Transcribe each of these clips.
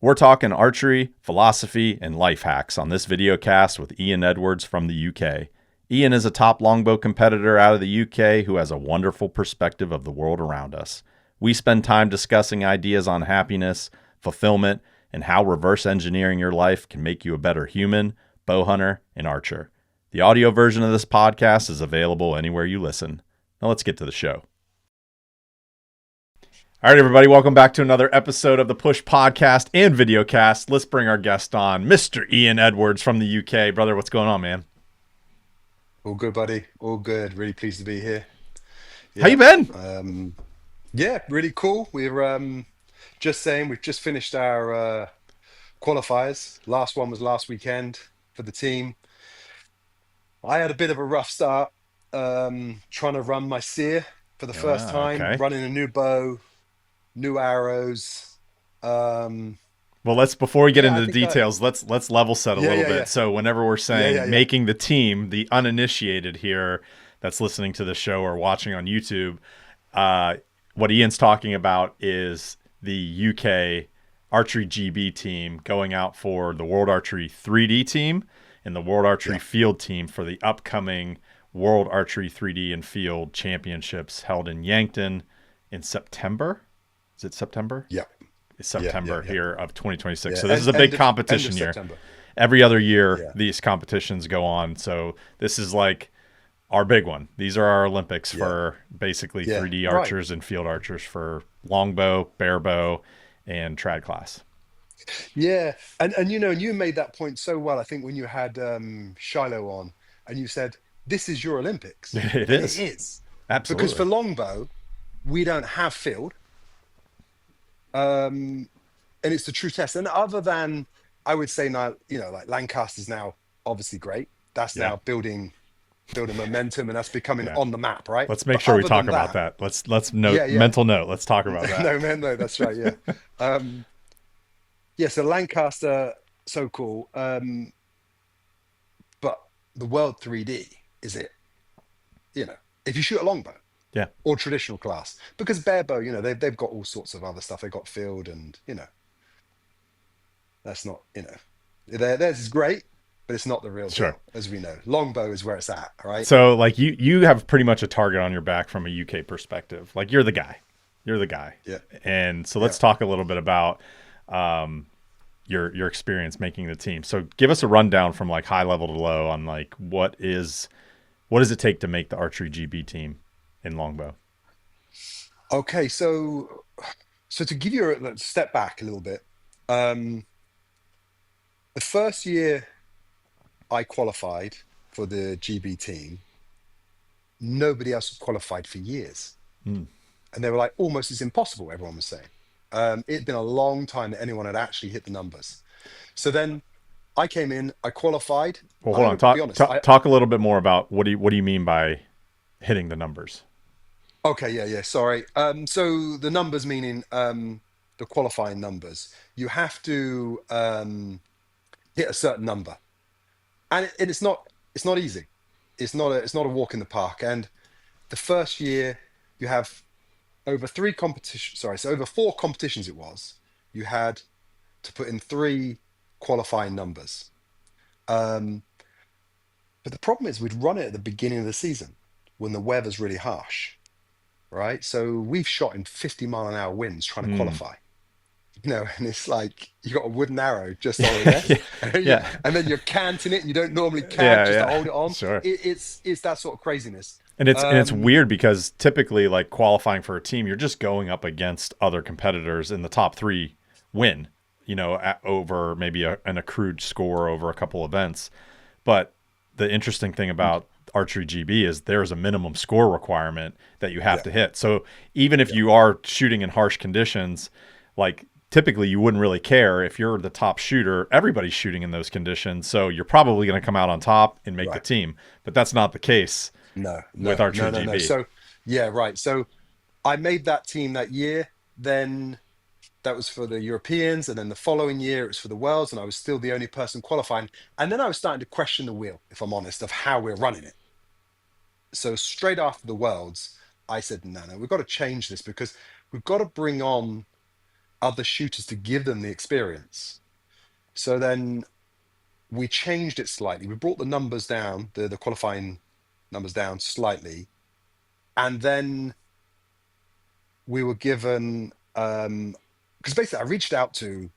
We're talking archery, philosophy, and life hacks on this video cast with Ian Edwards from the UK. Ian is a top longbow competitor out of the UK who has a wonderful perspective of the world around us. We spend time discussing ideas on happiness, fulfillment, and how reverse engineering your life can make you a better human, bow hunter, and archer. The audio version of this podcast is available anywhere you listen. Now let's get to the show. All right, everybody, welcome back to another episode of the Push Podcast and Videocast. Let's bring our guest on, Mr. Ian Edwards from the UK. Brother, what's going on, man? All good, buddy. All good. Really pleased to be here. How you Yeah. been? Um, yeah, really cool. We're just saying we've just finished our qualifiers. Last one was last weekend for the team. I had a bit of a rough start trying to run my sear for the first time, Okay. running a new bow, new arrows. Um, Well, let's before we get yeah, into I the think I details, let's level set a yeah, little yeah, bit. yeah. So, whenever we're Yeah, yeah, saying yeah. making the team, the uninitiated here that's listening to the show or watching on YouTube, uh, what Ian's talking about is the UK Archery GB team going out for the World Archery 3D team and the World Archery Yeah. Field team for the upcoming World Archery 3D and Field Championships held in Yankton in September. Is it September? Yeah. Yeah, yeah, September yeah. here of 2026. Yeah. So this is End a big end of end of competition year. September. Every other year, Yeah. these competitions go on. So this is like our big one. These are our Olympics Yeah. for basically Yeah. 3D Right. archers and field archers for longbow, barebow, and trad class. Yeah, and and you made that point so well. I think when you had Shiloh on, and you said this is your Olympics, It and it is. is because Absolutely. for longbow we don't have field, um, and it's the true test. And other than I would say now, like Lancaster's now obviously great. That's Yeah. now building momentum, and that's becoming Yeah. on the map, right? Let's make But sure we other talk than about that, that. Let's note yeah, yeah, mental note. Let's talk about that. no man, no, that's right, yeah. Um, yeah, so Lancaster, so cool. But the World 3D is it, if you shoot a longbow Yeah. or traditional class, because bare bow, they've got all sorts of other stuff. They've got field, and that's not, theirs is great, but it's not the real Sure. deal, as we know. Longbow is where it's at, right? So like you have pretty much a target on your back from a UK perspective. Like you're the guy. You're the guy. Yeah, And so yeah. let's talk a little bit about um, your experience making the team. So give us a rundown from like high level to low on like what does it take to make the archery GB team in longbow? Okay, so to give you a step back a little bit, um, the first year I qualified for the GB team, nobody else had qualified for years. Hmm. And they were like, almost as impossible, everyone was saying. It'd been a long time that anyone had actually hit the numbers. So then I came in, I qualified. Well, I'm hold on. going to be Talk, honest. talk talk a little bit more about what do you mean by hitting the numbers? Okay, yeah, yeah, sorry. So the numbers meaning the qualifying numbers. You have to hit a certain number, and it's not easy. It's not a walk in the park. And the first year you have over three competitions. Sorry, so over four competitions it was. You had to put in three qualifying numbers. Um, but the problem is we'd run it at the beginning of the season when the weather's really harsh, right? So we've shot in 50-mile-an-hour winds trying to Hmm. qualify, and it's like you got a wooden arrow just on, yes, Yeah. and then, Yeah. and then you're canting it and you don't normally cant Yeah. just to Yeah. hold it on. Sure. It's that sort of craziness. And it's Um, weird because typically like qualifying for a team, you're just going up against other competitors in the top three win, over maybe an accrued score over a couple events. But the interesting thing about Archery GB is there's a minimum score requirement that you have yeah, to hit. So even if yeah, you are shooting in harsh conditions, like typically you wouldn't really care if you're the top shooter, everybody's shooting in those conditions. So you're probably going to come out on top and make the right. team. But that's not the case No, with no, Archery no, no, no. GB. So yeah, right. So I made that team that year. Then that was for the Europeans, and then the following year it was for the Worlds, and I was still the only person qualifying. And then I was starting to question the wheel, if I'm honest, of how we're running it. So straight after the Worlds, I said, no, no, we've got to change this because we've got to bring on other shooters to give them the experience. So then we changed it slightly. We brought the numbers down, the qualifying numbers down slightly, and then we were given because basically I reached out to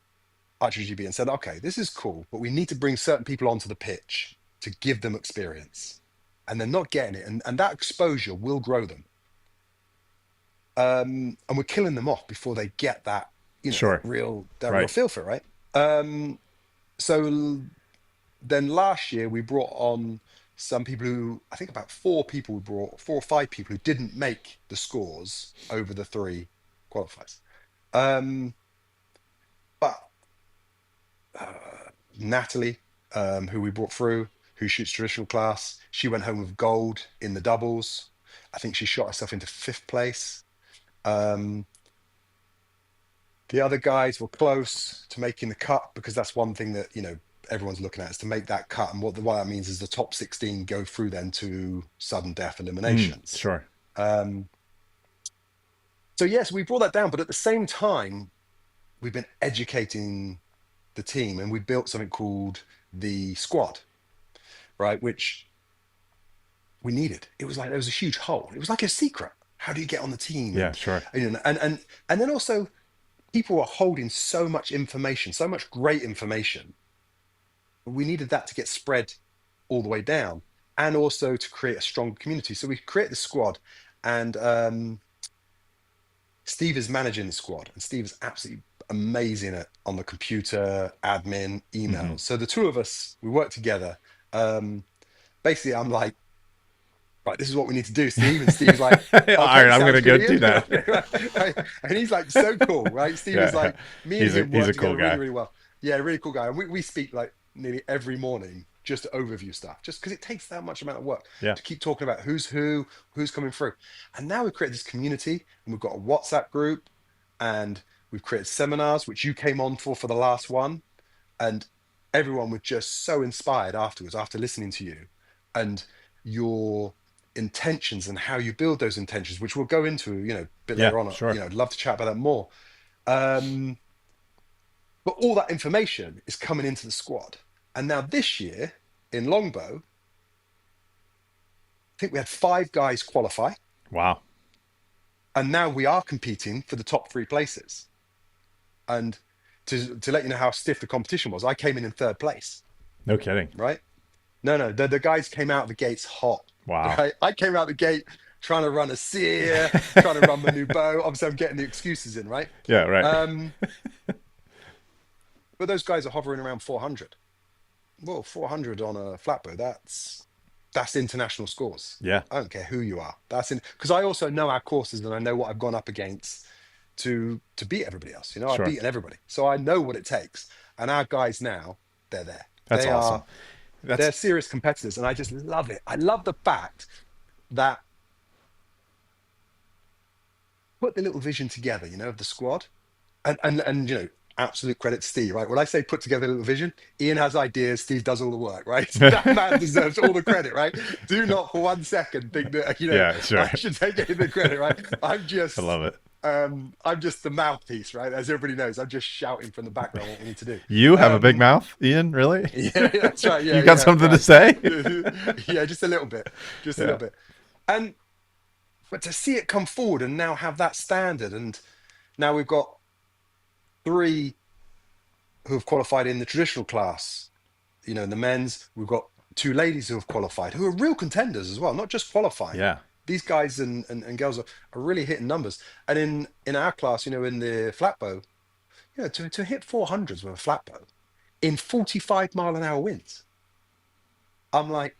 Archery GB and said, okay, this is cool, but we need to bring certain people onto the pitch to give them experience, and they're not getting it, and that exposure will grow them. And we're killing them off before they get that, Sure. that real Right. feel for it, right? So then last year we brought on some people who, I think about 4 people we brought, 4 or 5 people who didn't make the scores over the 3 qualifiers. Um, but Natalie, who we brought through, who shoots traditional class, she went home with gold in the doubles. I think she shot herself into 5th place. Um, the other guys were close to making the cut, because that's one thing that, everyone's looking at, is to make that cut. And what that means is the top 16 go through then to sudden death eliminations. Sure. Um, so yes, we brought that down, but at the same time, we've been educating the team, and we built something called the squad, right? Which we needed. It was like there was a huge hole. It was like a secret. How do you get on the team? Yeah, sure. And then also people are holding so much information, so much great information. We needed that to get spread all the way down, and also to create a strong community. So we created the squad, and Steve is managing the squad, and Steve is absolutely amazing on the computer, admin, email. So the 2 of us, we work together. Basically, I'm like, right, this is what we need to do, Steve. And Steve's like, All okay, right, I'm going to sounds go good, do Ian. that. Right? And he's like so cool, right? Steve is Yeah. like, me and him He's work a cool together really, guy. really well. Yeah, really cool guy. And we speak like nearly every morning, just to overview stuff, just because it takes that much amount of work Yeah. to keep talking about who's who, who's coming through. And now we've created this community, and we've got a WhatsApp group, and we've created seminars, which you came on for the last one. And everyone was just so inspired afterwards, after listening to you and your intentions and how you build those intentions, which we'll go into, a bit Yeah, later on. sure. I'd love to chat about that more. But all that information is coming into the squad. And now this year in longbow, I think we had 5 guys qualify, Wow. and now we are competing for the top 3 places. And to let you know how stiff the competition was, I came in 3rd place, No kidding. right? No, the guys came out of the gates hot. Wow. Right? I came out the gate trying to run a sear, trying to run my new bow. Obviously, I'm getting the excuses in, right? Yeah, right. But those guys are hovering around 400. Well, 400 on a flat bow, that's international scores. Yeah. I don't care who you are. That's in, because I also know our courses, and I know what I've gone up against to beat everybody else. I've Sure. beaten everybody, so I know what it takes. And our guys now, they're there. That's They awesome. they're serious competitors, and I just love it. I love the fact that put the little vision together, of the squad, and absolute credit to Steve, right? When I say put together a little vision, Ian has ideas, Steve does all the work, right? That man deserves all the credit, right? Do not for 1 second think that Yeah, sure. I should take any of the credit, right? I love it. I'm just the mouthpiece, right? As everybody knows, I'm just shouting from the background what we need to do. You have a big mouth, Ian? Really? Yeah, that's right. Yeah, You got something to say? Yeah, just a little bit, a little bit. But to see it come forward and now have that standard, and now we've got 3 who have qualified in the traditional class. In the men's, we've got 2 ladies who have qualified, who are real contenders as well, not just qualifying. Yeah. These guys and girls are really hitting numbers. And in our class, in the flat bow, to hit 400s with a flat bow in 45-mile-an-hour winds, I'm like,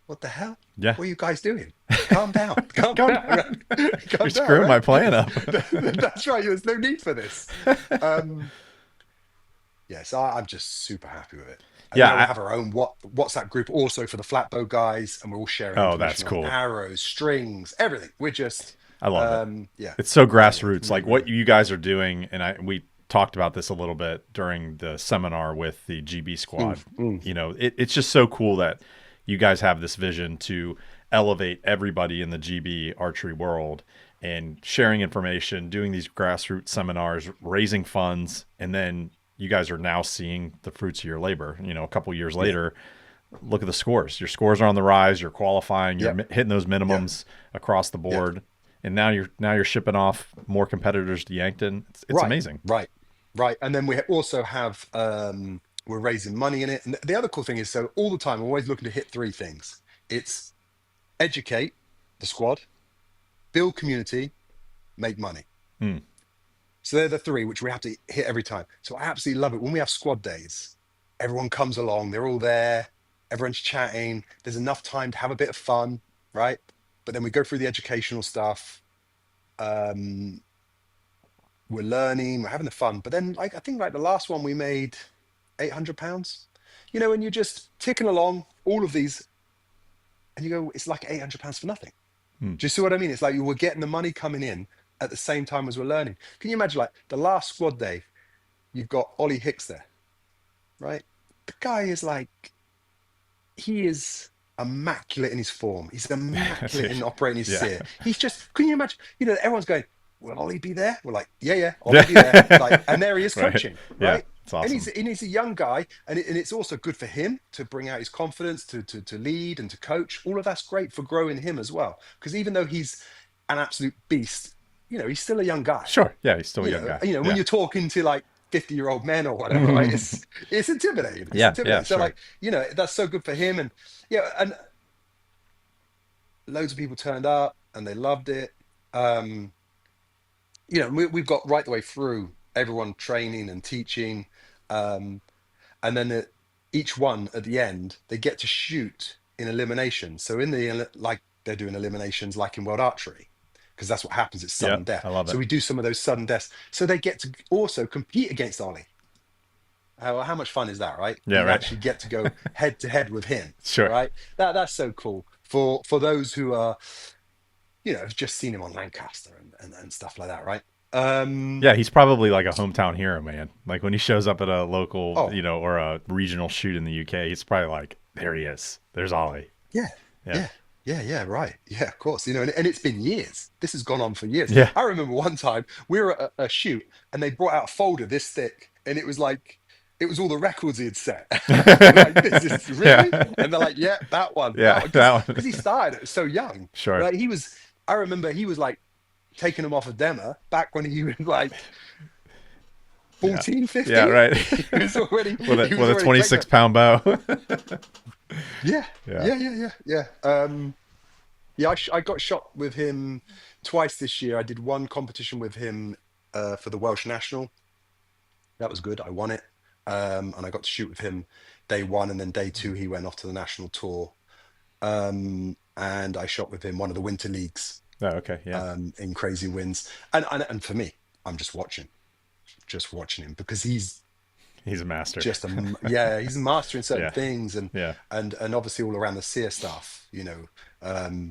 what the hell? Yeah. What are you guys doing? Calm down. Calm down. You're screwing my plan up. That's right. There's no need for this. Yes, I'm just super happy with it. And Yeah, now we have our own WhatsApp group also for the flatbow guys, and we're all sharing. Oh, that's information on cool. Arrows, strings, everything. We're just. I love it. Yeah, It's so grassroots. Like what you guys are doing, and we talked about this a little bit during the seminar with the GB squad. It's just so cool that you guys have this vision to elevate everybody in the GB archery world, and sharing information, doing these grassroots seminars, raising funds, and then you guys are now seeing the fruits of your labor. You know, a couple years Yeah. later, look at the scores. Your scores are on the rise. You're qualifying. You're Yep. hitting those Yep. minimums across the Yep. board, and now you're shipping off more competitors to Yankton. It's Right. amazing. Right. Right. And then we also have we're raising money in it. And the other cool thing is, so all the time, I'm always looking to hit three things. It's educate the squad, build community, make money. Hmm. So they're the three which we have to hit every time. So I absolutely love it when we have squad days. Everyone comes along, they're all there, everyone's chatting. There's enough time to have a bit of fun, right? But then we go through the educational stuff. Um, we're learning, we're having the fun. But then, like I think, like the last one we made £800. You know, and you're just ticking along all of these, and you go, it's like £800 for nothing. Hmm. Do you see what I mean? It's like you were getting the money coming in at the same time as we're learning. Can you imagine, like the last squad day, you've got Ollie Hicks there, right? The guy is like, he is immaculate in his form. He's immaculate in operating his Yeah. sear. He's just, can you imagine? You know, everyone's going, will Ollie be there? We're like, yeah, yeah, Ollie be there. Like, and there he is Right. coaching, Yeah. right? It's And awesome. he's a young guy, and it's also good for him to bring out his confidence, to lead and to coach. All of that's great for growing him as well. Because even though he's an absolute beast, you know, he's still a young guy. Sure. Yeah. He's still a young guy. When Yeah. you're talking to like 50-year-old men or whatever, right? It's intimidating. It's Yeah. Yeah. intimidating. So Sure. like, that's so good for him. And yeah, and loads of people turned up and they loved it. Um, we've got right the way through everyone training and teaching. Um, and then each one at the end, they get to shoot in elimination. So like they're doing eliminations like in World Archery, because that's what happens. It's Yeah. sudden death. I love So it. we do some of those sudden deaths. So they get to also compete against Ollie. How much fun is that, right? Yeah. You Right. actually get to go head to head with him, Sure. right? That's so cool for those who are, have just seen him on Lancaster and stuff like that, right? Yeah, he's probably like a hometown hero, man. Like when he shows up at a local, Oh, or a regional shoot in the UK, he's probably like, there he is. There's Ollie. yeah, Yeah. yeah, yeah, right. Yeah, of course. And it's been years. This has gone on for years. Yeah. I remember one time we were at a shoot and they brought out a folder this thick, and it was like, it was all the records he had set. I'm like, this is really? Yeah. And they're like, yeah, that one, Yeah. That one. because he started so young. Sure. Right? I remember he was like taking him off a demo back when he was like Yeah. 14, Yeah. 15. Right. He was already, with he a was with a already playing. 26-pound bow. Yeah, Yeah. yeah. Yeah, I got shot with him twice this year. I did one competition with him for the Welsh National. That was good. I won it. And I got to shoot with him day one, and then day two he went off to the national tour. And I shot with him one of the winter leagues Oh, okay. Yeah. in Crazy Winds. And for me, I'm just watching him because he's He's a master. yeah, he's a master in certain Yeah. things, and Yeah. and obviously all around the seer stuff,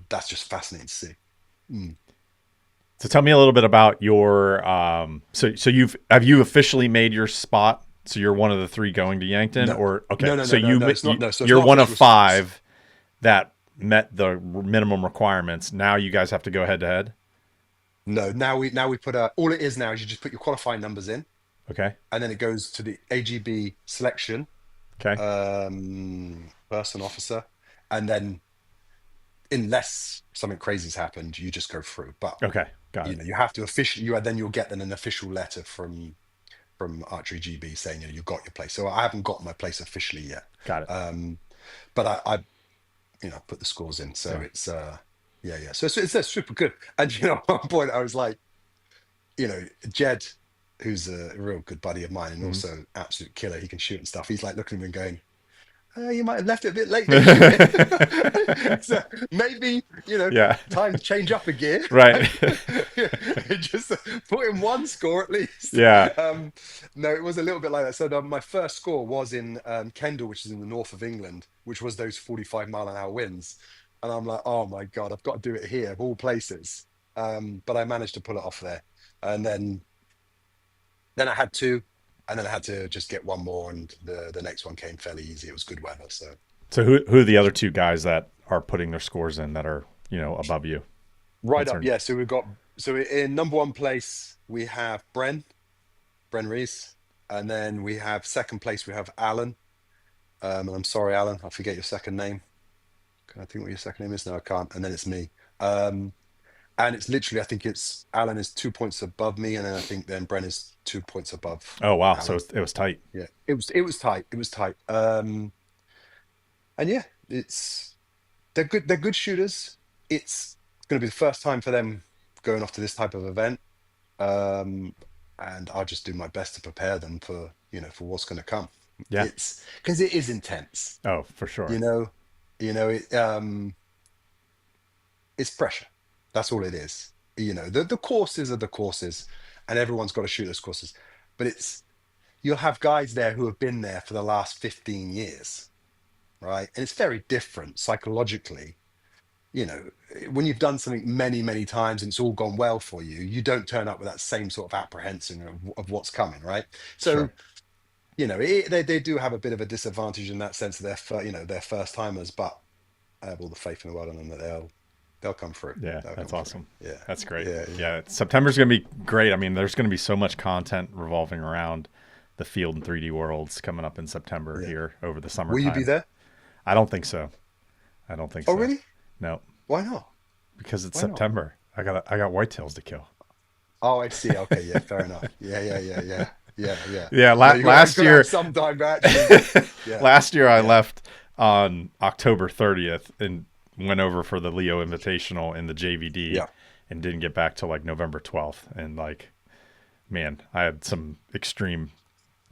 that's just fascinating to see. Mm. So tell me a little bit about your so have you officially made your spot? So you're one of the three going to Yankton, No, or okay? no, So it's not, no, so it's you're not one of official spots. five that met the minimum requirements. Now you guys have to go head to head. No, now we put all it is now is you just put your qualifying numbers in, Okay. and then it goes to the AGB selection, Okay. person officer, and then unless something crazy's happened, you just go through. But Okay. Got it. you have to officially, you'll get then an official letter from Archery GB saying you got your place. So I haven't got my place officially yet. Got it. But I put the scores in, so Yeah. it's yeah. So it's super good. And at one point I was like, Jed, who's a real good buddy of mine and Mhm. also absolute killer, he can shoot and stuff. He's like looking at me and going, you might have left it a bit late this year. So maybe, Yeah. time to change up a gear. Right. Just put in one score at least. Yeah. No, it was a little bit like that. So my first score was in Kendal, which is in the north of England, which was those 45-mile-an-hour winds. And I'm like, oh my God, I've got to do it here of all places. But I managed to pull it off there. And then I had two, and then I had to just get one more, and the next one came fairly easy. It was good weather, so So who are the other two guys that are putting their scores in that are above you? right What's up. their- Yeah, so we've got So in number one place we have Bren Rees, and then we have second place we have Alan. And I'm sorry, Alan, I forget your second name. Can I think what your second name is? No, I can't. And then it's me. Um, and it's literally, I think it's Alan is 2 points above me, and then I think then Bren is 2 points above Oh wow, so Alan. it was tight. Yeah, it was tight. It was tight. And yeah, it's they're good shooters. It's going to be the first time for them going off to this type of event. Um, and I'll just do my best to prepare them for for what's going to come. Yeah. It's because it is intense. Oh, for You sure. know, it's pressure. That's all it is. The courses are the courses, and everyone's got to shoot those courses. But you'll have guys there who have been there for the last 15 years, right? And it's very different psychologically. You know, when you've done something many, many times and it's all gone well for you, you don't turn up with that same sort of apprehension of what's coming, right? So, Sure. they do have a bit of a disadvantage in that sense of their first timers, but I have all the faith in the world in them that they'll come through. Yeah, They'll that's come through. awesome. Yeah, That's great. yeah, yeah, Yeah, September's going to be great. I mean, there's going to be so much content revolving around the Field and 3D Worlds coming up in September yeah. here over the Will you be summertime. there? I don't think so. I don't think Oh, so. really? No, Why not? because it's Why not? September. I got whitetails to kill. Oh, I see. Okay, yeah, fair enough. Yeah, yeah, yeah, yeah, yeah, yeah. Yeah, No, you got last to have year some time to actually. Yeah, last year I yeah, left on October 30th and went over for the Leo Invitational in the JVD yeah. and didn't get back till like November 12th, and like man, I had some extreme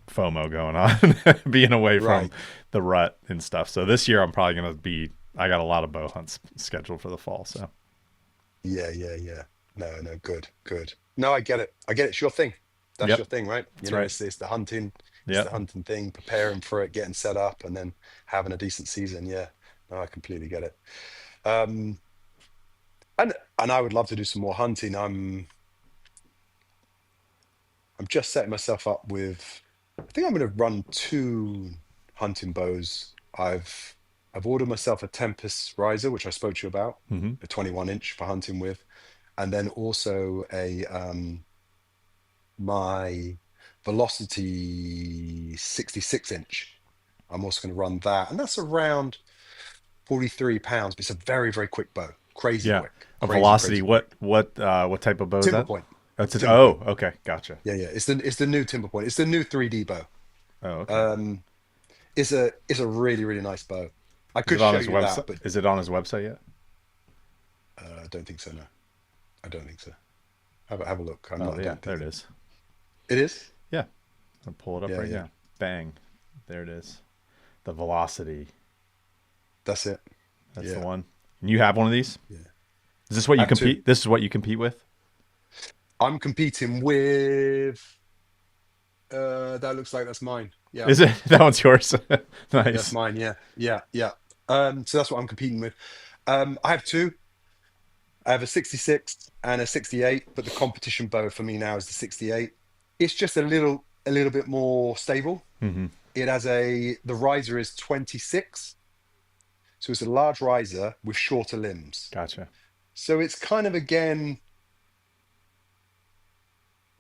FOMO going on being away from Right. the rut and stuff. So this year I'm probably going to be I got a lot of bow hunts scheduled for the fall, so Yeah, yeah, yeah. No, no, good, good. No, I get it. I get it. It's your thing. That's yep, your thing, right? that's right. It's the hunting. It's the Yep. hunting thing, preparing for it, getting set up, and then having a decent season. Yeah. No, I completely get it. Um, and I would love to do some more hunting. I'm just setting myself up with. I think I'm going to run two hunting bows. I've ordered myself a Tempest riser, which I spoke to you about, Hmm. a 21-inch for hunting with, and then also a my Velocity 66-inch. I'm also going to run that, and that's around 43 pounds. But it's a very, very quick bow, crazy Yeah. quick, A crazy, velocity. crazy quick. What type of bow is Timber that? point. That's It's it. timber Oh, point. okay, gotcha. Yeah, yeah. It's the new timber point. It's the new 3D bow. Oh, okay. Um, it's a really, really nice bow. I Is could it on show his you that, website? but Is it on his website yet? I don't think so. No, I don't think so. Have a look. I'm Oh not. I yeah, don't there think it it. is. It is. Yeah, I'll pull it up Yeah, right yeah. now. Bang, there it is. The velocity. That's it. That's the Yeah, one. And you have one of these? yeah. Is this what I you have two. compete? This is what you compete with? I'm competing with. That looks like that's mine. Yeah, Is it that one's yours? that's Nice. mine. Yeah, yeah, yeah. So that's what I'm competing with. I have two. I have a 66 and a 68, but the competition bow for me now is the 68. It's just a little bit more stable. Hmm. The riser is 26, so it's a large riser with shorter limbs. Gotcha. So it's kind of again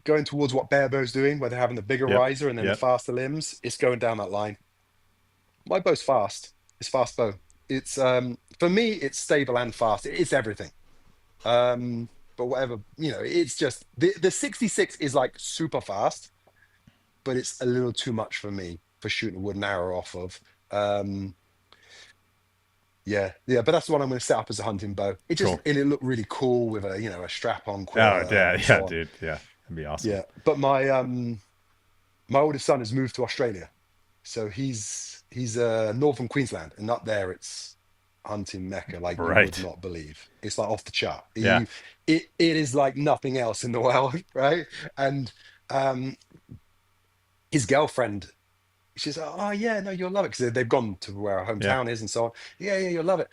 going towards what Barebo's doing, where they're having the bigger Yep. riser and then the Yep. faster limbs. It's going down that line. My bow's fast. It's fast bow. It's for me, it's stable and fast. It's everything. But whatever, it's just the 66 is like super fast, but it's a little too much for me for shooting a wooden arrow off of. Um, yeah, yeah, but that's the one I'm going to set up as a hunting bow. Cool. And it looked really cool with a strap-on Oh quiver yeah, and yeah, so on. dude. Yeah, that'd be awesome. Yeah, but my oldest son has moved to Australia, so he's northern Queensland, and up there it's hunting mecca like you would Right. not believe. It's like off the chart. Yeah. It is like nothing else in the world, right? And um, his girlfriend, she's like, oh yeah, no, you'll love it because they've gone to where our Yeah. hometown is and so on. Yeah, yeah, you'll love it.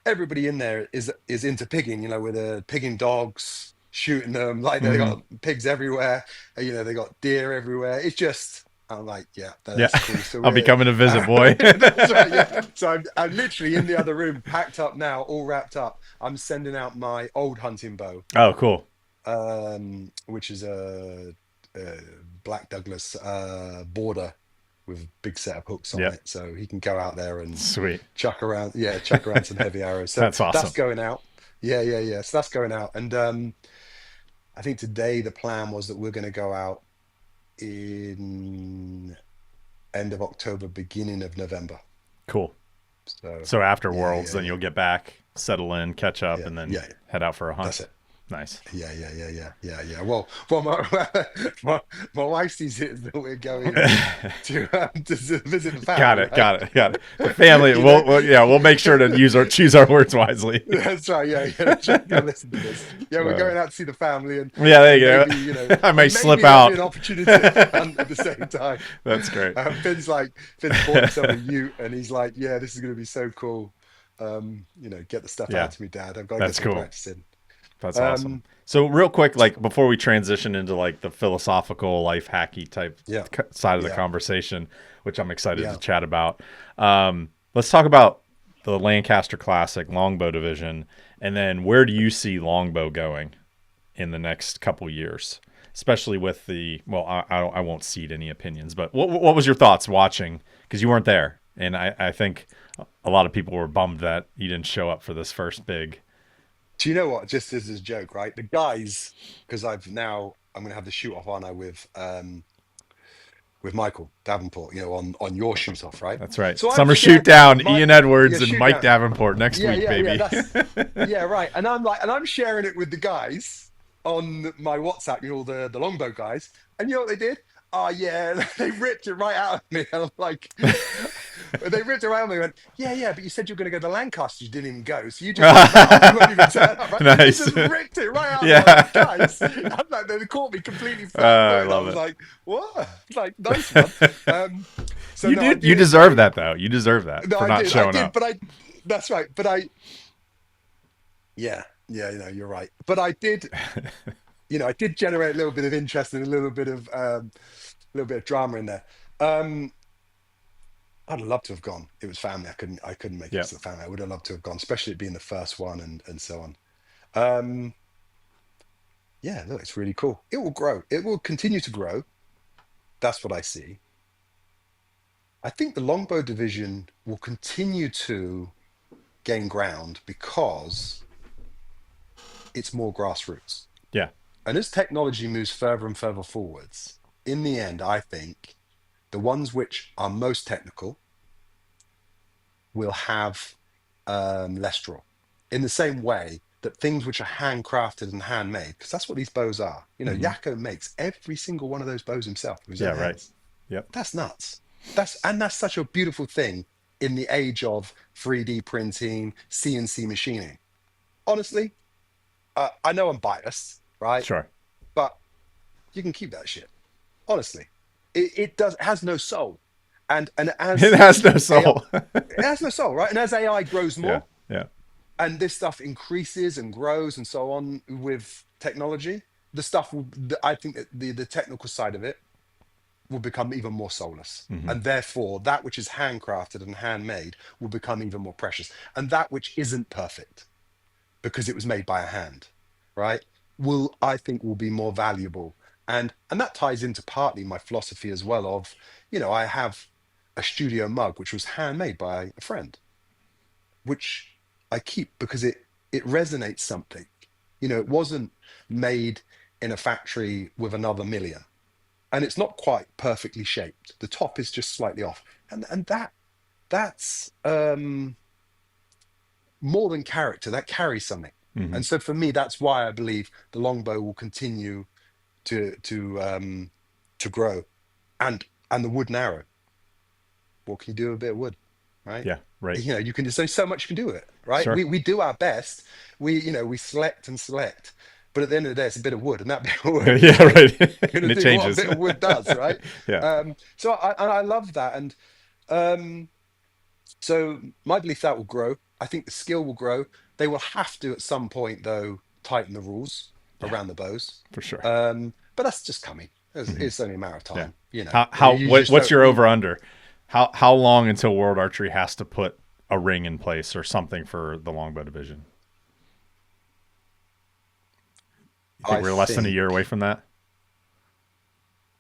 Everybody in there is into pigging, with the pigging dogs, shooting them. Like they Hmm. got pigs everywhere. They got deer everywhere. It's just, I'm like, yeah, Yeah. that's cool. So I'll be we're, coming to visit, boy. that's right, yeah. So I'm literally in the other room, packed up now, all wrapped up. I'm sending out my old hunting bow. Oh, cool. which is a Black Douglas border with big set of hooks on Yep. it, so he can go out there and Sweet. chuck around some heavy arrows. So That's that's awesome. going out. Yeah. So that's going out, and I think today the plan was that we're going to go out in end of October, beginning of November. Cool. So So after yeah, Worlds, yeah, then yeah, you'll get back, settle in, catch up, yeah, and then yeah. head out for a hunt. That's it. Nice. Yeah. Well, my wife sees it as that we're going to visit the Got family, it. right? Got it. Got it. The family. You know, Yeah, we'll make sure to choose our words wisely. that's right. Yeah, that's right. Go listen to this. Yeah, we're Uh, going out to see the family, yeah, there and you maybe go. I may slip maybe there'll be out. an opportunity to hunt at the same time. That's great. Finn's bought himself a ute, and he's like, yeah, this is going to be so cool. Get the stuff Yeah, out to me, Dad. I've got to get that's some cool. practice in. That's awesome. Um, So real quick, like before we transition into like the philosophical, life hacky type yeah, side of the yeah, conversation, which I'm excited to yeah. chat about, let's talk about the Lancaster Classic Longbow Division, and then where do you see longbow going in the next couple years, especially with the well, I won't cede any opinions, but what was your thoughts watching because you weren't there, and I think a lot of people were bummed that you didn't show up for this first big. Do you know what? Just as a joke, right? The guys, because I'm going to have the shoot off, aren't I, with Michael Davenport, on your shoot off, right? That's right. So I've Summer shoot shared that down. my Ian yeah Edwards and shoot Mike down. Davenport next week, Yeah. baby. Yeah, right. And I'm sharing it with the guys on my WhatsApp, all the longbow guys. And you know what they did? Oh yeah, they ripped it right out of me. And I'm like, they ripped it right out of me and went, yeah, but you said you were going to go to Lancaster, you didn't even go. So you just pulled that off, you won't even turn up, right? They Nice. just ripped it right out of me. I was like, Yeah. guys, I'm like, they caught me completely flat I footed. I love was it. like, what? Like, nice one. So You no, I did. You did. deserve that, though. You deserve that No, for not I showing did, up. but that's right. But yeah, you're right. But I did, I did generate a little bit of interest and a little bit of drama in there. Um, I'd love to have gone. It was family. I couldn't make it Yeah, to the family. I would have loved to have gone, especially it being the first one and so on. Um, yeah, look, it's really cool. It will grow. It will continue to grow. That's what I see. I think the longbow division will continue to gain ground because it's more grassroots. yeah. And as technology moves further and further forwards, in the end, I think the ones which are most technical will have less draw. In the same way that things which are handcrafted and handmade, because that's what these bows are. Hmm. Yakko makes every single one of those bows himself with his Yeah, own right. hands. Yep. That's nuts. That's such a beautiful thing in the age of 3D printing, CNC machining. Honestly, I know I'm biased, right? Sure. But you can keep that shit. Honestly, it has no soul, and It as has no AI, soul. it has no soul, right? And as AI grows Yeah, more, yeah. and this stuff increases and grows and so on with technology, I think that the technical side of it will become even more soulless, Hmm. and therefore that which is handcrafted and handmade will become even more precious, and that which isn't perfect because it was made by a hand, right? I think will be more valuable. And that ties into partly my philosophy as well of, I have a studio mug which was handmade by a friend, which I keep because it resonates something. It wasn't made in a factory with another million. And it's not quite perfectly shaped. The top is just slightly off. And that's more than character, that carries something. Hmm. And so for me, that's why I believe the longbow will continue to grow. And the wooden arrow. What can you do with a bit of wood, right? Yeah, right. You can, there's only so much you can do with it, right? Sure. We do our best. We select and select, but at the end of the day, it's a bit of wood, and that bit of wood is Yeah, right. going And to it do what a changes. bit of wood does, right? Yeah. I love that, and um, so my belief that will grow. I think the skill will grow. They will have to at some point, though, tighten the rules Yeah, around the bows. for sure. But that's just coming. Hmm. It's only a matter of Yeah. time. You just What's don't. your over under? How long until World Archery has to put a ring in place or something for the longbow division? You think I we're less than a year away think from that?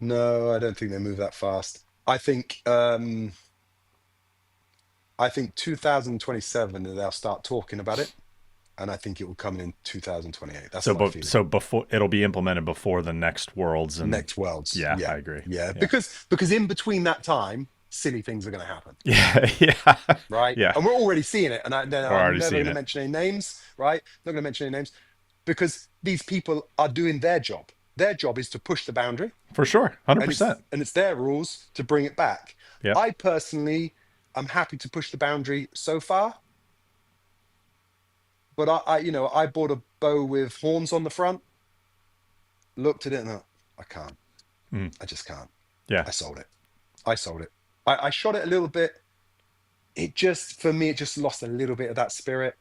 no, I don't think they move that fast. I think 2027 they'll start talking about it, and I think it will come in 2028. That's So, my feeling. so before it'll be implemented before the next worlds, and Next worlds, yeah, yeah, I agree. yeah, Yeah, because in between that time, silly things are going to happen, yeah, yeah, right? yeah. And we're already seeing it. And We're I'm already never going seeing to it mention any names, right? Not going to mention any names because these people are doing their job. Their job is to push the boundary, for sure, hundred and percent. it's their rules to bring it back. Yep. I personally am happy to push the boundary so far, but I bought a bow with horns on the front, looked at it, and I can't. Mm. I just can't. Yeah. I sold it. I sold it. I shot it a little bit. It just, for me, it just lost a little bit of that spirit.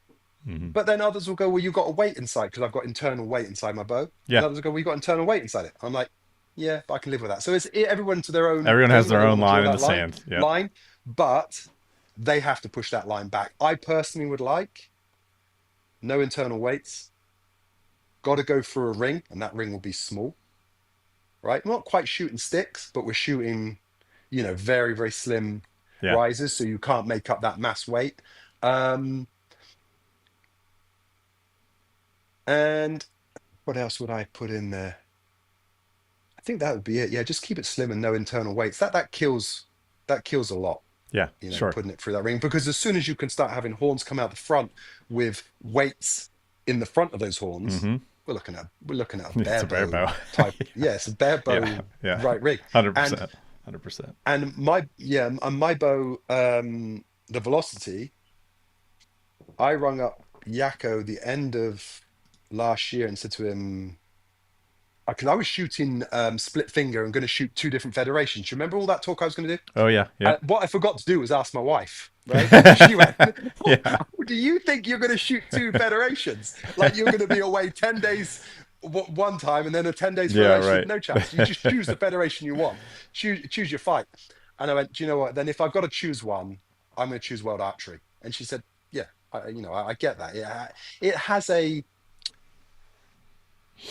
Hmm. But then others will go, well, you've got a weight inside because I've got internal weight inside my bow. And Yeah. others will go, well, you've got internal weight inside it. I'm like, yeah, but I can live with that. So everyone to their own Everyone has thing. I their don't own want to draw line in the that sand. Yep. line, but they have to push that line back. I personally would like no internal weights. Got to go through a ring, and that ring will be small, right? We're not quite shooting sticks, but we're shooting, very, very slim Yeah. risers, so you can't make up that mass weight. Um, and what else would I put in there? I think that would be it. Yeah, just keep it slim and no internal weights. That kills a lot, Yeah. Sure. putting it through that ring. Because as soon as you can start having horns come out the front with weights in the front of those horns, Hmm. we're looking at a It's bare a bear bow bow. type. Yeah, it's a bare Yeah. bow Yeah. right rig. Hundred And percent. 100%. my bow, the velocity, I rung up Yakko the end of last year and said to him, because I was shooting split finger and going to shoot two different federations. Do you remember all that talk I was going to do? Oh yeah. Yep. What I forgot to do was ask my wife, right? She went, Yeah. do you think you're going to shoot two federations? Like you're going to be away 10 days one time and then a 10 days Yeah. federation? Right. No chance. You just choose the federation you want. Choose your fight. And I went, do you know what? Then if I've got to choose one, I'm going to choose World Archery. And she said, yeah, I get that. Yeah, it has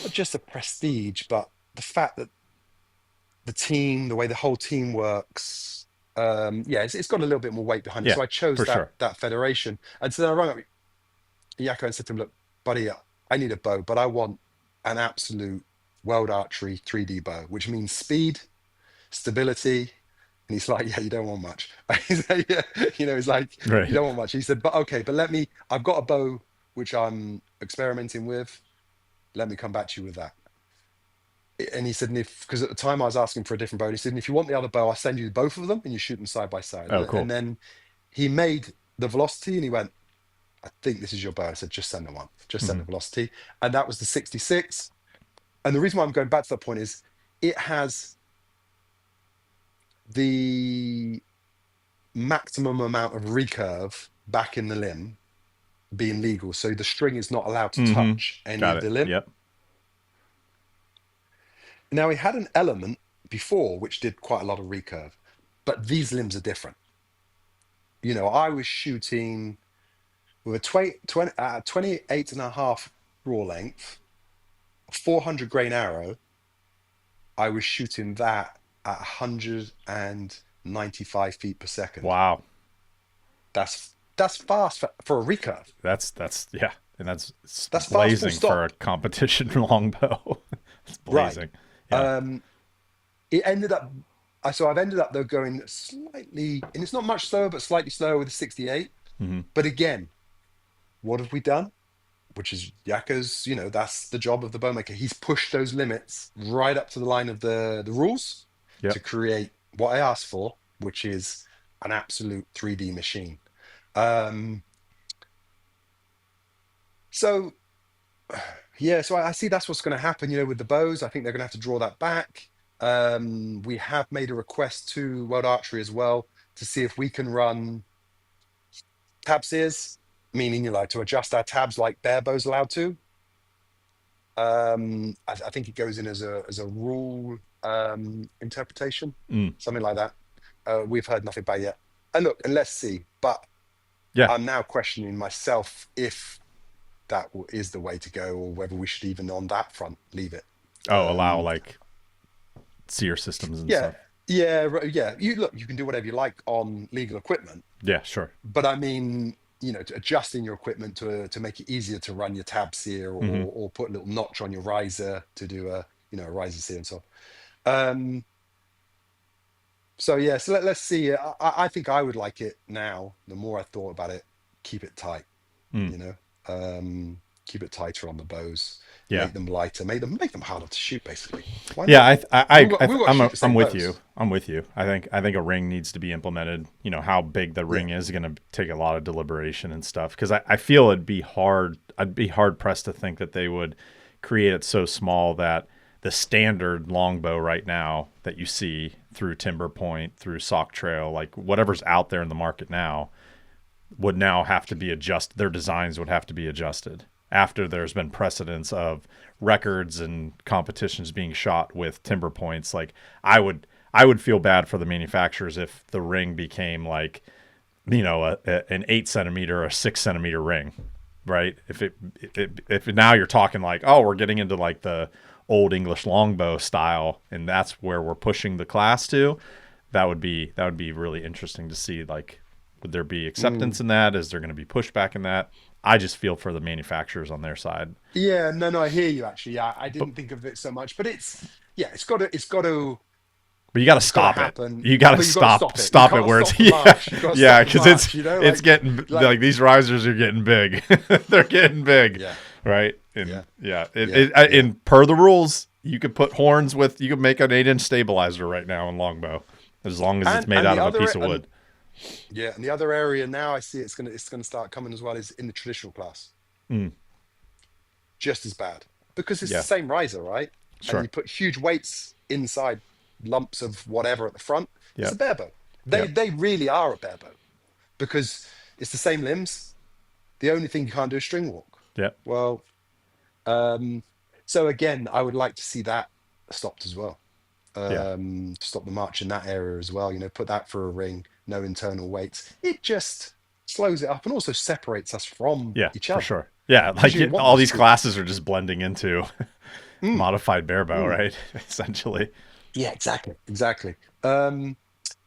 not just a prestige, but the fact that the team, the way the whole team works, yeah, it's got a little bit more weight behind it. Yeah. So I chose For sure. that federation, and so then I rang up Yakko and said to him, "Look, buddy, I need a bow, but I want an absolute World Archery 3D bow, which means speed, stability." And he's like, "Yeah, you don't want much." He's like, yeah, he's like, "You Right. don't want much." He said, "But okay, but let me. I've got a bow which I'm experimenting with. Let me come back to you with that." And he said, and if because at the time I was asking for a different bow, and he said, and if you want the other bow, I'll send you both of them and you shoot them side by side. Oh, And cool. then he made the velocity and he went, I think this is your bow. I said, just send the one, just send Hmm. the velocity. And that was the 66. And the reason why I'm going back to that point is it has the maximum amount of recurve back in the limb being legal. So the string is not allowed to Hmm. touch any Got of it. the limb. Yep. Now, he had an element before which did quite a lot of recurve, but these limbs are different. I was shooting with a 28 and a half draw length, a 400 grain arrow. I was shooting that at 195 feet per second. Wow. That's fast for a recurve. That's yeah, and that's it's That's fast, full blazing for a stop. competition longbow. It's Right. blazing. Yeah. Um, it ended up, so I've ended up though going slightly, and it's not much slower, but slightly slower with a 68. Hmm. But again, what have we done? Which is Yakka's, that's the job of the bowmaker. He's pushed those limits right up to the line of the rules to Yep. create what I asked for, which is an absolute 3D machine. Um, so yeah, so I see that's what's going to happen, with the bows. I think they're going to have to draw that back. We have made a request to World Archery as well to see if we can run tab sears, meaning to adjust our tabs like bare bows allowed to. I think it goes in as a rule interpretation, Mm. something like that. We've heard nothing back yet. And look, and let's see. But Yeah. I'm now questioning myself if is the way to go, or whether we should even on that front leave it. Oh, allow Um, like sear systems and yeah, stuff. yeah, yeah. You can do whatever you like on legal equipment, Yeah, sure. but I mean, adjusting your equipment to make it easier to run your tab sear, Hmm. or put a little notch on your riser to do a riser sear and so on. So yeah, so let's see. I think I would like it now. The more I thought about it, keep it tight. Mm. You know, keep it tighter on the bows, Yeah. make them lighter, make them harder to shoot. Basically, why Yeah, not? We've got to shoot the I'm same with you. bows. I'm with you. I think a ring needs to be implemented. You know, how big the Yeah. ring is going to take a lot of deliberation and stuff, because I feel it'd be hard. I'd be hard pressed to think that they would create it so small that the standard longbow right now that you see through Timber Point, through Sock Trail, like whatever's out there in the market now, would now have to be adjusted. Their designs would have to be adjusted after there's been precedence of records and competitions being shot with timber points. Like I would feel bad for the manufacturers if the ring became like, an 8 centimeter or a 6 centimeter ring, right? If now you're talking like, oh, we're getting into like the old English longbow style, and that's where we're pushing the class to, that would be really interesting to see. Like, would there be Mm. acceptance in that? Is there going to be pushback in that? I just feel for the manufacturers on their side. Yeah, no, I hear you actually. Yeah, I But didn't think of it so much, but yeah, but you got to it's got to stop it. happen. You got to But you got to stop it. You stop it can't where it's stop the yeah, march. You got to yeah, stop the because march. it's getting Like, like these risers are getting big. They're getting big, yeah, right? And yeah, yeah, yeah, yeah. in per the rules, you could put horns with, you could make an 8 inch stabilizer right now in longbow, as long as it's made And out the of a other piece of and wood. yeah, and the other area now I see it's gonna start coming as well is in the traditional class, Mm, just as bad because it's the yeah, same riser, right? And you sure. put huge weights inside lumps of whatever at the front. It's a Yep, barebow. They yep, they really are a barebow because it's the same limbs. The only thing you can't do is string walk. yep, Well, um, so again, I would like to see that stopped as well. yeah, Stop the march in that area as well. Put that for a ring, no internal weights. It just slows it up and also separates us from yeah, each for other sure. Yeah, because like you want all those these two. classes are just blending into Mm, modified barebow, mm. right? Essentially. Yeah, exactly, exactly.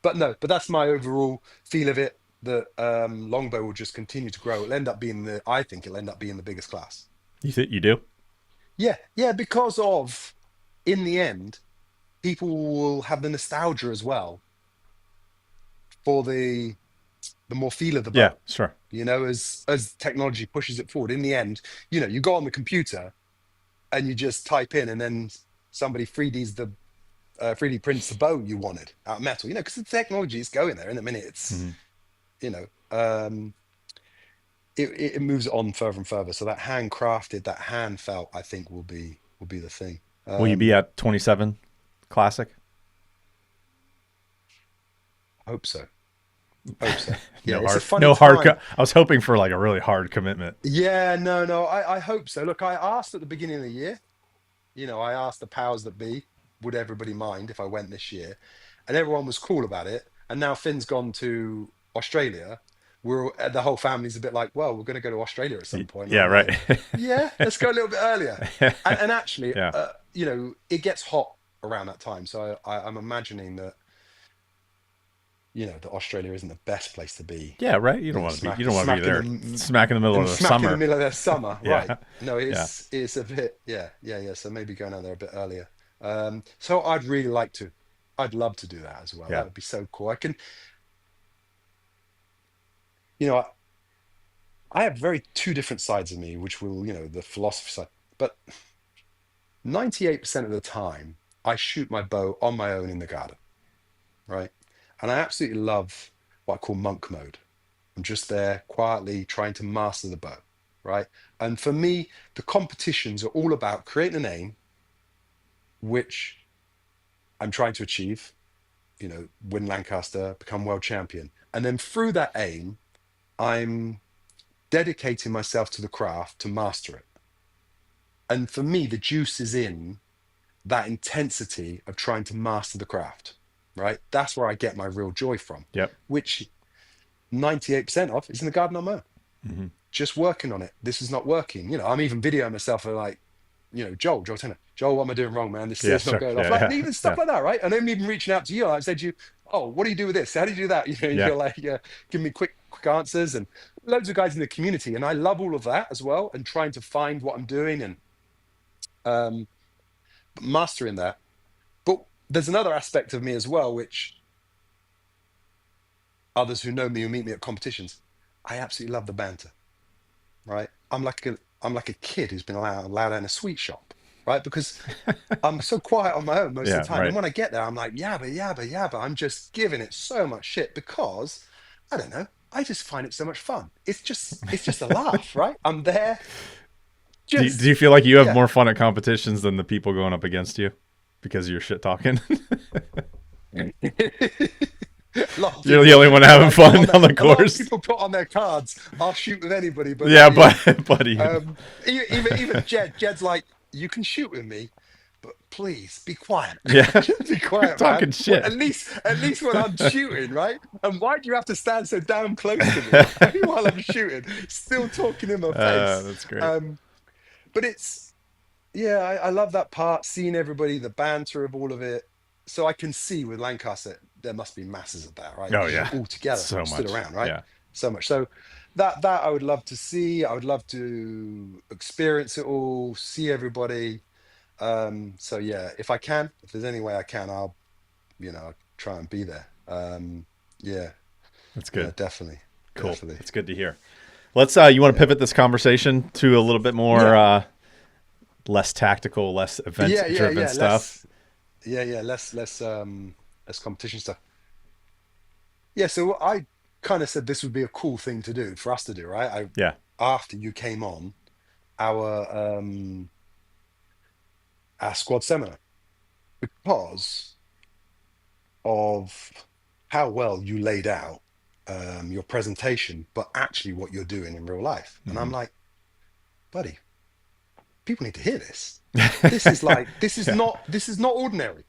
But that's my overall feel of it. That longbow will just continue to grow. It'll end up being I think it'll end up being the biggest class. You think you do? Yeah, yeah, because of in the end, people will have the nostalgia as well for the more feel of the Yeah, bow. sure. As technology pushes it forward. In the end, you go on the computer and you just type in, and then somebody 3D prints the bow you wanted out of metal. Because the technology is going there. In a minute, it's Hmm. you know, um, it moves on further and further. So that handcrafted, that hand felt, I think will be the thing. Will you be at 27 Classic? Hope so. Hope so. Yeah, No it's a hard, funny no hard. time. I was hoping for like a really hard commitment. Yeah, no, I hope so. Look, I asked at the beginning of the year. I asked the powers that be, would everybody mind if I went this year? And everyone was cool about it. And now Finn's gone to Australia. The whole family's a bit like, well, we're going to go to Australia at some point. And Yeah, I'm right. like, yeah, let's go a little bit earlier. And actually, Yeah, it gets hot around that time. So I'm imagining that, that Australia isn't the best place to be, yeah, right. You don't want to be. You don't want to be smack in there, the smack in the middle of the smack in the summer. middle of their summer, right? Yeah, No, yeah, it's a bit, yeah, yeah, yeah. So maybe going out there a bit earlier. So I'd really like to. I'd love to do that as well. That yeah, would be so cool. You know, I, I have very two different sides of me, which will, the philosophy side. But 98% of the time, I shoot my bow on my own in the garden, right? And I absolutely love what I call monk mode. I'm just there quietly trying to master the bow, right? And for me, the competitions are all about creating an aim, which I'm trying to achieve, win Lancaster, become world champion. And then through that aim, I'm dedicating myself to the craft to master it. And for me, the juice is in that intensity of trying to master the craft, right? That's where I get my real joy from, yep. which 98% of is in the garden on my own. Hmm. just working on it. This is not working. I'm even videoing myself and like, Joel Turner, Joel, what am I doing wrong, man? This Yeah, is not sure. going off. Yeah, Like, and yeah, even stuff yeah, like that, right? And then even reaching out to you, I said to you, oh, what do you do with this? How do you do that? yeah. You're like, yeah, give me quick answers, and loads of guys in the community. And I love all of that as well, and trying to find what I'm doing and um, mastering that. But there's another aspect of me as well, which others who know me, who meet me at competitions, I absolutely love the banter, right? I'm like a kid who's been allowed in a sweet shop, right? Because I'm so quiet on my own most of Yeah, the time. And right. when I get there, I'm like, yabba, yabba, yabba. I'm just giving it so much shit because I don't know. I just find it so much fun. It's just a laugh, right? I'm there, Do you just feel like you have yeah. more fun at competitions than the people going up against you because of your shit talking? A lot of You're the people only one having like put fun on that. on the A lot of course. people put on their cards. I'll shoot with anybody, but Yeah, not but you. buddy. Even Jed's like, you can shoot with me, but please be quiet. Yeah, Just be you're quiet, man. talking Well, shit. at least when I'm shooting, right? And why do you have to stand so damn close to me, right? While I'm shooting, still talking in my face. That's great. Um, but yeah, I love that part, seeing everybody, the banter of all of it. So I can see with Lancaster, there must be masses of that, right? Oh Because you're yeah, all together, so stood much. around, right? Yeah, So much. So that I would love to see. I would love to experience it all, see everybody. So yeah, if there's any way I can, I'll try and be there. Yeah, that's yeah, good. definitely, Cool. definitely. That's good to hear. Let's. You want to Yeah, pivot this conversation to a little bit more yeah, less tactical, less yeah, yeah, event-driven yeah. stuff. Less competition stuff. Yeah, so I kind of said this would be a cool thing to do for us to do, right? Yeah. After you came on our our squad seminar because of how well you laid out your presentation, but actually what you're doing in real life. And I'm Hmm. like, buddy, people need to hear this. Yeah. This is not ordinary.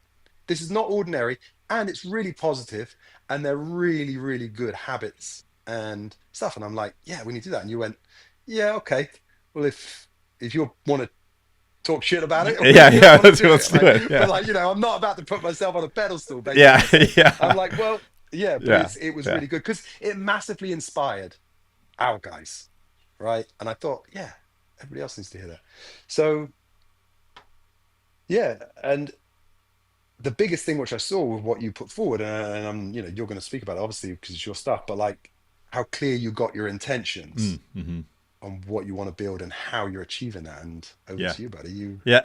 This is not ordinary, and it's really positive, and they're really, really good habits and stuff. And I'm like, yeah, we need to do that. And you went, yeah, okay. Well, if you want to talk shit about it, Yeah. you don't Yeah. want to do Let's it. do Like, it. but Yeah. like, I'm not about to put myself on a pedestal, Yeah. basically. So I'm Yeah. like, well, yeah, but Yeah. it was Yeah. really good because it massively inspired our guys, right? And I thought, yeah, everybody else needs to hear that. So yeah, and the biggest thing which I saw with what you put forward, and you're going to speak about it obviously because it's your stuff, but like how clear you got your intentions Mm-hmm. on what you want to build and how you're achieving that. And over Yeah. to you, buddy. You Yeah.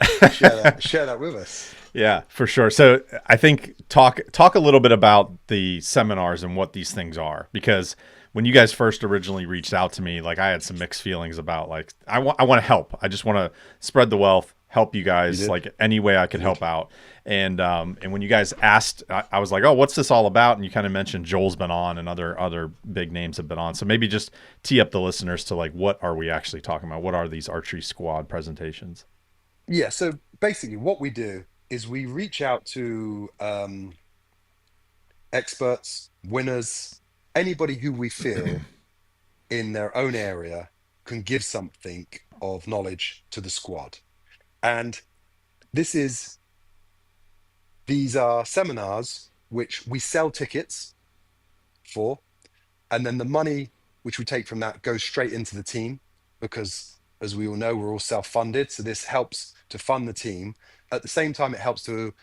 share that with us. Yeah, for sure. So I think talk a little bit about the seminars and what these things are, because when you guys first originally reached out to me, like I had some mixed feelings about like I want to help. I just want to spread the wealth, help you You guys did, like any way I you could did. help out. And when you guys asked, I was like, oh, what's this all about? And you kind of mentioned Joel's been on and other big names have been on. So maybe just tee up the listeners to like what are we actually talking about? What are these archery squad presentations? Yeah. So basically, what we do is we reach out to experts, winners, anybody who we feel in their own area can give something of knowledge to the squad. And this is these are seminars which we sell tickets for, and then the money which we take from that goes straight into the team because, as we all know, we're all self-funded. So this helps to fund the team. At the same time, it helps to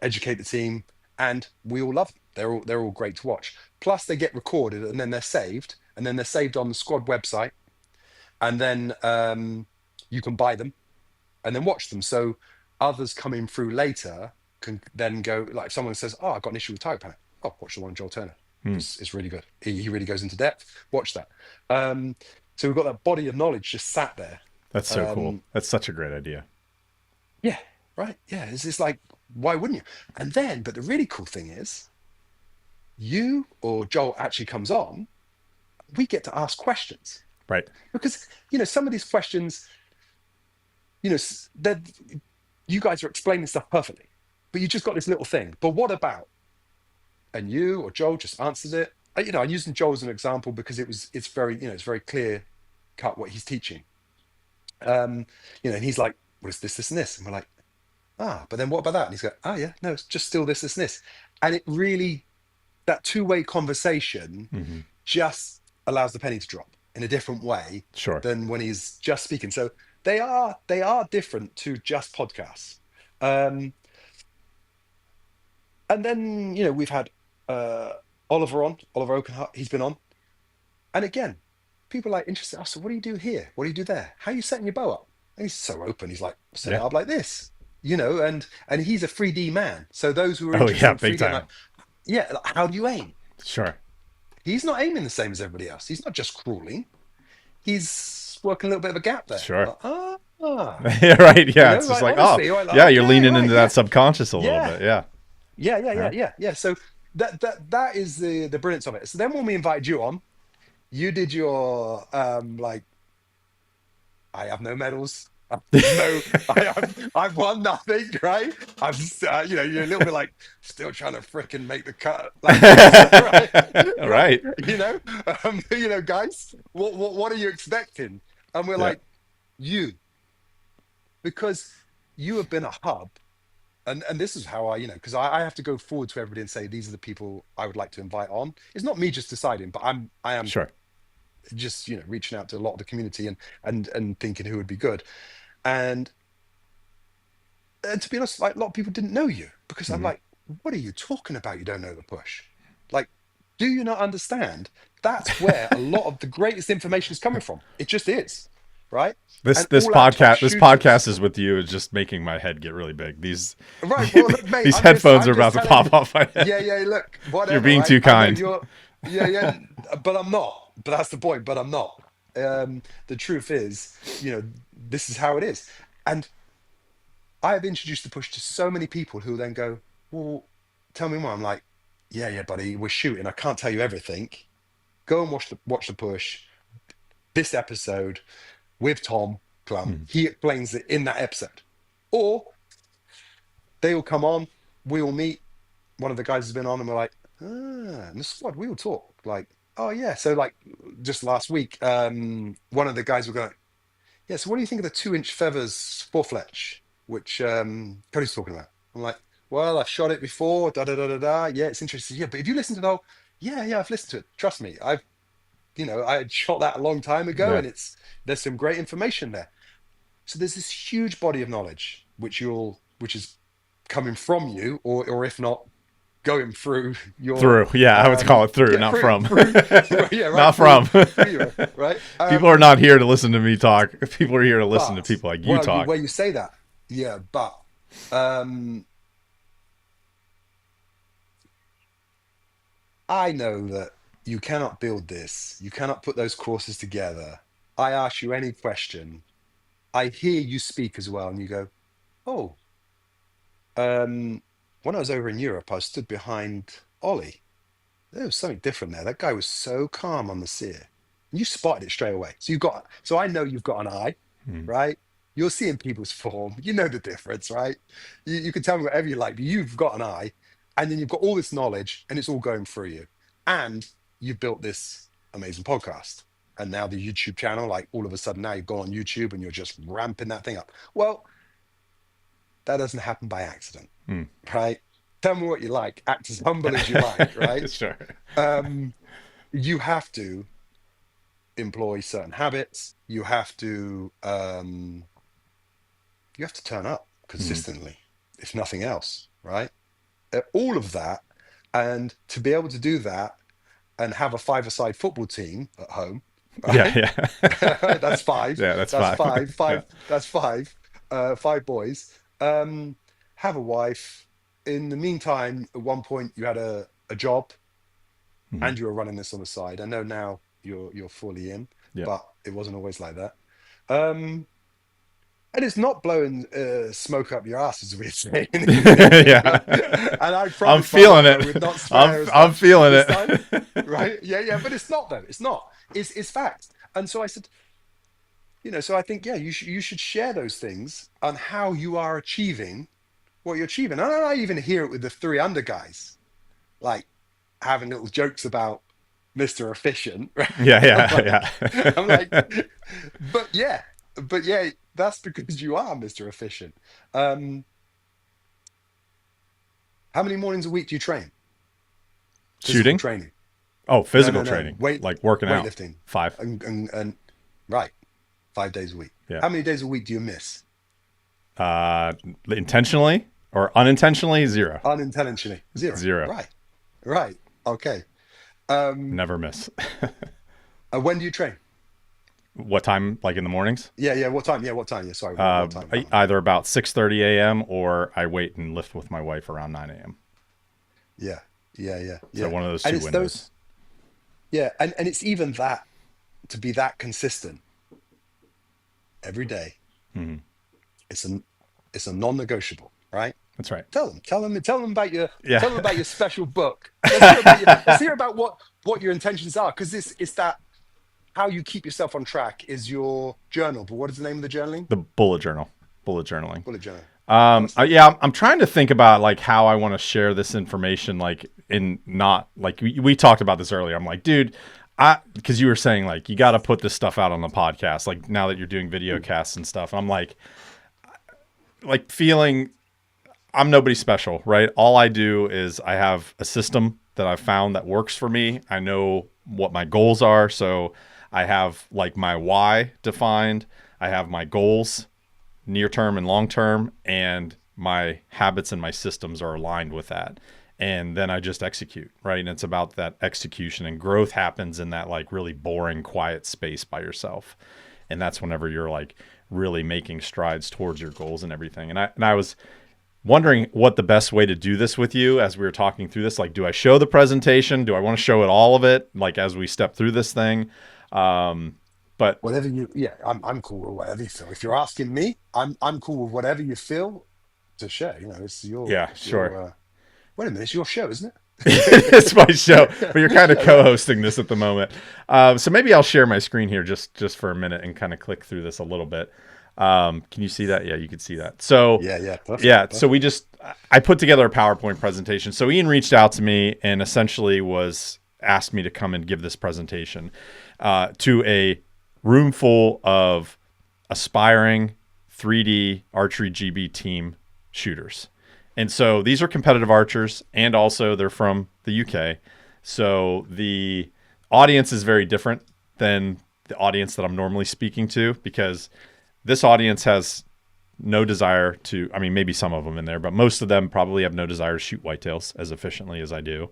educate the team, and we all love them. They're all great to watch. Plus, they get recorded and then they're saved, and then they're saved on the squad website, and then you can buy them and then watch them. So others coming through later can then go, like if someone says, "Oh, I've got an issue with Tiger Panic," oh, watch the one on Joel Turner Hmm. because it's really good. He really goes into depth. Watch that. Um, so we've got that body of knowledge just sat there. That's so cool. Um, That's such a great idea. yeah, right. Yeah, it's just like, why wouldn't you? And then, but the really cool thing is, you or Joel actually comes on. We get to ask questions Right. because some of these questions, that you guys are explaining stuff perfectly, but you just got this little thing. But what about? And you or Joel just answers it. I'm using Joel as an example because it's very clear cut what he's teaching. Um, and he's like, "What is this, this, and this?" And we're like, "Ah, but then what about that?" And he's like, "Oh yeah, no, it's just still this, this, and this." And it really, that two-way conversation Hmm. just allows the penny to drop in a different way Sure. than when he's just speaking. So they are different to just podcasts. Um, and then we've had uh, Oliver Oakenhart. He's been on, and again, people are like interested. Oh, so what do you do here? What do you do there? How are you setting your bow up? And he's so open. He's like, set it Yeah. up like this, and he's a 3D man. So those who are Oh interested yeah, in big 3D, I'm like, time. yeah, like, how do you aim? Sure. He's not aiming the same as everybody else. He's not just crawling. He's working a little bit of a gap there. Sure. Like, ah, Yeah, right. Yeah. It's just like like, oh, honestly, you're like, yeah, you're okay, leaning right, into that yeah, subconscious a little yeah, bit. Yeah. yeah, yeah, yeah, Yeah. yeah, yeah. So that is the brilliance of it. So then when we invited you on, you did your like, I have no medals. No, I've won nothing, right? You're a little bit like still trying to fricking make the cut like this, right? Right? Right. You know, guys, what are you expecting? And we're Yeah. like, you, because you have been a hub, and this is how because I have to go forward to everybody and say these are the people I would like to invite on. It's not me just deciding, but I am Sure. just reaching out to a lot of the community and thinking who would be good. And to be honest, like a lot of people didn't know you because I'm Hmm. like, what are you talking about? You don't know the push. Like, do you not understand? That's where a lot of the greatest information is coming from. It just is, right? This And this all our top podcast this podcast shooters, is with you is just making my head get really big. These right? Well, look, mate, these headphones are I'm about just to telling you, pop off my yeah, head. yeah. Look, You're whatever, being right? too I know kind. you're, yeah, yeah, but I'm not. But that's the point. But I'm not. The truth is, this is how it is, and I have introduced the push to so many people who then go, "Well, tell me more." I'm like, "Yeah, yeah, buddy, we're shooting. I can't tell you everything. Go and watch the push. This episode with Tom Plum. Mhm. He explains it in that episode." Or they will come on, we will meet. One of the guys has been on, and we're like, in the squad, we will talk. Like, oh yeah. So like just last week, one of the guys were going, yeah, so what do you think of the 2-inch feathers four fletch, which Cody's talking about? I'm like, well, I've shot it before, da da da da da. Yeah, it's interesting. Yeah, but if you listen to the whole, yeah, yeah, I've listened to it. Trust me, I had shot that a long time ago, Yeah. and there's some great information there. So there's this huge body of knowledge which is coming from you, or if not, going through your Through. Yeah, I would call it through, yeah, not through from. through yeah, right, Not through from. through you, right? People are not here to listen to me talk. People are here to listen to But people like you well, talk. where you say that, yeah, but um, I know that you cannot build this. You cannot put those courses together. I ask you any question. I hear you speak as well, and you go, "Oh, um, when I was over in Europe, I stood behind Ollie. There was something different there. That guy was so calm on the sear. You spotted it straight away. So I know you've got an eye, Hmm. right? You're seeing people's form. You know the difference, right? You can tell me whatever you like, but you've got an eye, and then you've got all this knowledge, and it's all going through you. And you've built this amazing podcast. And now the YouTube channel, like all of a sudden now you've gone on YouTube and you're just ramping that thing up. Well, that doesn't happen by accident, Hmm. right? Tell me what you like. Act as humble as you like, right? Sure. Um, you have to employ certain habits. You have to turn up Hmm. consistently, if nothing else, right? All of that, and to be able to do that and have a five-a-side football team at home, Yeah, right? yeah. That's five. Yeah, that's That's five. five. Yeah. Five. That's five. Five boys. Have a wife. In the meantime, at one point you had a job Mhm. and you were running this on the side. I know now you're fully in, Yeah. but it wasn't always like that. Um, and it's not blowing smoke up your ass, as we say in English. Yeah. And I I'm promised my feeling wife I it. would not I'm swear as I'm much feeling this time, it. right? Yeah, yeah, but it's not though. It's not. It's facts. And so I said, so I think, yeah, you should share those things on how you are achieving what you're achieving. And I even hear it with the three under guys, like having little jokes about. Mr. Efficient, right? Yeah, I'm yeah, like, I'm like, yeah. but yeah, but yeah, that's because you are Mr. Efficient. Um, how many mornings a week do you train? Physical Shooting? training? Oh, No, physical no, no. training, like working out. Weightlifting. 5. And right, 5 days a week. Yeah. How many days a week do you miss? Uh, intentionally or unintentionally? 0. Unintentionally, zero. 0. Right, right. Okay. Um, Never miss. when do you train? What time? Like in the mornings? Yeah, yeah. What time? Yeah, what time? Yeah, sorry. What time? Come on. Either about 6:30 a.m. or I wait and lift with my wife around 9 a.m. Yeah, yeah, yeah, So yeah. one of those And two it's windows. those. Yeah, and it's even that to be that consistent every day. Hmm. It's a it's a non-negotiable, right? That's right. Tell them about Yeah. tell them about your special book. Let's hear about let's hear about what your intentions are, because this is that how you keep yourself on track is your journal. But what is the name of the journaling? The bullet journal, bullet journaling. Bullet journal. Fantastic. Yeah, I'm trying to think about like how I want to share this information, like in not like we talked about this earlier. I'm like, dude, because you were saying like you got to put this stuff out on the podcast, like now that you're doing video casts and stuff. And I'm like feeling I'm nobody special, right? All I do is I have a system that I've found that works for me. I know what my goals are, so I have like my why defined. I have my goals near term and long term, and my habits and my systems are aligned with that. And then I just execute, right? And it's about that execution, and growth happens in that like really boring, quiet space by yourself. And that's whenever you're like really making strides towards your goals and everything. And I was wondering what the best way to do this with you as we were talking through this. Like, do I show the presentation? Do I want to show it all of it? Like as we step through this thing? But Whatever you, yeah, I'm cool with whatever you feel. If you're asking me, I'm cool with whatever you feel to share. You know, yeah, it's sure. your. Wait a minute, it's your show, isn't It's my show, it? but you're kind of Yeah, right. co-hosting this at the moment. So maybe I'll share my screen here just for a minute and kind of click through this a little bit. Can you see that? Yeah, you can see that. So Yeah, yeah, perfect, yeah, so perfect. I put together a PowerPoint presentation. So Ian reached out to me and essentially was asked me to come and give this presentation to a room full of aspiring 3D archery GB team shooters. And so these are competitive archers, and also they're from the UK. So the audience is very different than the audience that I'm normally speaking to, because this audience has no desire to, I mean, maybe some of them in there, but most of them probably have no desire to shoot whitetails as efficiently as I do.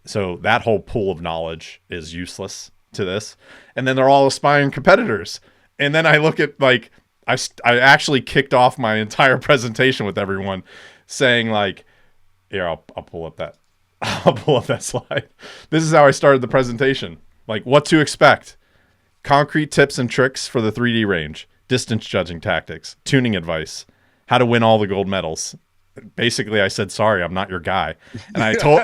So that whole pool of knowledge is useless to this. And then they're all aspiring competitors. And then I look at like, I actually kicked off my entire presentation with everyone saying like, here, I'll pull up that. I'll pull up that slide. This is how I started the presentation. Like what to expect. Concrete tips and tricks for the 3D range. Distance judging tactics. Tuning advice. How to win all the gold medals. Basically, I said, sorry, I'm not your guy. And I told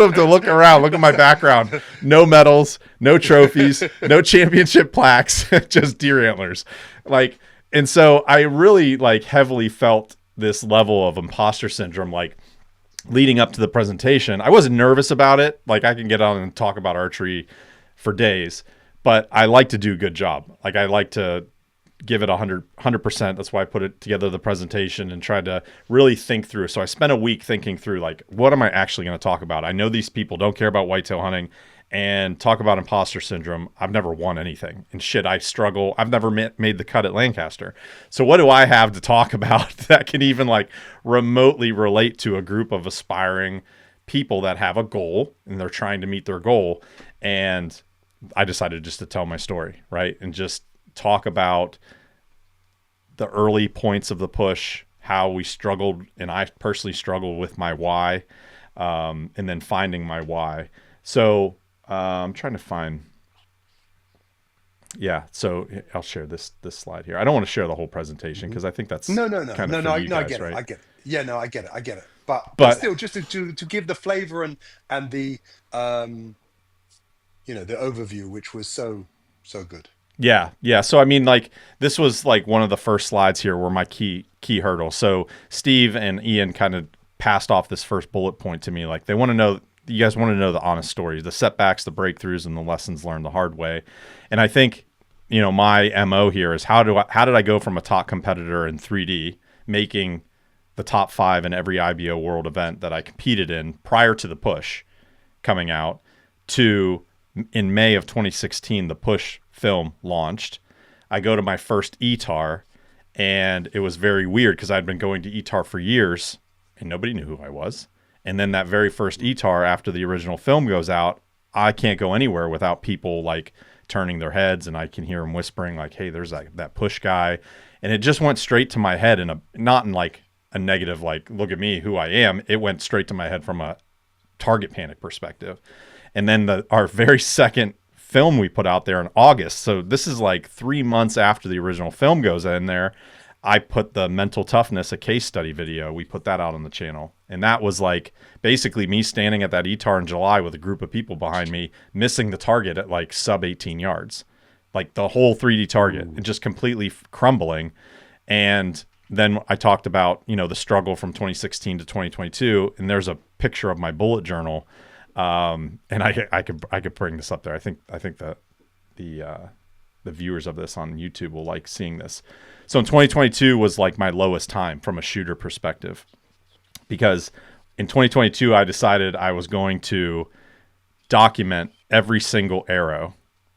him to look around, look at my background. No medals, no trophies, no championship plaques, just deer antlers. Like, and so I really like heavily felt this level of imposter syndrome, like leading up to the presentation. I wasn't nervous about it. Like I can get on and talk about archery for days, but I like to do a good job. Like I like to give it 100%. That's why I put it together, the presentation, and tried to really think through. So I spent a week thinking through, like, what am I actually going to talk about? I know these people don't care about whitetail hunting, and talk about imposter syndrome. I've never won anything, and shit, I struggle. I've never made the cut at Lancaster. So what do I have to talk about that can even like remotely relate to a group of aspiring people that have a goal and they're trying to meet their goal? And I decided just to tell my story, right? And just talk about the early points of the push, how we struggled, and I personally struggled with my why, and then finding my why. So I'm trying to find. Yeah, so I'll share this slide here. I don't want to share the whole presentation Mhm. because I think that's No, no, no, kind of no, for no, you no. I guys, get it. right? I get it. Yeah, no, I get it. I get it. But But still, just to give the flavor and the the overview, which was so good. yeah. So I mean, like this was like one of the first slides here were my key hurdle. So Steve and Ian kind of passed off this first bullet point to me. Like they want to know you guys want to know the honest stories, the setbacks, the breakthroughs, and the lessons learned the hard way. And I think, my MO here is how did I go from a top competitor in 3D, making the top 5 in every IBO world event that I competed in prior to the push coming out, to in May of 2016, the push film launched. I go to my first ETAR, and it was very weird because I'd been going to ETAR for years and nobody knew who I was. And then that very first ETAR, after the original film goes out, I can't go anywhere without people like turning their heads, and I can hear them whispering like, "Hey, there's that push guy," and it just went straight to my head, not in like a negative like, "Look at me, who I am." It went straight to my head from a target panic perspective. And then our very second film we put out there in August, so this is like 3 months after the original film goes in there, I put the mental toughness, a case study video. We put that out on the channel. And that was like basically me standing at that ETAR in July with a group of people behind me, missing the target at like sub 18 yards, like the whole 3D target, and just completely crumbling. And then I talked about, the struggle from 2016 to 2022. And there's a picture of my bullet journal. And I could bring this up there. I think that the viewers of this on YouTube will like seeing this. So in 2022 was like my lowest time from a shooter perspective, because in 2022 I decided I was going to document every single arrow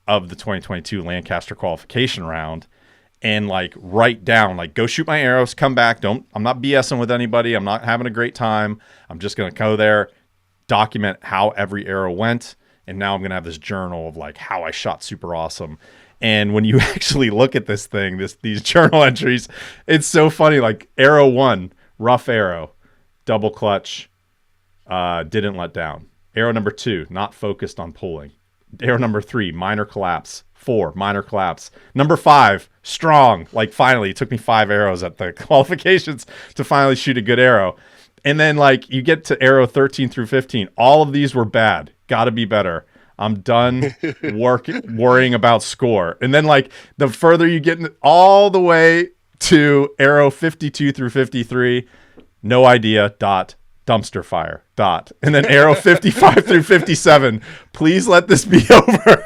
of the 2022 Lancaster qualification round and like write down, like, go shoot my arrows, come back. I'm not BSing with anybody. I'm not having a great time. I'm just going to go there, document how every arrow went. And now I'm going to have this journal of like how I shot super awesome. And when you actually look at this thing, these journal entries, it's so funny. Like arrow 1, rough arrow, double clutch, didn't let down. Arrow number 2, not focused on pulling. Arrow number 3, minor collapse. 4, minor collapse. Number 5, strong. Like finally, it took me 5 arrows at the qualifications to finally shoot a good arrow. And then like you get to arrow 13 through 15. All of these were bad. Got to be better. I'm done worrying about score. And then like the further you get all the way to arrow 52 through 53, no idea, dot, dumpster fire, dot. And then arrow 55 through 57, please let this be over.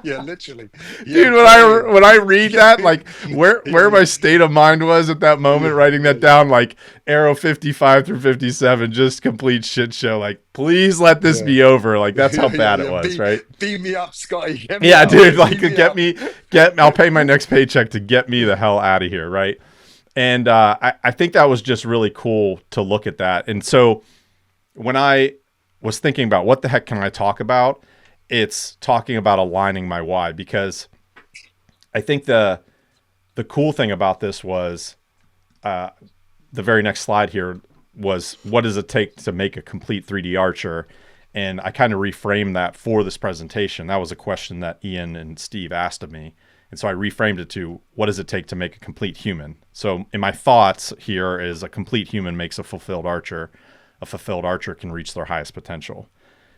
Yeah, literally. Dude, when I read that, like where my state of mind was at that moment, writing that down, like arrow 55 through 57, just complete shit show. Like, please let this be over. Like that's how bad it was, right? Beam me up, Scotty. Yeah, dude, like I'll pay my next paycheck to get me the hell out of here, right? And I think that was just really cool to look at that. And so when I was thinking about what the heck can I talk about, it's talking about aligning my why, because I think the cool thing about this was the very next slide here was, what does it take to make a complete 3D archer? And I kind of reframed that for this presentation. That was a question that Ian and Steve asked of me. And so I reframed it to, what does it take to make a complete human? So in my thoughts here is, a complete human makes a fulfilled archer. A fulfilled archer can reach their highest potential.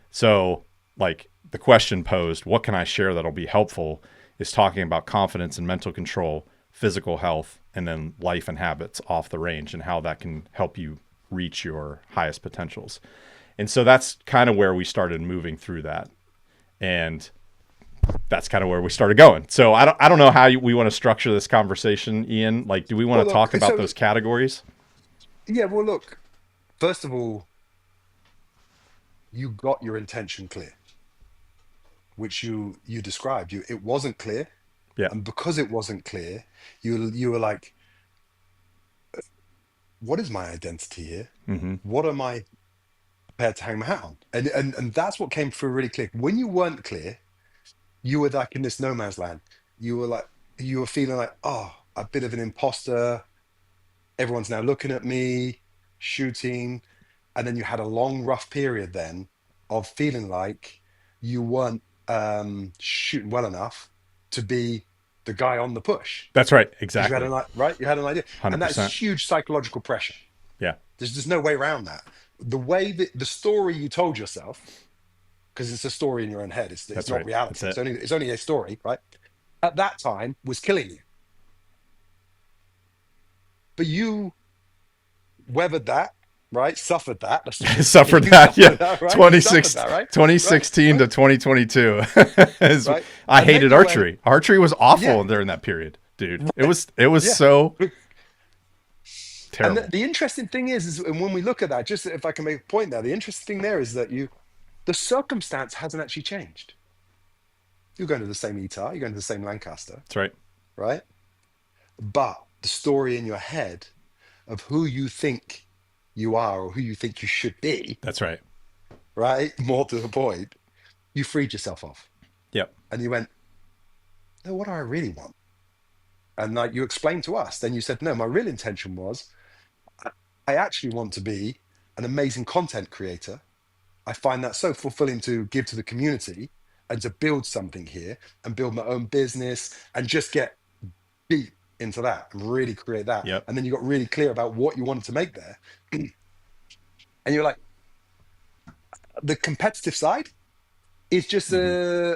So like the question posed, what can I share that'll be helpful, is talking about confidence and mental control, physical health, and then life and habits off the range, and how that can help you reach your highest potentials. And so that's kind of where we started moving through that. And that's kind of where we started going. So I don't know how we want to structure this conversation, Ian. Like, do we want to talk about those categories? Yeah, well, look, first of all, you got your intention clear, which you described. It wasn't clear. Yeah. And because it wasn't clear, you were like, what is my identity here? Mm-hmm. What am I prepared to hang my hat on? And that's what came through really clear. When you weren't clear, you were like in this no man's land. You were feeling like, oh, a bit of an imposter. Everyone's now looking at me, shooting. And then you had a long, rough period then of feeling like you weren't shooting well enough to be the guy on the push. That's right. 'Cause Exactly. you had an idea. And 100%. that's huge psychological pressure. Yeah. There's no way around that. The way that the story you told yourself, because it's a story in your own head, it's not right. reality. That's It's only a story, right? At that time was killing you. But you weathered that, right? Suffered that. Let's just Suffered you that, yeah. suffered that, right? You suffered 26, that, right? Right? 2016 to Right? 2022. Is- Right? I And then hated you went, archery. Archery was awful yeah, during that period, dude. It right, was it was yeah. so Look, and terrible. the interesting thing is, and when we look at that, just if I can make a point there, the interesting thing there is that the circumstance hasn't actually changed. You're going to the same ETAR, you're going to the same Lancaster, That's right. right? But the story in your head of who you think you are or who you think you should be, That's right. right? More to the point, you freed yourself off Yep. and you went, no, what do I really want? And like you explained to us, then you said, no, my real intention was I I actually want to be an amazing content creator. I find that so fulfilling to give to the community and to build something here and build my own business and just get deep into that and really create that. Yep. And then you got really clear about what you wanted to make there. And you're like, the competitive side is just Hmm.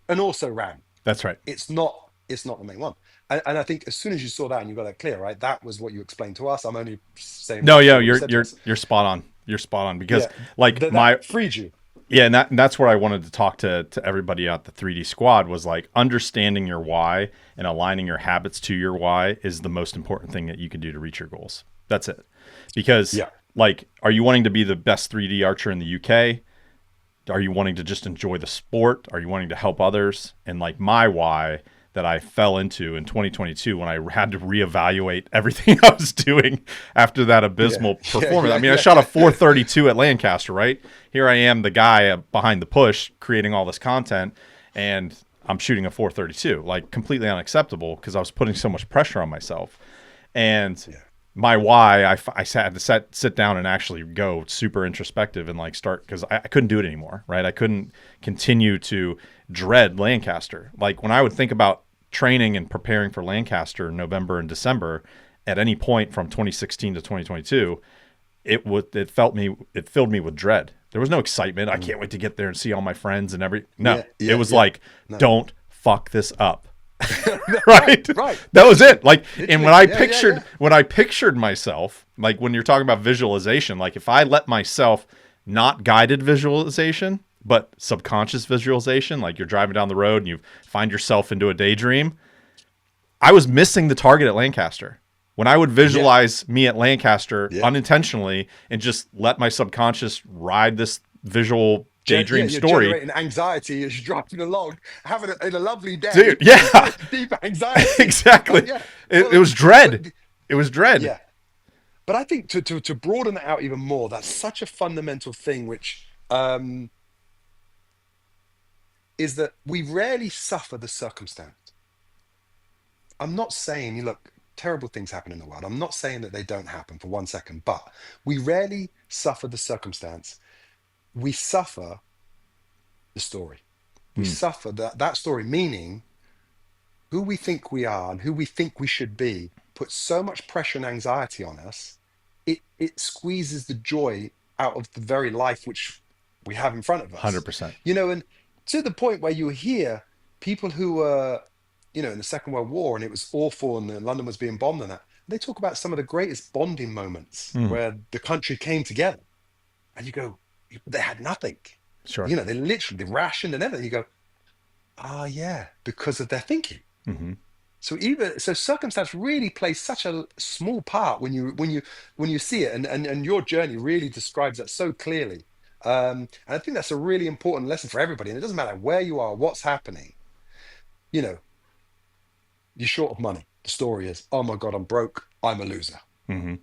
an also ran. That's right. It's not the main one. And I think as soon as you saw that and you got that clear, right? That was what you explained to us. I'm only saying No, roughly yeah, what you said to us. you're spot on. You're spot on because Yeah. like my That freed you. yeah, and that's where I wanted to talk to everybody at the 3D squad was like understanding your why and aligning your habits to your why is the most important thing that you can do to reach your goals. That's it. Because Yeah. like, are you wanting to be the best 3D archer in the UK? Are you wanting to just enjoy the sport? Are you wanting to help others? And like my why that I fell into in 2022 when I had to reevaluate everything I was doing after that Yeah. abysmal Yeah. performance. I Yeah. mean, I Yeah. shot a 432 at Lancaster, right? Here I am, the guy behind the push creating all this content, and I'm shooting a 432, like completely unacceptable because I was putting so much pressure on myself. And Yeah. my why, I had to sit down and actually go super introspective and like start because I couldn't do it anymore, right? I couldn't continue to dread Lancaster. Like when I would think about training and preparing for Lancaster in November and December at any point from 2016 to 2022, it filled me with dread. There was no excitement. I Mm. can't wait to get there and see all my friends and no, Yeah. it Yeah. was Yeah. like, No. don't fuck this up. Right. Right. Right. That was Literally. it. Like, and Literally. Yeah. Yeah. Yeah. when I pictured myself, like when you're talking about visualization, like if I let myself not guided visualization, but subconscious visualization, like you're driving down the road and you find yourself into a daydream, I was missing the target at Lancaster. When I would Yeah. visualize me at Lancaster Yeah. unintentionally and just let my subconscious ride this visual Yeah, daydream you're story, generating anxiety as you're driving along, having a lovely day, dude, yeah, deep anxiety. exactly. Yeah. It Well, was dread. but It was dread. yeah. But I think to broaden it out even more, that's such a fundamental thing, which is that we rarely suffer the circumstance. I'm not saying, you look, terrible things happen in the world. I'm not saying that they don't happen for 1 second, but we rarely suffer the circumstance. We suffer the story. We Hmm. suffer that story, meaning who we think we are and who we think we should be puts so much pressure and anxiety on us, it squeezes the joy out of the very life which we have in front of us. 100%. And to the point where you hear people who were, in the Second World War and it was awful and London was being bombed and that, they talk about some of the greatest bonding moments Hmm. where the country came together. And you go, they had nothing. Sure. They literally they rationed and everything. You go, ah, yeah, because of their thinking. Hmm. So circumstance really plays such a small part when you see it, and your journey really describes that so clearly. And I think that's a really important lesson for everybody. And it doesn't matter where you are, what's happening. You know, you're short of money. The story is, oh my God, I'm broke. I'm a loser. Hmm.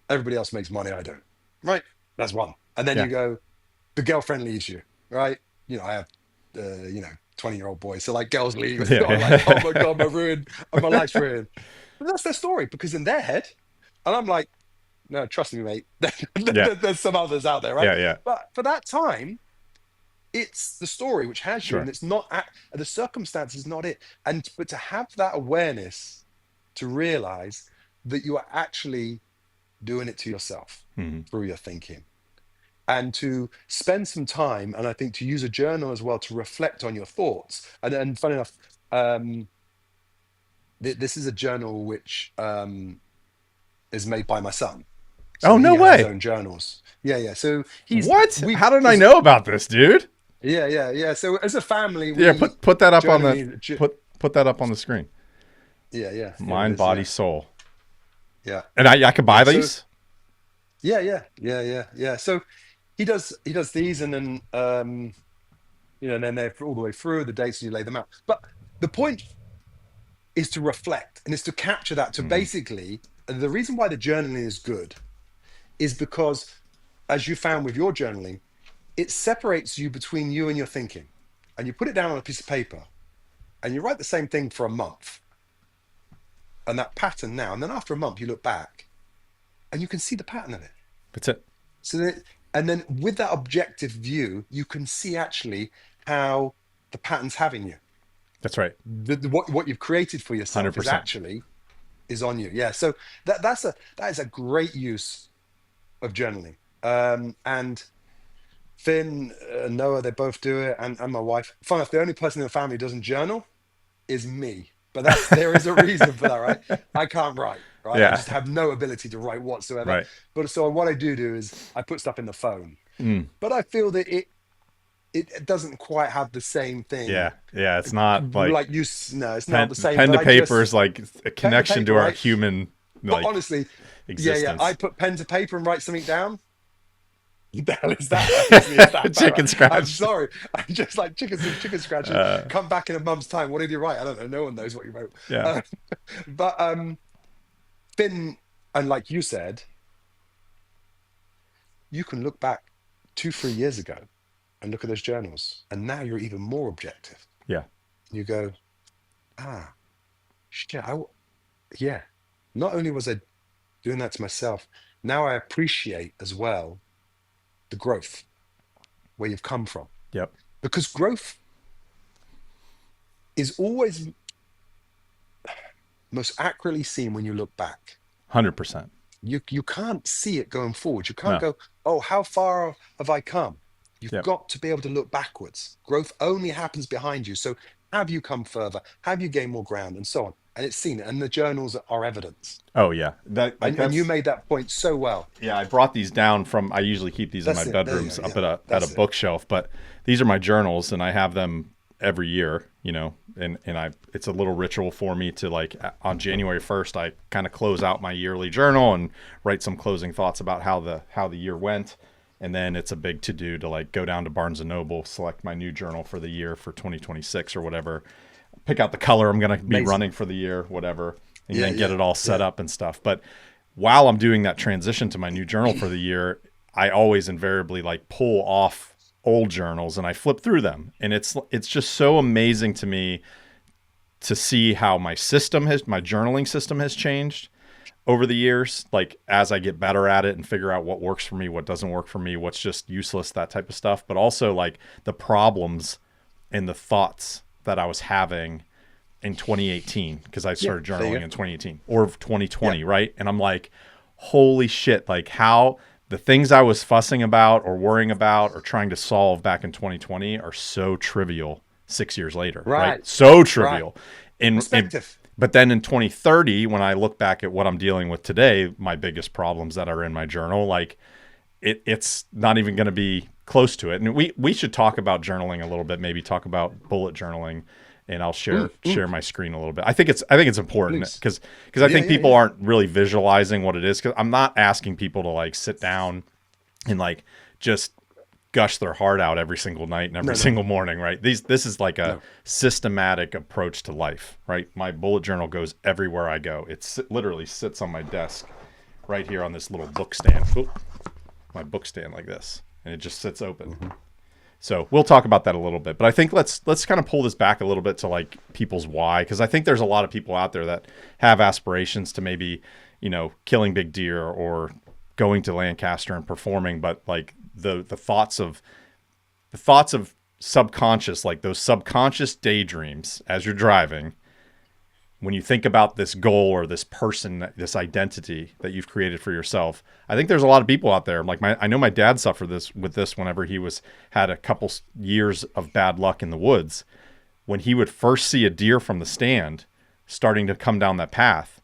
Everybody else makes money. I don't. Right? That's one. And then Yeah. you go, the girlfriend leaves you. Right? I have, 20-year-old boys. So like girls leave. So I'm like, oh Yeah. my God, I'm ruined. My life's ruined. But that's their story because in their head, and I'm like, no, trust me, mate. Yeah. There's some others out there, right? Yeah. Yeah. But for that time, it's the story which has you, and Sure. it's not the circumstance is not it. But to have that awareness, to realize that you are actually doing it to yourself Hmm. through your thinking, and to spend some time, and I think to use a journal as well to reflect on your thoughts. And funny enough, um, this is a journal which is made by my son. So Oh, no he has his way. own journals. Yeah, yeah. So he's What? we How didn't I because know about this, dude? yeah, yeah, yeah. So as a family, Yeah, we put that up on the journaling. put that up on the screen. Yeah, yeah. Here it Mind, is. body, Yeah, soul. yeah, And I could buy yeah. So these? yeah, yeah, yeah, yeah, yeah. So he does these, and then and then they're all the way through the dates, and you lay them out. But the point is to reflect, and is to capture that. To Hmm. basically, and the reason why the journaling is good is because, as you found with your journaling, it separates you between you and your thinking, and you put it down on a piece of paper, and you write the same thing for a month, and that pattern now, and then after a month, you look back, and you can see the pattern of it. That's it. So that, and then with that objective view, you can see actually how the pattern's having you. That's right. What you've created for yourself is 100%. actually is on you. Yeah. So that is a great use of journaling. And Finn, Noah, they both do it, and my wife. Fun enough, the only person in the family who doesn't journal is me. But there is a reason for that, right? I can't write, right? I Yeah. just have no ability to write whatsoever. Right. But so what I do is I put stuff in the phone. Mm. But I feel that it doesn't quite have the same Yeah. thing. Yeah. It's not like Like no, it's not the same. pen But to I paper is just like a pen to connection to paper, our right? human But like honestly, yeah, yeah. I existence. put pen to paper and write something down. The hell is that? Honestly, it's that bad, Chicken right? I'm scratch. sorry. I'm just like chicken scratches. Uh, Come back in a month's time. What did you write? I don't know. No one knows what you wrote. yeah. Uh, but Finn, and like you said, you can look back 2, 3 years ago and look at those journals, and now you're even more objective. Yeah. You go, ah, shit. Yeah. Not only was I doing that to myself, now I appreciate as well the growth where you've come from, Yep. because growth is always most accurately seen when you look back. 100%. You can't see it going forward. You can't No. go, oh, how far have I come? You've Yep. got to be able to look backwards. Growth only happens behind you. So have you come further? Have you gained more ground, and so on? And it's seen, and the journals are evidence. Oh yeah. That like And you that's made that point so well. yeah, I brought these down from. I usually keep these in my That's it. There you bedrooms go. up Yeah, at a that's it. bookshelf, but these are my journals, and I have them every year. And I it's a little ritual for me to like on January 1st, I kind of close out my yearly journal and write some closing thoughts about how the year went, and then it's a big to do to like go down to Barnes and Noble, select my new journal for the year for 2026 or whatever, pick out the color I'm going to be Amazing. running for the year, whatever, and Yeah, then get yeah, it all set yeah. up and stuff. But while I'm doing that transition to my new journal for the year, I always invariably like pull off old journals and I flip through them. And it's just so amazing to me to see how my journaling system has changed over the years, like as I get better at it and figure out what works for me, what doesn't work for me, what's just useless, that type of stuff. But also like the problems and the thoughts that I was having in 2018, because I Yeah. started There you journaling go. in 2018 or Yeah. 2020, right? And I'm like, holy shit, like how the things I was fussing about or worrying about or trying to solve back in 2020 are so trivial 6 years later, right? Right. So Right. trivial. And Perspective. but then in 2030, when I look back at what I'm dealing with today, my biggest problems that are in my journal, like it's not even going to be close to it. And we should talk about journaling a little bit, maybe talk about bullet journaling, and I'll share my screen a little bit. I think it's important Please. because I Yeah, think yeah, people yeah. aren't really visualizing what it is. Because I'm not asking people to like sit down and like just gush their heart out every single night and every No, no, single morning, right? This is like a no. systematic approach to life, right? My bullet journal goes everywhere I go. Literally sits on my desk right here on this little book stand. Oop, my book stand like this, and it just sits open. Mm-hmm. So we'll talk about that a little bit, but I think let's kind of pull this back a little bit to like people's why, because I think there's a lot of people out there that have aspirations to maybe, killing big deer or going to Lancaster and performing, but like the thoughts of subconscious, like those subconscious daydreams as you're driving, when you think about this goal or this person, this identity that you've created for yourself. I think there's a lot of people out there. Like I know my dad suffered with this whenever he had a couple years of bad luck in the woods. When he would first see a deer from the stand starting to come down that path,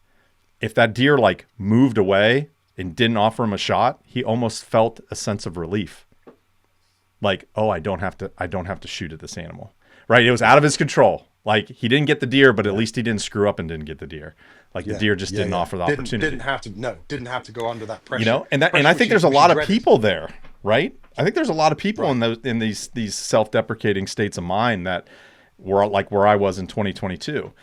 if that deer like moved away and didn't offer him a shot, he almost felt a sense of relief. Like, oh, I don't have to shoot at this animal. Right? It was out of his control. Like, he didn't get the deer, but at Yeah. least he didn't screw up and didn't get the deer. Like, the Yeah. deer just Yeah. didn't Yeah. offer the Didn't opportunity. didn't have to go under that You pressure. know, and Pressure I which think there's a which he lot of dreaded. people there, right? I think there's a lot of people Right. in these self-deprecating states of mind that were like where I was in 2022.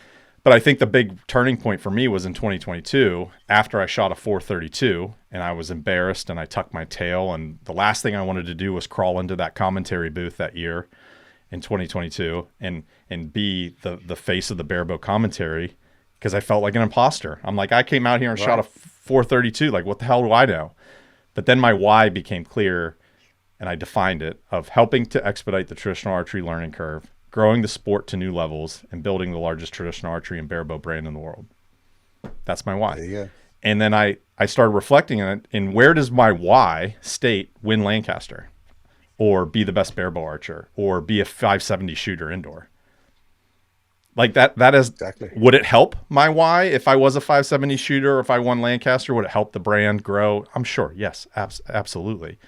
But I think the big turning point for me was in 2022 after I shot a 432 and I was embarrassed and I tucked my tail, and the last thing I wanted to do was crawl into that commentary booth that year in 2022 and be the face of the barebow commentary, because I felt like an imposter. I'm like, I came out here and shot a Right. 432. Like, what the hell do I know? But then my why became clear, and I defined it of helping to expedite the traditional archery learning curve, growing the sport to new levels, and building the largest traditional archery and barebow brand in the world. That's my why. There you go. And then I started reflecting on it, and where does my why state win Lancaster or be the best barebow archer or be a 570 shooter indoor? Like that is, Exactly. would it help my why if I was a 570 shooter or if I won Lancaster? Would it help the brand grow? I'm sure. Yes, absolutely.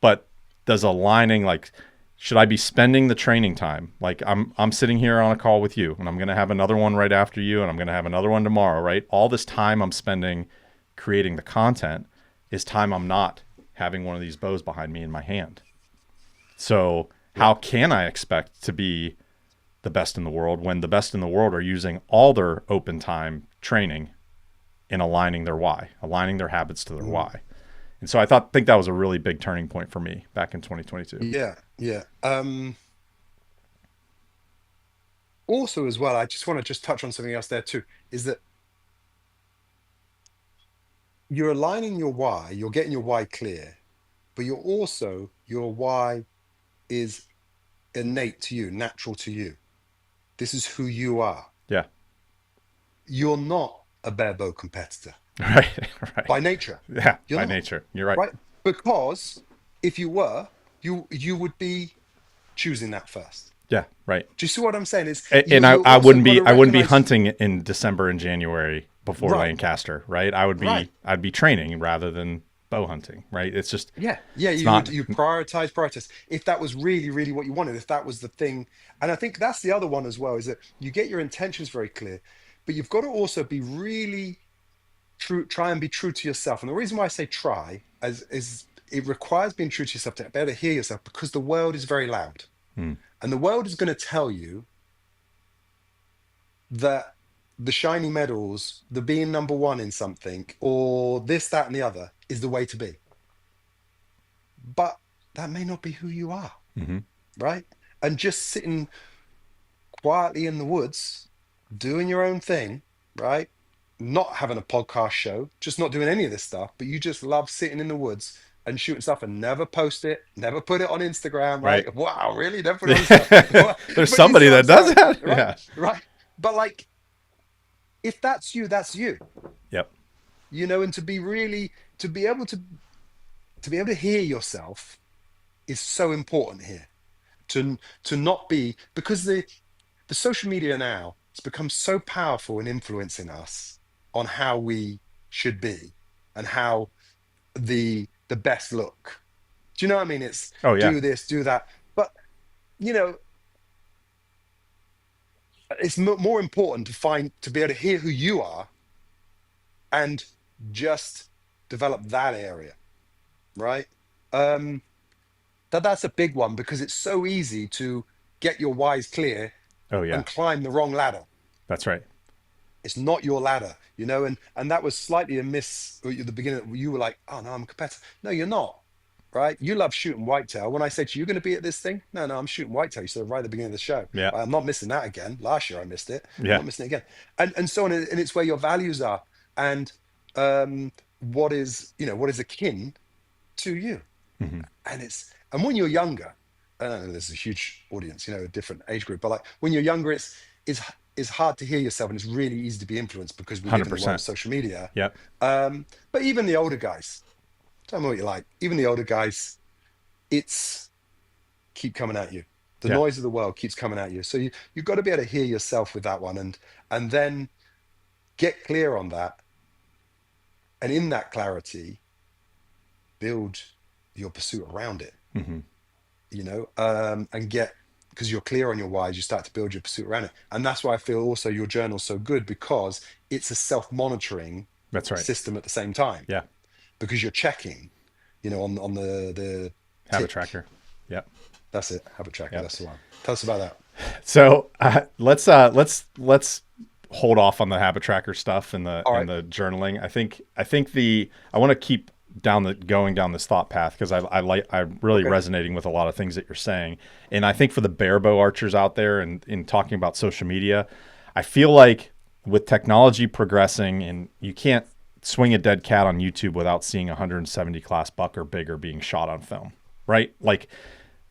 But does aligning, like, should I be spending the training time? Like, I'm sitting here on a call with you, and I'm going to have another one right after you, and I'm going to have another one tomorrow, right? All this time I'm spending creating the content is time I'm not having one of these bows behind me in my hand. So how can I expect to be the best in the world when the best in the world are using all their open time training in aligning their why, aligning their habits to their why? And so I think that was a really big turning point for me back in 2022. Yeah. Yeah. Also, as well, I just want to just touch on something else there too, is that you're aligning your why, you're getting your why clear, but you're also, your why is innate to you, natural to you. This is who you are. Yeah. You're not a barebow competitor Right. Right. by nature. Yeah. You're By not, nature. You're right. right? Because if you were, you would be choosing that first. Yeah. Right. Do you see what I'm saying? Is And you I also wouldn't got be to I wouldn't be recognize, hunting in December and January before right, Lancaster, right? right. I'd be training rather than bow hunting, right? It's just Yeah, yeah, it's not. you prioritize. If that was really, really what you wanted, if that was the thing, and I think that's the other one as well, is that you get your intentions very clear, but you've got to also be really true, try and be true to yourself. And the reason why I say try is it requires being true to yourself to be able to hear yourself, because the world is very loud. Hmm. And the world is going to tell you that the shiny medals, the being number one in something, or this, that, and the other is the way to be. But that may not be who you are, Hmm. right? And just sitting quietly in the woods, doing your own thing, right? Not having a podcast show, just not doing any of this stuff, but you just love sitting in the woods and shooting stuff and never post it, never put it on Instagram, Right. right? Wow, really? Never put it on Instagram. There's But you see somebody what I'm that does saying, that. right? Yeah. Right. But like, if that's you, that's you, Yep. and to be really, to be able to be able to hear yourself is so important here. To not be, because the social media now has become so powerful in influencing us on how we should be and how the best look. Do you know what I mean? It's Oh yeah. do this, do that. But you know, it's more important to find, to be able to hear who you are and just develop that area, right? Um, that's a big one, because it's so easy to get your whys clear Oh yeah. and climb the wrong ladder. That's right. It's not your ladder, and that was slightly a miss at the beginning. You were like, oh no, I'm a competitor. No, you're not, right? You love shooting whitetail. When I said to you, you're going to be at this thing, no, no, I'm shooting whitetail. You said right at the beginning of the show. Yeah. I'm not missing that again. Last year I missed it. I'm Yeah. not missing it again. And so on. And it's where your values are, and what is, what is akin to you. Hmm. And when you're younger, I know there's a huge audience, a different age group, but like when you're younger, it's hard to hear yourself, and it's really easy to be influenced because we live in the world of 100%. social media. Yep. But even the older guys, tell me what you like. Even the older guys, it's keep coming at you. The Yeah. noise of the world keeps coming at you. So you've got to be able to hear yourself with that one, and then get clear on that, And in that clarity, build your pursuit around it, Hmm. and get, because you're clear on your whys, you start to build your pursuit around it. And that's why I feel also your journal's so good, because it's a self-monitoring That's right. system at the same time, Yeah. because you're checking, on the Habit tick. tracker. Yep. That's it. Habit tracker. Yep. That's the one. Tell us about that. So let's hold off on the habit tracker stuff and the All and right. the journaling. I want to keep going down this thought path because I'm really Okay. resonating with a lot of things that you're saying. And I think for the bare bow archers out there and in talking about social media, I feel like with technology progressing and you can't swing a dead cat on YouTube without seeing a 170 class buck or bigger being shot on film, right? Like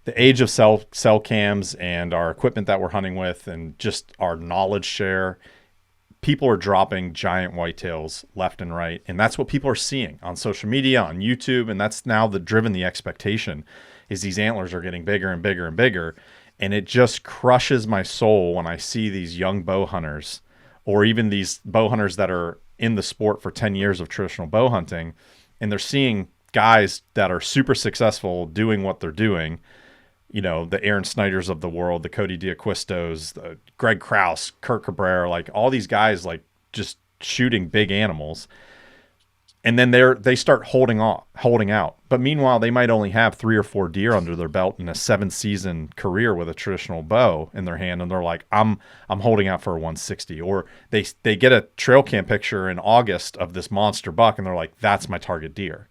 the age of cell cams and our equipment that we're hunting with and just our knowledge share, people are dropping giant whitetails left and right, and that's what people are seeing on social media, on YouTube, and that's now the expectation is these antlers are getting bigger and bigger and bigger, and it just crushes my soul when I see these young bow hunters or even these bow hunters that are in the sport for 10 years of traditional bow hunting, and they're seeing guys that are super successful doing what they're doing, the Aaron Snyders of the world, the Cody D'Acquistos, the Greg Krause, Kurt Cabrera, like all these guys, like just shooting big animals. And then they start holding out. But meanwhile, they might only have 3 or 4 deer under their belt in a 7 season career with a traditional bow in their hand, and they're like, I'm holding out for a 160. Or they get a trail cam picture in August of this monster buck, and they're like, that's my target deer,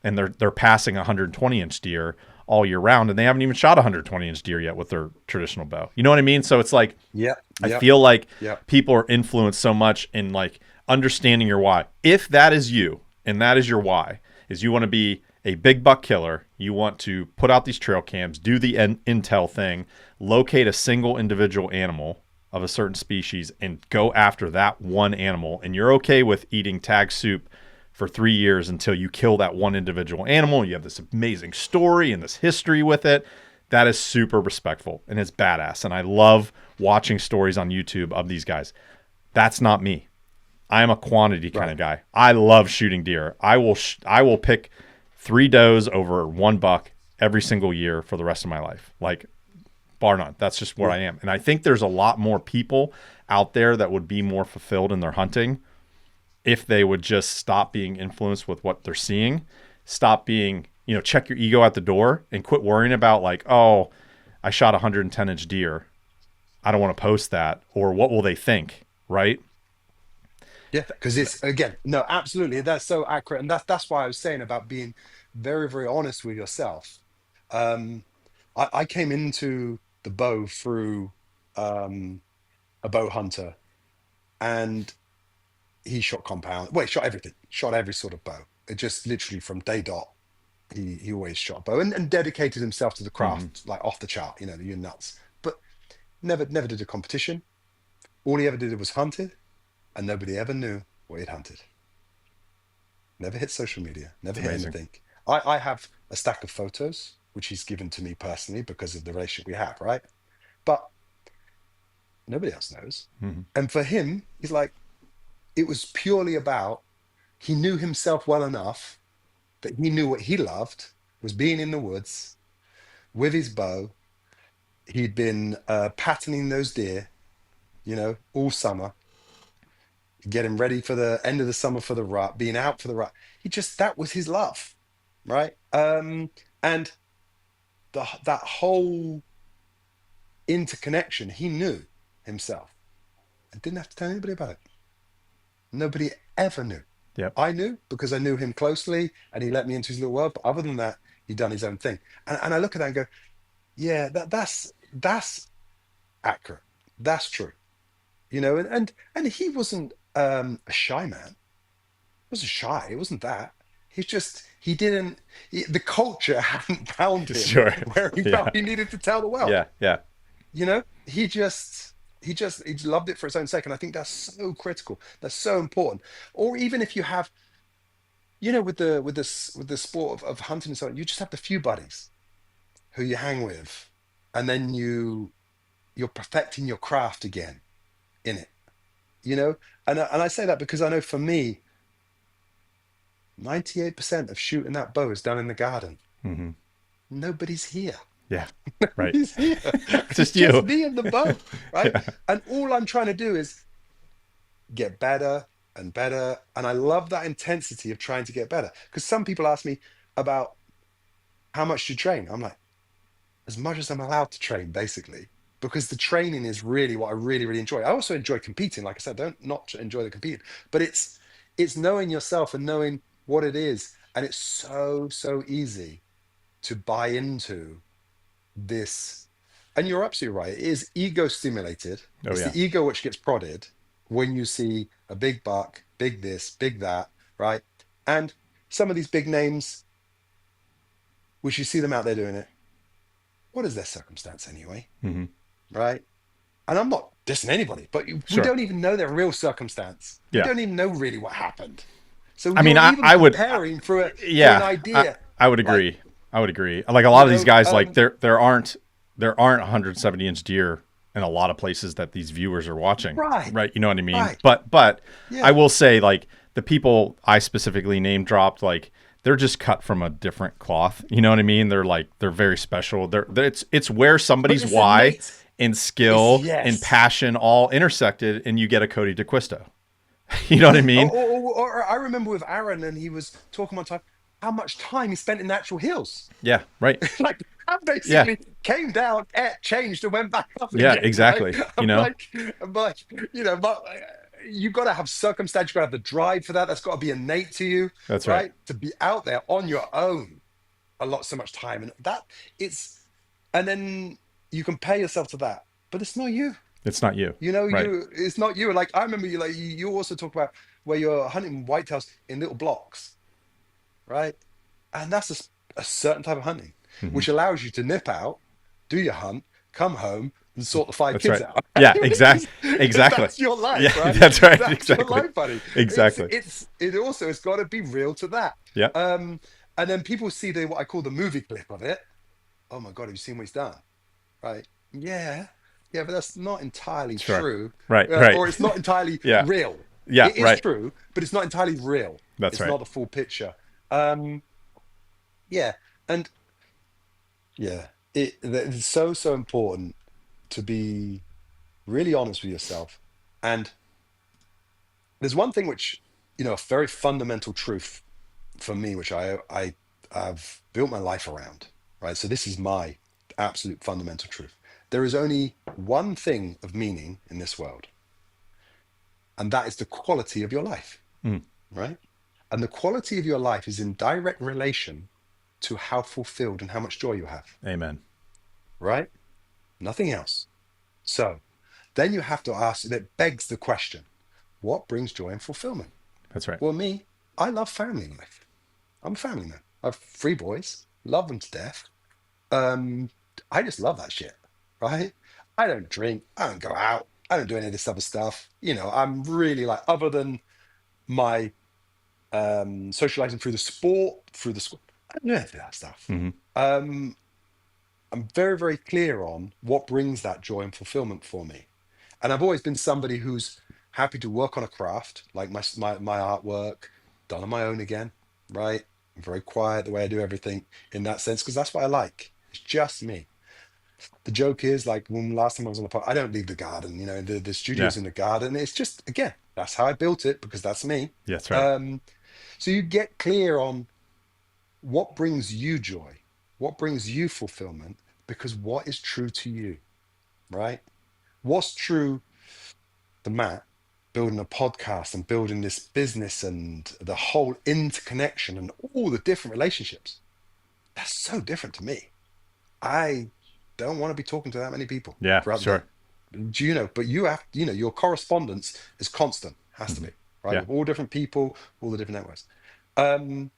and they're passing a 120-inch deer all year round, and they haven't even shot a 120-inch deer yet with their traditional bow. You know what I mean? So it's like Yep. I Yep. feel like Yep. people are influenced so much in like understanding your why. If that is you and that is your why, is you want to be a big buck killer, you want to put out these trail cams, do the intel thing, locate a single individual animal of a certain species and go after that one animal, and you're okay with eating tag soup for 3 years until you kill that one individual animal. You have this amazing story and this history with it. That is super respectful and it's badass. And I love watching stories on YouTube of these guys. That's not me. I am a quantity kind Right. of guy. I love shooting deer. I will pick 3 does over one buck every single year for the rest of my life. Like bar none. That's just where Yeah. I am. And I think there's a lot more people out there that would be more fulfilled in their hunting if they would just stop being influenced with what they're seeing, stop being, check your ego at the door and quit worrying about like, oh, I shot a 110-inch deer. I don't want to post that, or what will they think, right? Yeah. Because it's, again, no, absolutely. That's so accurate. And that's why I was saying about being very, very honest with yourself. Um, I came into the bow through um a bow hunter, and he shot compound. Well, he shot everything, shot every sort of bow. It just literally from day dot, he always shot a bow, and dedicated himself to the Mm-hmm. craft like off the chart. You're nuts. But never did a competition. All he ever did was hunted, and nobody ever knew what he'd hunted. Never hit social media, It's never hit amazing. anything. I have a stack of photos, which he's given to me personally because of the relationship we have, right? But nobody else knows. Mm-hmm. And for him, he's like, it was purely about, he knew himself well enough that he knew what he loved was being in the woods with his bow. He'd been patterning those deer, all summer, getting ready for the end of the summer for the rut, being out for the rut. That was his love, right? And that whole interconnection, he knew himself and didn't have to tell anybody about it. Nobody ever knew. Yep. I knew because I knew him closely and he let me into his little world. But other than that, he'd done his own thing. And I look at that and go, yeah, that's accurate. That's true. And he wasn't a shy man. He wasn't shy. It wasn't that. He's just he didn't the culture hadn't found him Sure. where he felt Yeah. he needed to tell the world. Yeah. Yeah. He loved it for its own sake. And I think that's so critical. That's so important. Or even if you have, with the sport of hunting and so on, you just have the few buddies who you hang with, and then you're perfecting your craft again in it. you know and I say that because I know for me, 98% of shooting that bow is done in the garden. Hmm. Nobody's here. Yeah. Right. Nobody's here. It's Just just you. me and the bow, right? Yeah. And all I'm trying to do is get better and better. And I love that intensity of trying to get better. Because some people ask me about how much do you train? I'm like, as much as I'm allowed to train, basically, because the training is really what I really, really enjoy. I also enjoy competing. Like I said, don't not enjoy the competing, but it's knowing yourself and knowing what it is. And it's so, so easy to buy into this. And you're absolutely right. It is ego stimulated. Oh It's yeah. the ego which gets prodded when you see a big buck, big this, big that, right? And some of these big names, which you see them out there doing it, what is their circumstance anyway? Hmm. Right? And I'm not dissing anybody, but we Sure. don't even know their real circumstance. We Yeah. don't even know really what happened. So I mean, you're even I would, comparing for an yeah, idea, I would like, agree. I would agree. Like a lot of these guys, like um, there aren't 170-inch deer in a lot of places that these viewers are watching, right, right? You know what I mean? right, But I yeah. will say, like the people I specifically name dropped, like they're just cut from a different cloth. You know what I mean? They're very special. It's where But somebody's it's why innate. and It's skill and yes. passion all intersected, and you get a Cody DeQuisto. You know what I Yeah. mean? Or I remember with Aaron, and he was talking one time how much time he spent in natural hills. Yeah. Right. Like I Yeah. basically came down, ate, changed, and went back up Yeah. again. Right? Exactly. You know. I'm like, but you got to have circumstance. You got to have the drive for that. That's got to be innate to you, That's right. right? To be out there on your own so much time, and that it's, and then you compare yourself to that, but it's not you. It's not you. Right. It's not you. Like I remember you, like you also talk about where you're hunting whitetails in little blocks, right? And that's a certain type of hunting, Hmm. which allows you to nip out, do your hunt, come home, and sort the five That's kids right. out. Yeah. Because Exactly. that's your Yeah. life, right? That's right. That's your Exactly. life, buddy. Exactly. It also has got to be real to that. Yeah. Um, and then people see the what I call the movie clip of it. Oh my God, have you seen what he's done? Right? Yeah, yeah, but that's not entirely Sure. true, Right. Right. or it's not entirely Yeah. real. Yeah. It is Right. true, but it's not entirely real. That's It's right. not the full picture. Um, yeah, and yeah, it's so so important to be really honest with yourself. And there's one thing which a very fundamental truth for me, which I have built my life around. Right, so this is my absolute fundamental truth. There is only one thing of meaning in this world, and that is the quality of your life. Mm. Right, and the quality of your life is in direct relation to how fulfilled and how much joy you have. Amen. Right, nothing else. So then you have to ask, that begs the question, what brings joy and fulfillment? That's right. Well, me, I love family life. I'm a family man. I have three boys, love them to death. Um, I just love that shit, right? I don't drink, I don't go out, I don't do any of this other stuff. I'm really like, other than my socializing through the sport, through the school, I don't do any of that stuff. Hmm. Um, I'm very, very clear on what brings that joy and fulfillment for me. And I've always been somebody who's happy to work on a craft, like my artwork, done on my own again, right? I'm very quiet the way I do everything in that sense, because that's what I like. It's just me. The joke is, like, when last time I was on the pod, I don't leave the garden, the Yeah. studio's in the garden. It's just, again, that's how I built it because that's me. Yeah, that's right. Um, so you get clear on what brings you joy, what brings you fulfillment, because what is true to you, right? What's true to Matt, building a podcast and building this business and the whole interconnection and all the different relationships? That's so different to me. I don't want to be talking to that many people Yeah. throughout the day. Sure. Do you know? But you have, your correspondence is constant, has to Hmm. be, right? Yeah. With all different people, all the different networks. Um,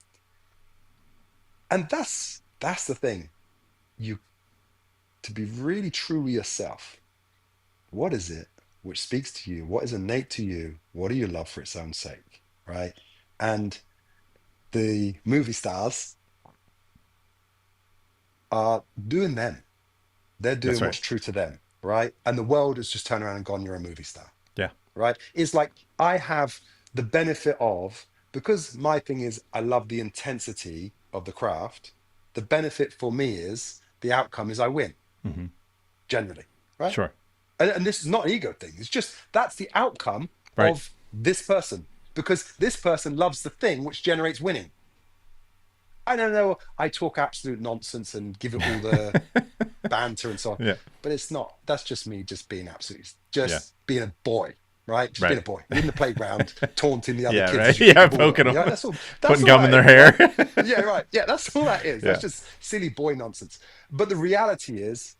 and that's the thing. You To be really true with yourself. What is it which speaks to you? What is innate to you? What do you love for its own sake? Right? And the movie stars are doing them. They're That's doing right. what's true to them, right? And the world has just turned around and gone, you're a movie star, Yeah. right? It's like I have the benefit of because my thing is I love the intensity of the craft. The benefit for me is the outcome is I win Hmm. generally, right? Sure. And this is not an ego thing. It's just that's the outcome Right. of this person because this person loves the thing which generates winning. I don't know. I talk absolute nonsense and give it all the banter and so on, Yeah. but it's not. That's just me, just being absolutely, Yeah. just being a boy, right? Just being Right. a boy in the playground, taunting the other Yeah. kids as Right. you kick Yeah. the ball at Poking them. them, Yeah, that's all. That's putting all gum in that their is, right? hair. Yeah, right. Yeah, that's all that is. That's Yeah. just silly boy nonsense. But the reality is,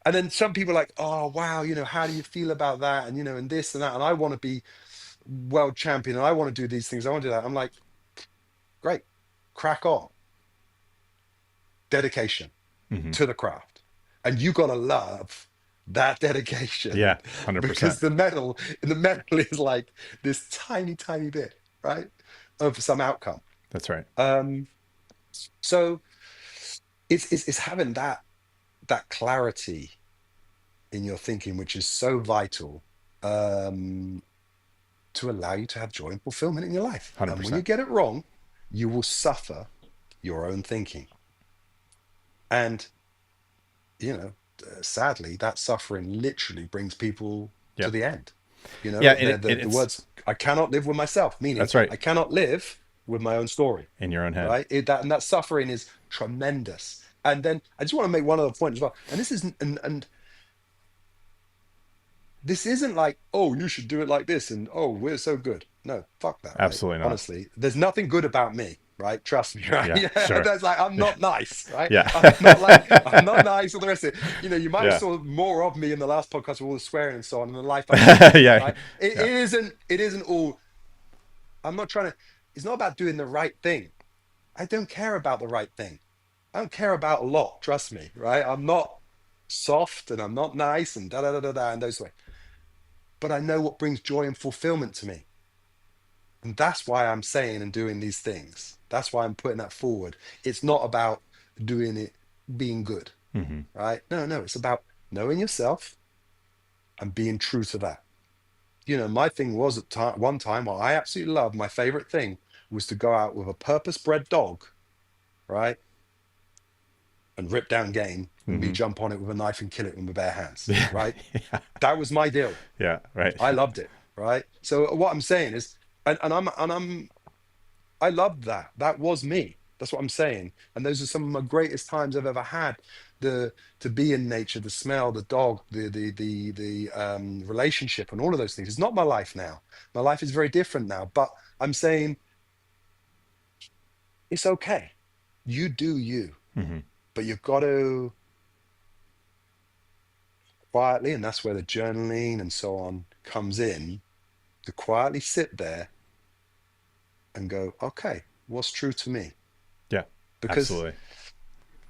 and then some people are like, oh wow, how do you feel about that? And and this and that, and I want to be world champion, and I want to do these things. I want to do that. I'm like, great, crack on, dedication Hmm. to the craft, and you gotta love that dedication Yeah. 100%. because the medal is like this tiny tiny bit, right, of some outcome. That's right. um so it's having that clarity in your thinking which is so vital, um to allow you to have joy and fulfillment in your life. And when you 100%. get it wrong, you will suffer your own thinking. And sadly, that suffering literally brings people to Yep. the end. Yeah. The, And the, the it's, words, I cannot live with myself, meaning that's right. I cannot live with my own story, In your own head. right? And that suffering is tremendous. And then I just want to make one other point as well. And this isn't, and this isn't like, oh, you should do it like this, and oh, we're so good. No, fuck that, right? Absolutely not. Honestly, there's nothing good about me, right? Trust me, right? Yeah. Yeah, Sure. that's like I'm Yeah. not nice, right? Yeah. I'm not nice, all the rest of it. You might have Yeah. saw more of me in the last podcast with all the swearing and so on, and the life I live, Yeah. right? It, Yeah. it isn't. It isn't all. I'm not trying to. It's not about doing the right thing. I don't care about the right thing. I don't care about a lot. Trust me, right? I'm not soft and I'm not nice and da da da da da and those way. But I know what brings joy and fulfillment to me. And that's why I'm saying and doing these things. That's why I'm putting that forward. It's not about doing it, being good, Hmm. right? No, no, it's about knowing yourself and being true to that. My thing was one time, what I absolutely loved, my favorite thing was to go out with a purpose-bred dog, right? And rip down game and me Hmm. jump on it with a knife and kill it with my bare hands, Yeah. right? Yeah. That was my deal. Yeah. Right. I loved it, right? So what I'm saying is, I loved that. That was me. That's what I'm saying. And those are some of my greatest times I've ever had. To be in nature, the smell, the dog, the relationship, and all of those things. It's not my life now. My life is very different now. But I'm saying it's okay. You do you, Hmm. but you've got to quietly, and that's where the journaling and so on comes in, to quietly sit there and go, okay, what's true to me? Yeah. Because Absolutely.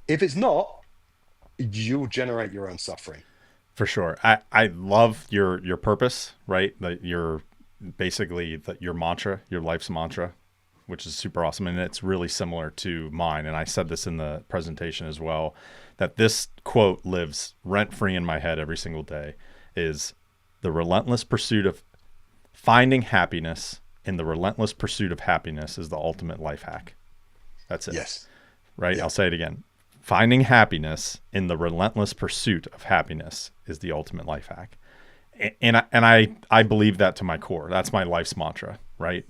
if it's not, you'll generate your own suffering. For sure. I love your purpose, right? That your basically that your mantra, your life's mantra, which is super awesome. And it's really similar to mine. And I said this in the presentation as well, that this quote lives rent free in my head every single day is the relentless pursuit of finding happiness in the relentless pursuit of happiness is the ultimate life hack. That's it. Yes. Right. Yeah. I'll say it again. Finding happiness in the relentless pursuit of happiness is the ultimate life hack. And I believe that to my core. That's my life's mantra, right?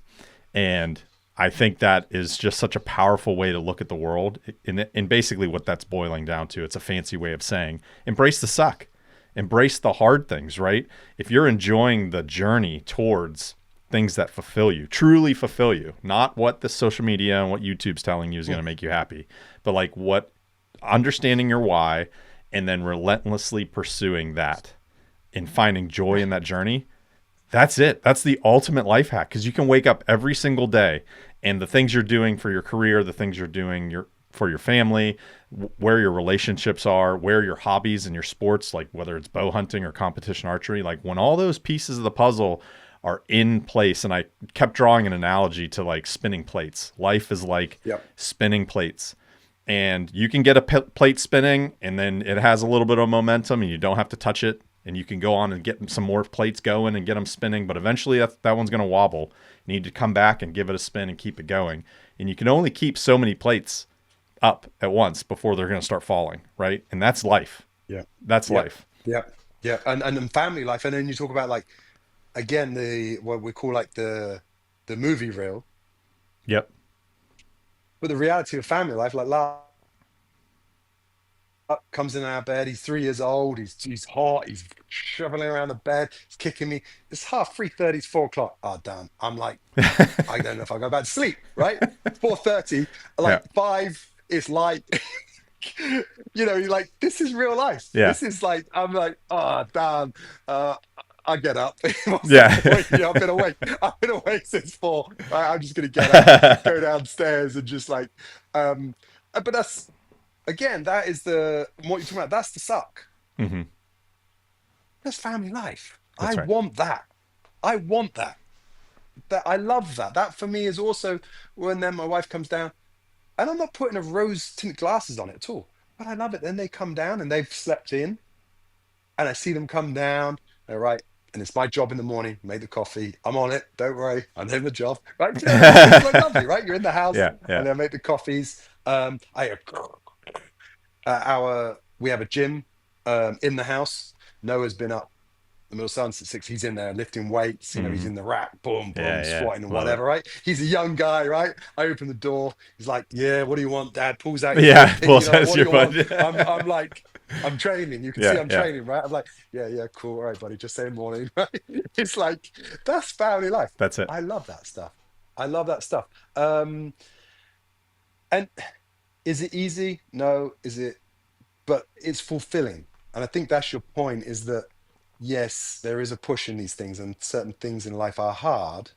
And I think that is just such a powerful way to look at the world. And basically what that's boiling down to, it's a fancy way of saying, embrace the suck, embrace the hard things, right? If you're enjoying the journey towards things that fulfill you, truly fulfill you, not what the social media and what YouTube's telling you is going to make you happy, but like what understanding your why and then relentlessly pursuing that and finding joy in that journey. That's it. That's the ultimate life hack, because you can wake up every single day and the things you're doing for your career, the things you're doing for your family, where your relationships are, where your hobbies and your sports, like whether it's bow hunting or competition archery, like when all those pieces of the puzzle are in place. And I kept drawing an analogy to like spinning plates. Life is like spinning plates. And you can get a plate spinning and then it has a little bit of momentum and you don't have to touch it and you can go on and get some more plates going and get them spinning, but eventually that one's going to wobble. You need to come back and give it a spin and keep it going. And you can only keep so many plates up at once before they're going to start falling, right? And that's life. Yeah. That's Yeah. life. Yeah. Yeah. And family life. And then you talk about like, again, what we call like the movie reel, Yep. but the reality of family life, like comes in our bed. He's 3 years old. He's hot. He's shoveling around the bed. He's kicking me. It's half 3:30. It's 4 o'clock. Oh, damn. I'm like, I don't know if I go back to sleep. Right? 4:30. Yeah. Like 5. It's like, you're like, this is real life. Yeah. This is like, I'm like, oh, damn. Uh, I get up. What's the Yeah. point? I've been awake. I've been awake since 4. Right? I'm just gonna get up, go downstairs, and just like, but that's again, that is what you're talking about. That's the suck. Hmm. That's family life. I That's right. want that. I want that. That I love that. That for me is also when then my wife comes down, and I'm not putting a rose tinted glasses on it at all. But I love it. Then they come down and they've slept in, and I see them come down. They're right. And it's my job in the morning, make the coffee. I'm on it. Don't worry. I know the job. Right. It's like lovely, right? You're in the house Yeah. Yeah. and I make the coffees. I we have a gym in the house. Noah's been up the middle sun since 6. He's in there lifting weights. He's Hmm. in the rack, boom, boom, Yeah. Yeah. squatting and Love it. whatever, right? He's a young guy, right? I open the door. He's like, "Yeah, what do you want, Dad?" Pulls out his Yeah. earpiece, Well, What that's do your you bud. want? I'm like, I'm training. You can see Yeah. I'm Yeah. training, right? I'm like, yeah, yeah, cool. All right, buddy. Just say morning, right? It's like that's family life. That's it. I love that stuff. I love that stuff. And is it easy? No. Is it? But it's fulfilling. And I think that's your point is that, yes, there is a push in these things, and certain things in life are hard.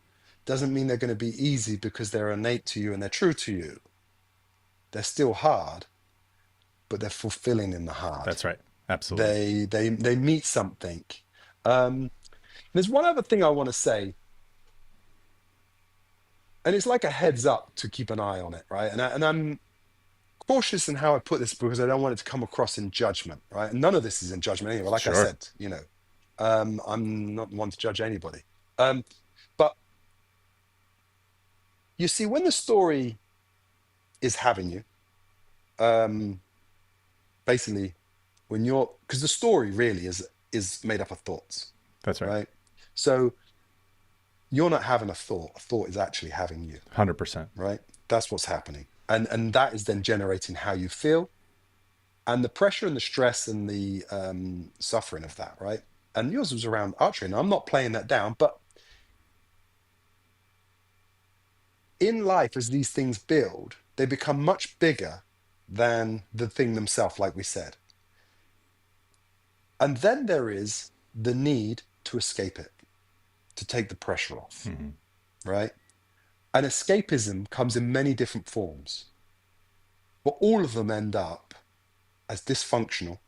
Doesn't mean they're going to be easy because they're innate to you and they're true to you. They're still hard, but they're fulfilling in the hard. That's right. Absolutely. They meet something. Um, there's one other thing I want to say, and it's like a heads up to keep an eye on it, right? And I'm cautious in how I put this because I don't want it to come across in judgment, right? And none of this is in judgment anyway. Like I Sure. said, I'm not one to judge anybody. Um, but you see, when the story is having you, um, basically, when you're because the story really is made up of thoughts, That's right. right? So you're not having a thought is actually having you, 100%. right? That's what's happening. And that is then generating how you feel and the pressure and the stress and the suffering of that, right? And yours was around archery. And I'm not playing that down, but in life, as these things build, they become much bigger than the thing themselves, like we said. And then there is the need to escape it, to take the pressure off, Hmm. right? And escapism comes in many different forms, but all of them end up as dysfunctional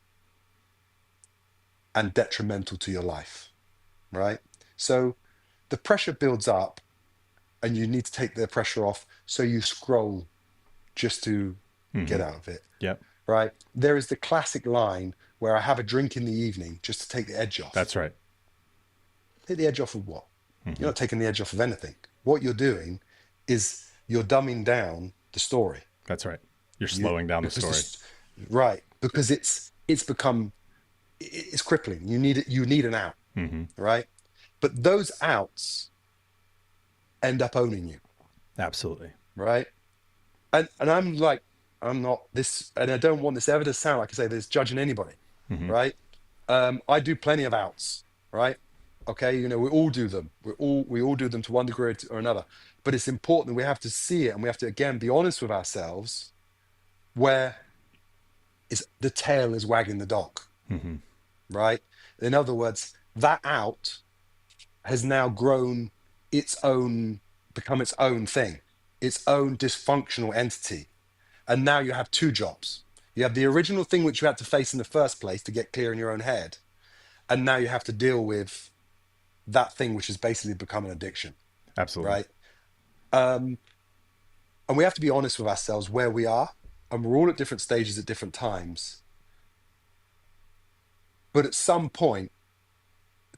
and detrimental to your life, right? So the pressure builds up and you need to take the pressure off. So you scroll just to get Hmm. out of it, Yep. right? There is the classic line where I have a drink in the evening just to take the edge off. That's right. Take the edge off of what? You're Hmm. not taking the edge off of anything. What you're doing is you're dumbing down the story. That's right. You're You slowing down the because story. this right because it's become it's crippling. You need an out, Hmm. right? But those outs end up owning you, Absolutely. right? And I'm like, I'm not this, and I don't want this ever to sound like I say this judging anybody, Hmm. right? I do plenty of outs, right? Okay, we all do them. We all do them to one degree or another. But it's important that we have to see it, and we have to again be honest with ourselves, where is the tail is wagging the dog, Hmm. right? In other words, that out has now grown its own, become its own thing, its own dysfunctional entity. And now you have two jobs. You have the original thing which you had to face in the first place to get clear in your own head. And now you have to deal with that thing which has basically become an addiction, Absolutely. right? Um, and we have to be honest with ourselves where we are. And we're all at different stages at different times. But at some point,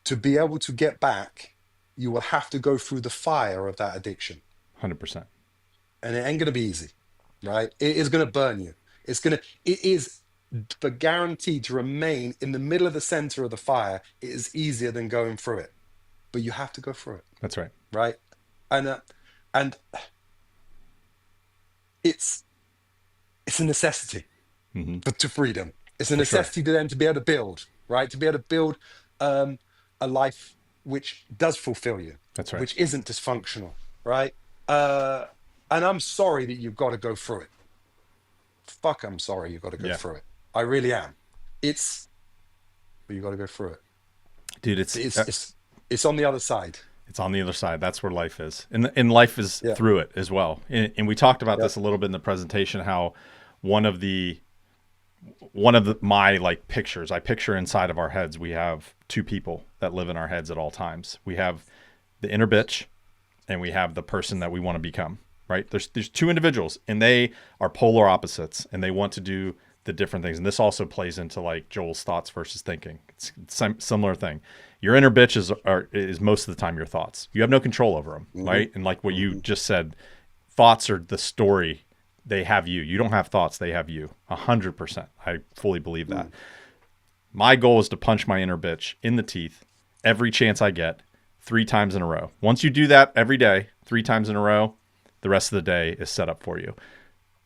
to be able to get back, you will have to go through the fire of that addiction. 100%. And it ain't going to be easy, right? It is going to burn you. It is the guarantee to remain in the middle of the center of the fire. It is easier than going through it, but you have to go through it, That's right. right? And, and it's, it's a necessity Hmm. to freedom. It's a For sure. necessity to them to be able to build, right? To be able to build um, a life which does fulfill you, That's right. which isn't dysfunctional, right? Uh, and I'm sorry that you've got to go through it. Fuck, I'm sorry you've got to go Yeah. through it. I really am. It's, but you've got to go through it. Dude, It's on the other side. it's on the other side. That's where life is. And life is Yeah. through it as well. And we talked about Yeah. this a little bit in the presentation, how one of the my like pictures, I picture inside of our heads, we have two people that live in our heads at all times. We have the inner bitch and we have the person that we want to become, right? There's two individuals and they are polar opposites and they want to do the different things. And this also plays into like Joel's thoughts versus thinking. It's similar thing. Your inner bitch is most of the time your thoughts. You have no control over them, Hmm. right? And like what you Hmm. just said, thoughts are the story. They have you. You don't have thoughts. They have you. 100%. I fully believe that. My goal is to punch my inner bitch in the teeth every chance I get, 3 times in a row. Once you do that every day, 3 times in a row, the rest of the day is set up for you.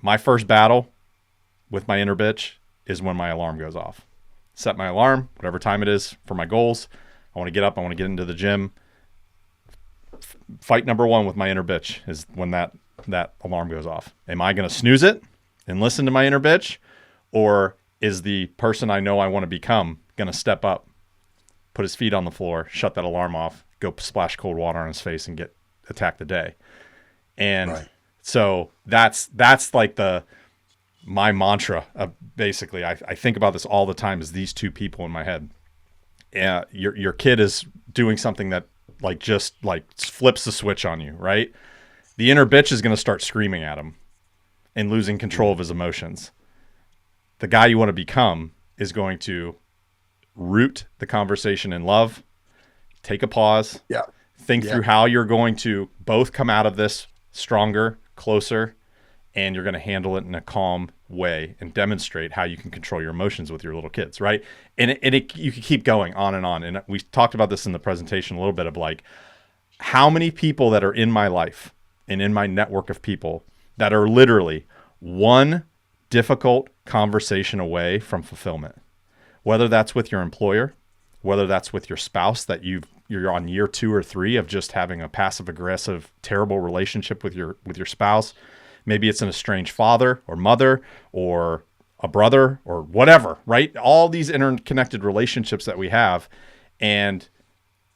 My first battle with my inner bitch is when my alarm goes off. Set my alarm, whatever time it is for my goals. I want to get up. I want to get into the gym. Fight number one with my inner bitch is when that alarm goes off. Am I going to snooze it and listen to my inner bitch, or is the person I know I want to become going to step up, put his feet on the floor, shut that alarm off, go splash cold water on his face, and get attack the day? And Right. so that's like my mantra. Basically, I think about this all the time. Is these two people in my head? Your kid is doing something that like just like flips the switch on you, right? The inner bitch is going to start screaming at him and losing control Mm. of his emotions. The guy you want to become is going to root the conversation in love, take a pause, Yeah. think Yeah. through how you're going to both come out of this stronger, closer, and you're going to handle it in a calm way and demonstrate how you can control your emotions with your little kids, right? You can keep going on and on. And we talked about this in the presentation a little bit of like how many people that are in my life and in my network of people that are literally one difficult conversation away from fulfillment, whether that's with your employer, whether that's with your spouse that you're on year 2 or 3 of just having a passive aggressive terrible relationship with your spouse. Maybe it's an estranged father or mother or a brother or whatever, right? All these interconnected relationships that we have, and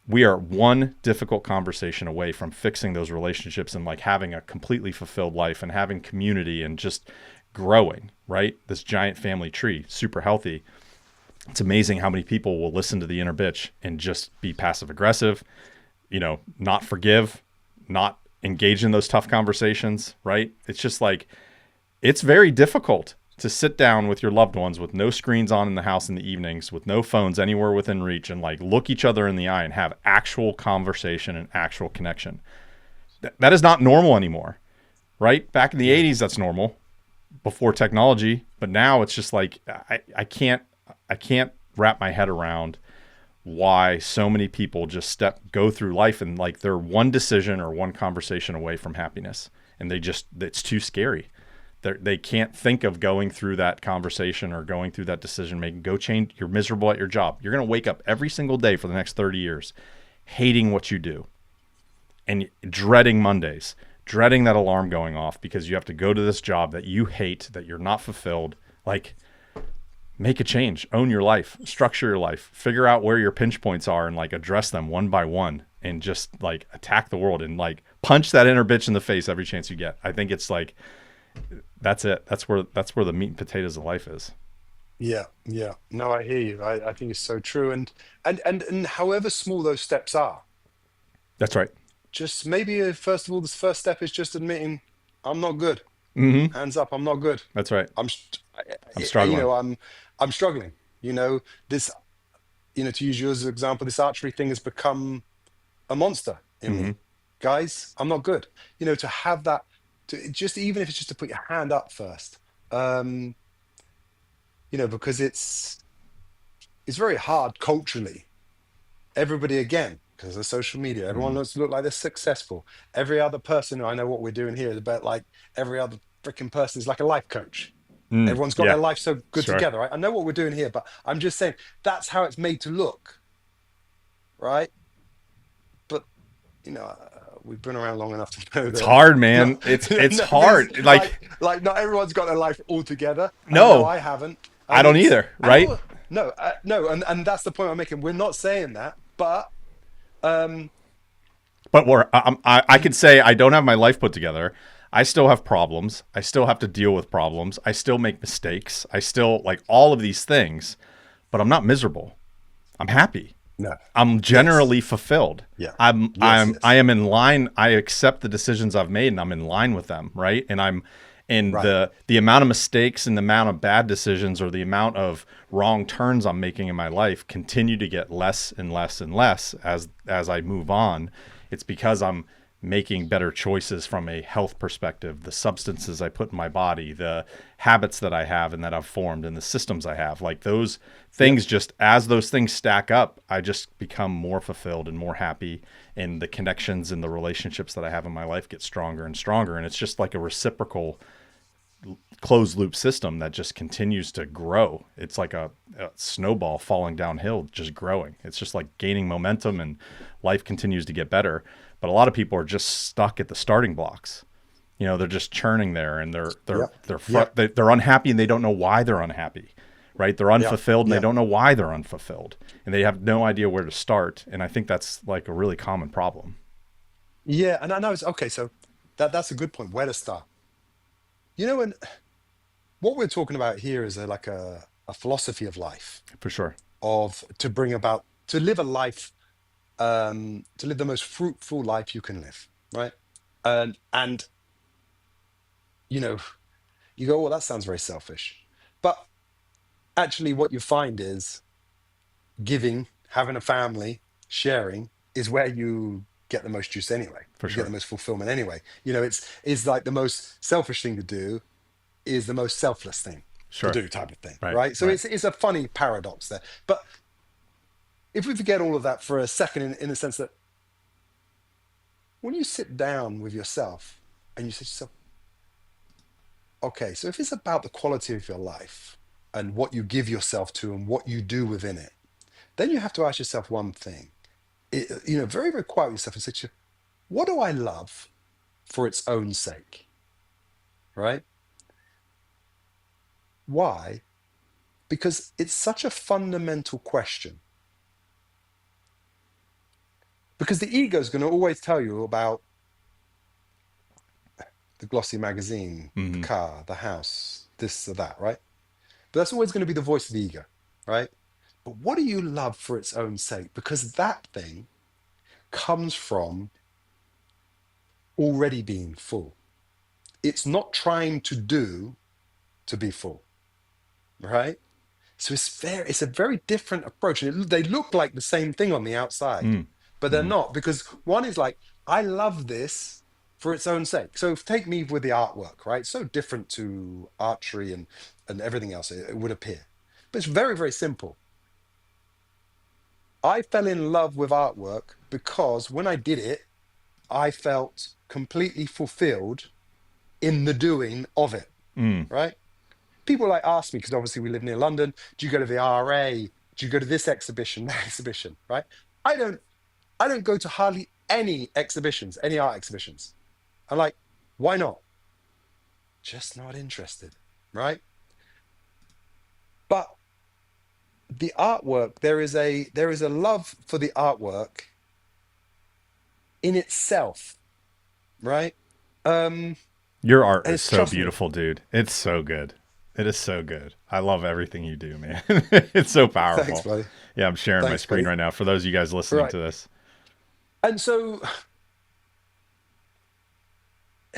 we are one difficult conversation away from fixing those relationships and like having a completely fulfilled life and having community and just growing, right? This giant family tree, super healthy. It's amazing how many people will listen to the inner bitch and just be passive aggressive, not forgive, not engage in those tough conversations, right? It's just like, it's very difficult to sit down with your loved ones with no screens on in the house in the evenings, with no phones anywhere within reach, and like look each other in the eye and have actual conversation and actual connection. That is not normal anymore, right? Back in the Mm. 80s, that's normal before technology, but now it's just like I can't wrap my head around why so many people just go through life and like they're one decision or one conversation away from happiness, and it's too scary. They can't think of going through that conversation or going through that decision making. Go change. You're miserable at your job. You're going to wake up every single day for the next 30 years hating what you do and dreading Mondays, dreading that alarm going off because you have to go to this job that you hate, that you're not fulfilled. Like, make a change, own your life, structure your life, figure out where your pinch points are and like address them one by one and just like attack the world and like punch that inner bitch in the face every chance you get. I think it's like, that's it. That's where the meat and potatoes of life is. Yeah. Yeah. No, I hear you. I think it's so true. And however small those steps are, That's right. just maybe first of all, this first step is just admitting I'm not good. Mm-hmm. Hands up, I'm not good. That's right. I'm, I'm I- struggling. I'm struggling. You know, this. to use you as an example, this archery thing has become a monster in Hmm. me. Guys, I'm not good. To have that, to just, even if it's just to put your hand up first, um, because it's very hard culturally. Everybody, again, because of social media, everyone Hmm. wants to look like they're successful. Every other person, I know what we're doing here is about, like, every other freaking person is like a life coach. Mm, Everyone's got their yeah, life so good sure. together, right? I know what we're doing here, but I'm just saying that's how it's made to look, right? But we've been around long enough to know It's that hard, man. not It's nobody's hard. like not everyone's got their life all together. And I know No, I haven't. I And don't it's either, and right? all no, no, and that's the point I'm making. We're not saying that, but um, But I could say I don't have my life put together. I still have problems. I still have to deal with problems. I still make mistakes. I still like all of these things, but I'm not miserable. I'm happy. no, I'm yes, generally fulfilled. yeah, I'm yes, I'm I yes, am in line. I accept the decisions I've made and I'm in line with them, right? And I'm and right, the amount of mistakes and the amount of bad decisions or the amount of wrong turns I'm making in my life continue to get less and less and less as I move on. It's because I'm making better choices from a health perspective, the substances I put in my body, the habits that I have and that I've formed, and the systems I have. Like those yep, things, just as those things stack up, I just become more fulfilled and more happy. And the connections and the relationships that I have in my life get stronger and stronger. And it's just like a reciprocal closed loop system that just continues to grow. It's like a snowball falling downhill, just growing. It's just like gaining momentum and life continues to get better. But a lot of people are just stuck at the starting blocks. They're just churning there and yep, yep, they're unhappy and they don't know why they're unhappy. Right? They're yep, unfulfilled and they yep, don't know why they're unfulfilled. And they have no idea where to start. And I think that's like a really common problem. yeah. And I know it's okay. So that's a good point. Where to start? And what we're talking about here is like a philosophy of life, For sure. of to bring about to live a life, to live the most fruitful life you can live, right? And you know, you go, well, that sounds very selfish. But actually, what you find is giving, having a family, sharing is where you get the most juice anyway. For You get the sure. most fulfillment anyway. It's like the most selfish thing to do is the most selfless thing to Sure. do, type of thing, Right. right? So Right. it's a funny paradox there. But if we forget all of that for a second, in the sense that when you sit down with yourself and you say to yourself, okay, so if it's about the quality of your life and what you give yourself to and what you do within it, then you have to ask yourself one thing. Very, very quiet with yourself and say to you, what do I love for its own sake? Right? Why? Because it's such a fundamental question. Because the ego is going to always tell you about the glossy magazine, the Hmm. car, the house, this or that, right? But that's always going to be the voice of the ego, right? But what do you love for its own sake? Because that thing comes from already being full. It's not trying to do to be full, right? So it's a very different approach. And they look like the same thing on the outside, Mm. but they're Hmm. not, because one is like, I love this for its own sake. So take me with the artwork, right? So different to archery and everything else, it would appear. But it's very, very simple. I fell in love with artwork because when I did it, I felt completely fulfilled in the doing of it, Mm. right? People like ask me, because obviously we live near London, do you go to the RA? Do you go to this exhibition, that exhibition, right? I don't, I don't go to hardly any exhibitions, any art exhibitions. I'm like, why not? Just not interested, right? But the artwork, there is a love for the artwork in itself, right? Um, Your art and is it's, so trust me, beautiful, dude. It's so good. It is so good. I love everything you do, man. It's so thanks, powerful. buddy. Yeah, I'm sharing my Thanks, screen buddy. right now for those of you guys listening Right. to this. And so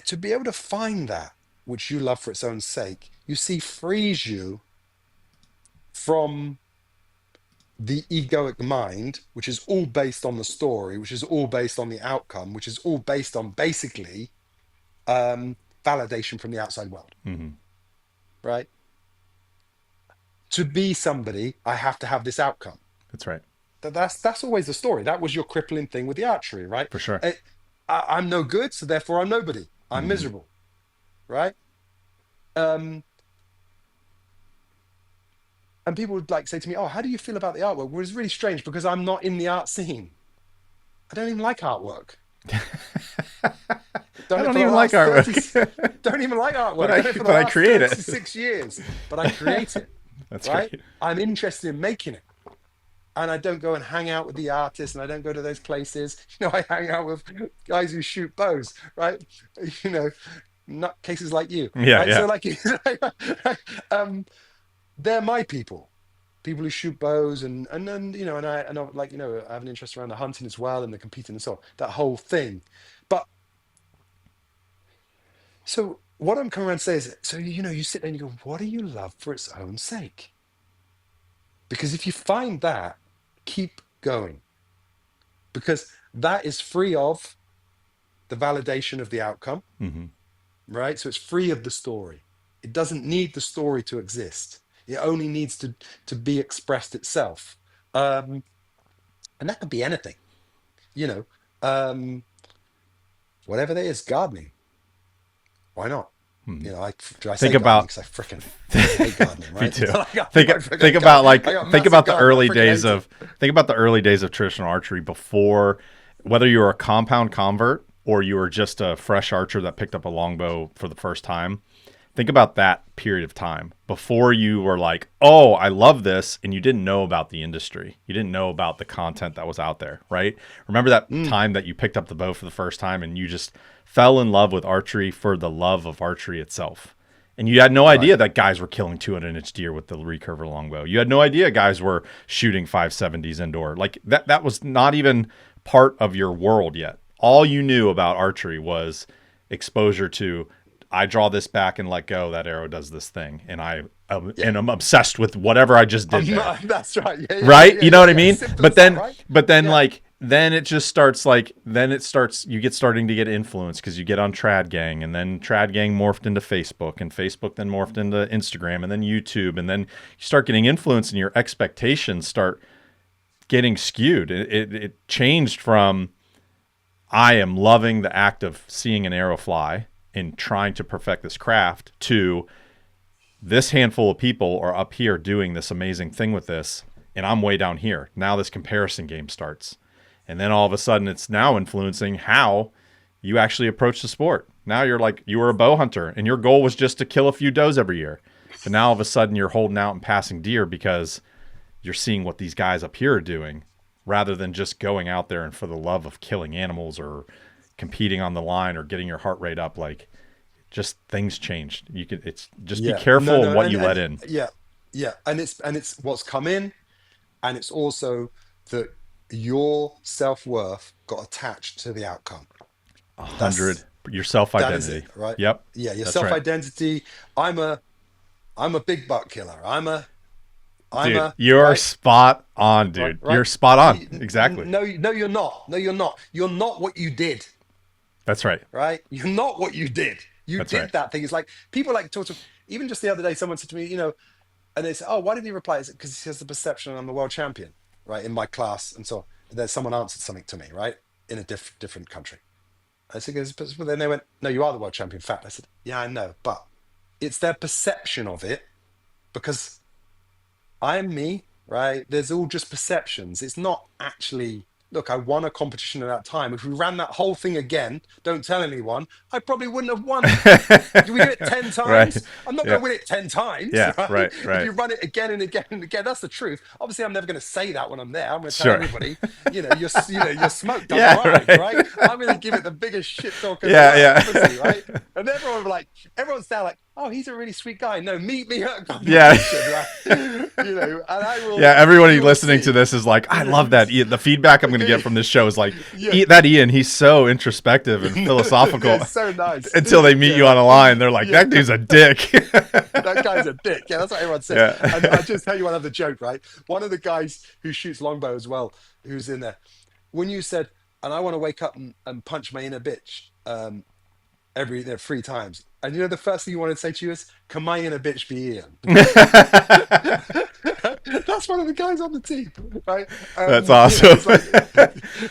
to be able to find that which you love for its own sake, you see, frees you from the egoic mind, which is all based on the story, which is all based on the outcome, which is all based on basically validation from the outside world, Hmm. right? To be somebody, I have to have this outcome. That's right. That's always the story. That was your crippling thing with the archery, right? For sure. Eh, I'm no good, so therefore I'm nobody. I'm Hmm. miserable, right? Um, and people would like say to me, "Oh, how do you feel about the artwork?" Well, it's really strange because I'm not in the art scene. I don't even like artwork. Done I it don't for the even like last 30, artwork, don't even like but artwork. I Done it for the but I last create it. 36 years, but I create it, That's right? great. I'm interested in making it. And I don't go and hang out with the artists and I don't go to those places. I hang out with guys who shoot bows, right? You know, not cases like you, Yeah, right? yeah. So like, um, they're my people, people who shoot bows and then, and I like, I have an interest around the hunting as well and the competing and so on, that whole thing. But so what I'm coming around to say is, so, you sit there and you go, what do you love for its own sake? Because if you find that, keep going, because that is free of the validation of the outcome, Hmm. right? So it's free of the story. It doesn't need the story to exist. It only needs to be expressed itself. Um, and that could be anything, you know. Um, whatever that is, gardening. Why not? Hmm. Do I Think say gardening about because I freaking hate gardening, me right? too. I Think freaking about I got a think massive about the garden. I early freaking days hate it. of think about the early days of traditional archery before, whether you were a compound convert or you were just a fresh archer that picked up a longbow for the first time. Think about that period of time before you were like, "Oh, I love this," and you didn't know about the industry. You didn't know about the content that was out there, right? Remember that Mm, time that you picked up the bow for the first time and you just fell in love with archery for the love of archery itself. And you had no idea right. that guys were killing 200-inch deer with the recurve longbow. You had no idea guys were shooting 570s indoor. Like that was not even part of your world yet. All you knew about archery was exposure to, I draw this back and let go, that arrow does this thing, and Yeah. I'm obsessed with whatever I just did I'm there. not, that's right. Yeah, yeah, yeah, Right? yeah, You know yeah, what I yeah. mean? Simple But as that, then right? but then Yeah. like then it just starts like then it starts you get starting to get influence because you get on Trad Gang, and then Trad Gang morphed into Facebook, and Facebook then morphed into Instagram, and then YouTube, and then you start getting influence and your expectations start getting skewed. It changed from, I am loving the act of seeing an arrow fly and trying to perfect this craft, to this handful of people are up here doing this amazing thing with this, and I'm way down here. Now this comparison game starts. And then all of a sudden it's now influencing how you actually approach the sport. Now you're like, you were a bow hunter and your goal was just to kill a few does every year. But now all of a sudden you're holding out and passing deer because you're seeing what these guys up here are doing, rather than just going out there and for the love of killing animals or competing on the line or getting your heart rate up. Like, just things changed. You can, it's just be Yeah. No, careful of no, what you let in. yeah, yeah. And it's what's come in, and it's also that your self-worth got attached to the outcome. 100, That's your self that is it, identity. right? Yep. Yeah, your That's right. self-identity. I'm a I'm a big buck killer. I'm Dude, a you're right, spot on, right, dude. right. You're spot on. Exactly. No, no, you're not. No, you're not. You're not what you did, That's right. right? You're not what you did. You That's right. did that thing. It's like people like to talk to. Even just the other day, someone said to me, and they said, "Oh, why did he reply?" Is it because he has the perception I'm the world champion, right, in my class, and so on. And then someone answered something to me, right, in a different country. I said, but then they went, "No, you are the world champion." In fact, I said, "Yeah, I know, but it's their perception of it because I'm me, right? There's all just perceptions. It's not actually." Look, I won a competition at that time. If we ran that whole thing again, don't tell anyone, I probably wouldn't have won it. Do we do it 10 Right. times? I'm not Yeah. going to win it 10 times, Yeah. right? Right. If Right. you run it again and again and again, that's the truth. Obviously, I'm never going to say that when I'm there. I'm going to tell Sure. everybody, you're smoked, I'm Yeah. arrived, Right. I'm going to give it the biggest shit talk in the Yeah. world, obviously, Yeah. right? And everyone's now like, oh, he's a really sweet guy. No, meet me at a Yeah. competition, right? And I will, Yeah, everybody you will listening to see. this is like, I love that. Yes. Ian. The feedback I'm going to get from this show is like, Yeah. That Ian, he's so introspective and Yeah, philosophical. so nice. Until they meet Yeah, you on right. a line, they're like, Yeah. that dude's a dick. That guy's a dick. Yeah, that's what everyone says. And Yeah. I'll just tell you one other joke, right? One of the guys who shoots longbow as well, who's in there, when you said, and I want to wake up and punch my inner bitch every 3 times. And you know the first thing you want to say to you is, can my inner bitch be Ian? That's one of the guys on the team, right? That's It's awesome. like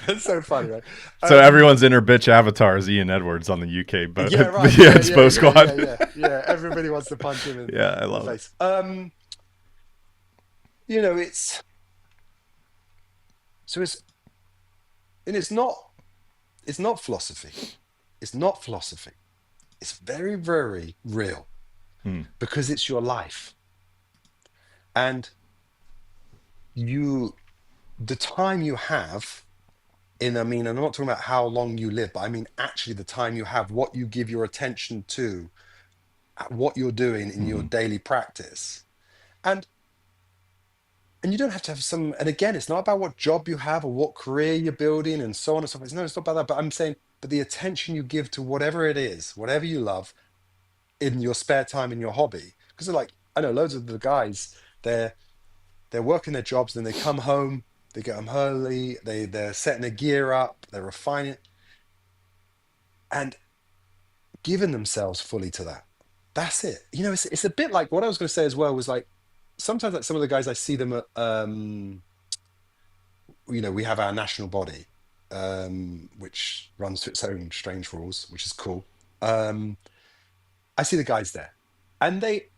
it's so funny, right? So Um, everyone's inner bitch avatar is Ian Edwards on the UK, but yeah, the right. Yeah, yeah, Expo yeah, yeah, squad. yeah, yeah. Everybody wants to punch him Yeah, I in the love it. face. It's so it's and it's not philosophy. It's not philosophy. It's very, very real Hmm. because it's your life. And you the time you have I mean, I'm not talking about how long you live, but I mean actually the time you have, what you give your attention to, what you're doing in your Hmm. daily practice. And and you don't have to have some, and again, it's not about what job you have or what career you're building and so on and so forth. No, it's not about that. But I'm saying, but the attention you give to whatever it is, whatever you love in your spare time, in your hobby. Because like, I know loads of the guys, they're they're working their jobs, then they come home, they get home early, they're setting their gear up, they're refining it, and giving themselves fully to that. That's it. It's a bit like what I was going to say as well was like sometimes like some of the guys I see them at we have our national body, which runs to its own strange rules, which is cool. Um, I see the guys there, and they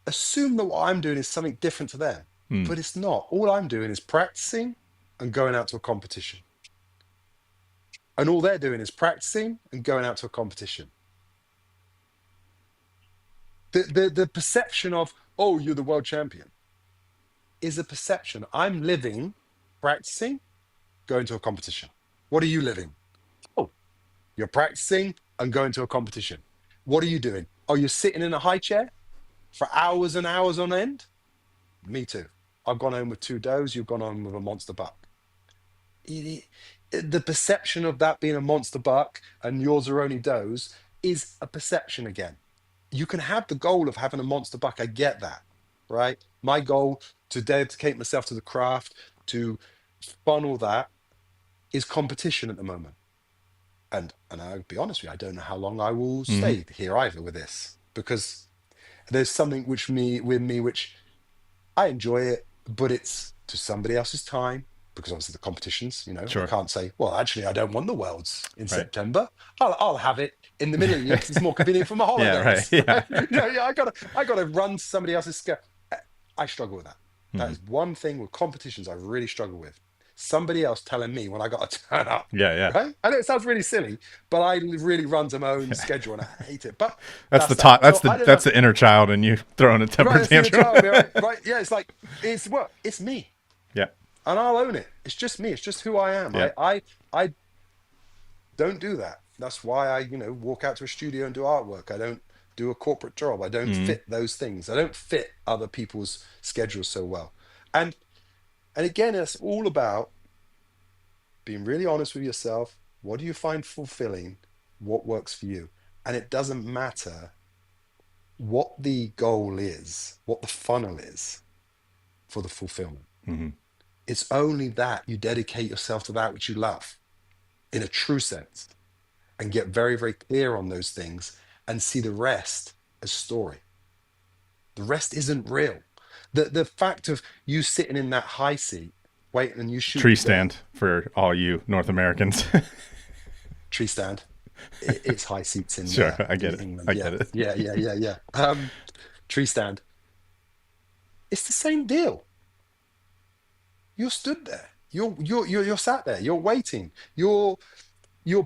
assume that what I'm doing is something different to them, Hmm. but it's not. All I'm doing is practicing and going out to a competition, and all they're doing is practicing and going out to a competition. The perception of, oh, you're the world champion is a perception. I'm living, practicing, going to a competition. What are you living? Oh, you're practicing and going to a competition. What are you doing? Oh, you're sitting in a high chair for hours and hours on end? Me too. I've gone home with 2 does. You've gone home with a monster buck. The perception of that being a monster buck and yours are only does is a perception again. You can have the goal of having a monster buck. I get that, right? My goal to dedicate myself to the craft, to funnel that is competition at the moment. And I'll be honest with you, I don't know how long I will Hmm. stay here either with this because there's something which I enjoy it, but it's to somebody else's time because obviously the competitions, I Sure. can't say, well, actually, I don't want the worlds in Right. September. I'll have it in the middle of the year because it's more convenient for my Yeah. Right. holidays, Yeah. right? Yeah, yeah, I gotta run to somebody else's scale. I struggle with that. That Hmm. is one thing with competitions I really struggle with. Somebody else telling me when I got to turn up, Yeah. Yeah. right? I know it sounds really silly, but I really run to my own schedule and I hate it. But That's the that's that. top. So I don't know. That's the inner child in you throwing a temper Right, that's the inner tantrum. child, right? Right. Yeah, it's like it's me. Yeah. And I'll own it. It's just me. It's just who I am. Yeah. I don't do that. That's why I, walk out to a studio and do artwork. I don't do a corporate job. I don't Hmm. fit those things. I don't fit other people's schedules so well. And and again, it's all about being really honest with yourself. What do you find fulfilling? What works for you? And it doesn't matter what the goal is, what the funnel is for the fulfillment. Hmm. It's only that you dedicate yourself to that which you love in a true sense and get very, very clear on those things and see the rest as story. The rest isn't real. The fact of you sitting in that high seat waiting and you shoot Tree the doe, stand for all you North Americans. tree stand. It's high seats Sure, I in get it. England. I Yeah, get it. yeah, yeah, yeah, yeah. Tree stand. It's the same deal. You're stood there. You're sat there. You're waiting. You're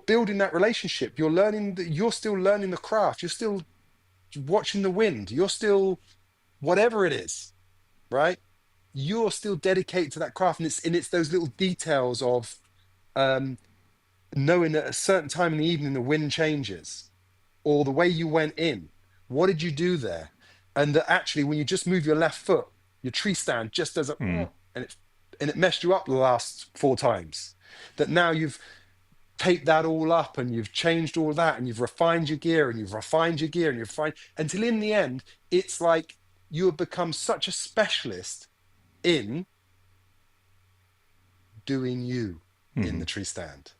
building that relationship. You're still learning the craft. You're still watching the wind. You're still whatever it is, right? You're still dedicated to that craft, and it's those little details of um, knowing that at a certain time in the evening the wind changes, or the way you went in, What did you do there? And that actually, when you just move your left foot, your tree stand just does a, Mm. and it messed you up the last 4 times. That now you've taped that all up and you've changed all that and you've refined your gear and you've refined your gear and you've refined until in the end, it's like you have become such a specialist in doing you in Mm-hmm. the tree stand,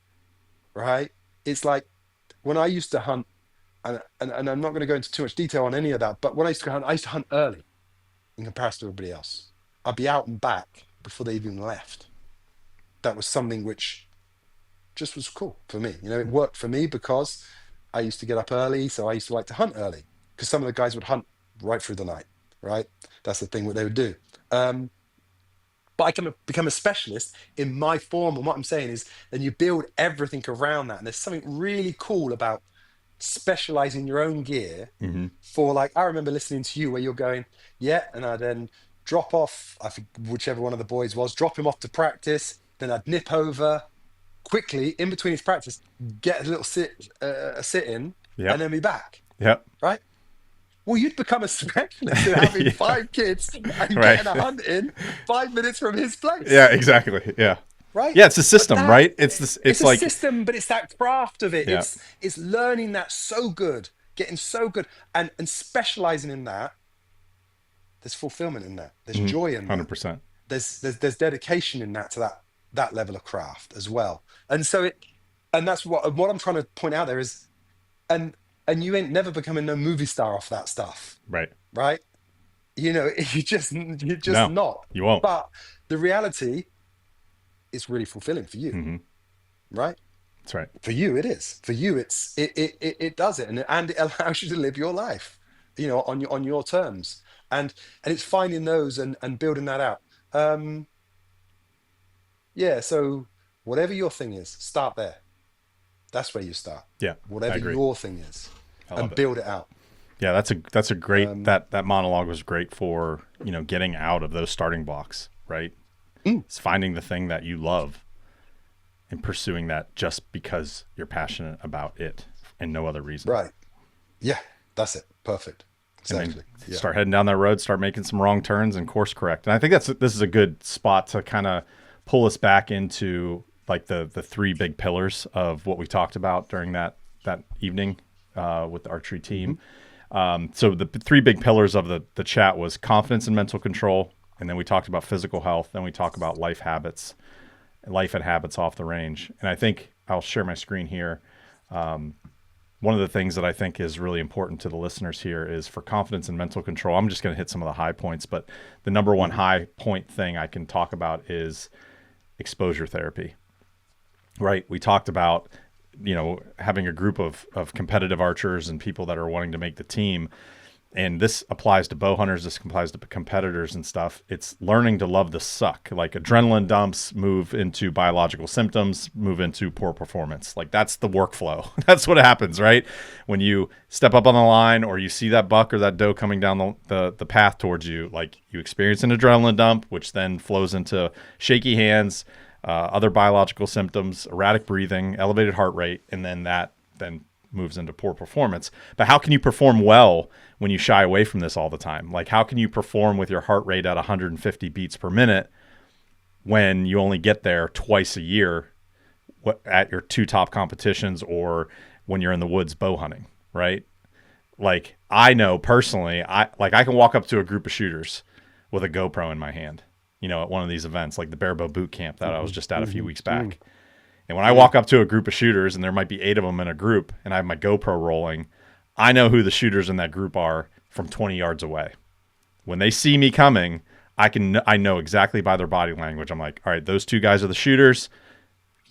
right? It's like when I used to hunt, and I'm not going to go into too much detail on any of that, but when I used to hunt, I used to hunt early in comparison to everybody else. I'd be out and back before they even left. That was something which just was cool for me. You know, it worked for me because I used to get up early, so I used to like to hunt early because some of the guys would hunt right through the night, right? That's the thing what they would do. Um, but I can become a specialist in my form. And what I'm saying is, then you build everything around that. And there's something really cool about specializing your own gear Mm-hmm. for, like, I remember listening to you where you're going, yeah, and I then drop off, I think whichever one of the boys was, drop him off to practice. Then I'd nip over quickly in between his practice, get a little a sit in, and Yep. then be back. Yep. Right. Well, you'd become a specialist in having Yeah. 5 kids and Right. getting a hunt in 5 minutes from his Yeah, place. exactly. Yeah. Right. Yeah, it's a But system, that right? It's this, it's it's a like, system, but it's that craft of it. yeah. It's learning that so good, getting so good, and specializing in that. There's fulfillment in that. There's Mhm. joy in that. 100%. There's dedication in that, to that level of craft as well. And so and that's what I'm trying to point out there is, and you ain't never becoming no movie star off that stuff, Right. right? You know, you're just No, not. you won't. But the reality is really fulfilling for you, Mm-hmm. right? That's right. For you it is. For you it does it, and it allows you to live your life, you know, on your terms. And it's finding those and building that out. Um, yeah, so whatever your thing is, start there. That's where you start. Yeah, I Whatever agree. your thing is, I love and it. build it out. Yeah, that's a great, Um, that monologue was great for, getting out of those starting blocks, right? mm, It's finding the thing that you love and pursuing that just because you're passionate about it and no other reason. right. Yeah, that's it. Perfect. And then Exactly. Yeah. start heading down that road, start making some wrong turns and course correct. And I think this is a good spot to kind of pull us back into like the three big pillars of what we talked about during that evening with the archery Hmm. team. So the three big pillars of the chat was confidence and mental control, and then we talked about physical health. Then we talk about life and habits off the range. And I think I'll share my screen here. One of the things that I think is really important to the listeners here is for confidence and mental control. I'm just going to hit some of the high points, but the number one Hmm. high point thing I can talk about is exposure therapy, right? We talked about, having a group of competitive archers and people that are wanting to make the team. And this applies to bow hunters. This applies to competitors and stuff. It's learning to love the suck. Like adrenaline dumps move into biological symptoms, move into poor performance. Like that's the workflow. That's what happens, right? When you step up on the line or you see that buck or that doe coming down the path towards you, like you experience an adrenaline dump, which then flows into shaky hands, other biological symptoms, erratic breathing, elevated heart rate, and then that then moves into poor performance. But how can you perform well when you shy away from this all the time? Like how can you perform with your heart rate at 150 beats per minute when you only get there twice a year at your two top competitions or when you're in the woods bow hunting, right? Like I know personally, I can walk up to a group of shooters with a GoPro in my hand, at one of these events like the Bear Bow Boot Camp that I was Hmm. just at a few Hmm. weeks Hmm. back. And when I walk up to a group of shooters and there might be 8 of them in a group and I have my GoPro rolling, I know who the shooters in that group are from 20 yards away. When they see me coming, I know exactly by their body language. I'm like, all right, those 2 guys are the shooters.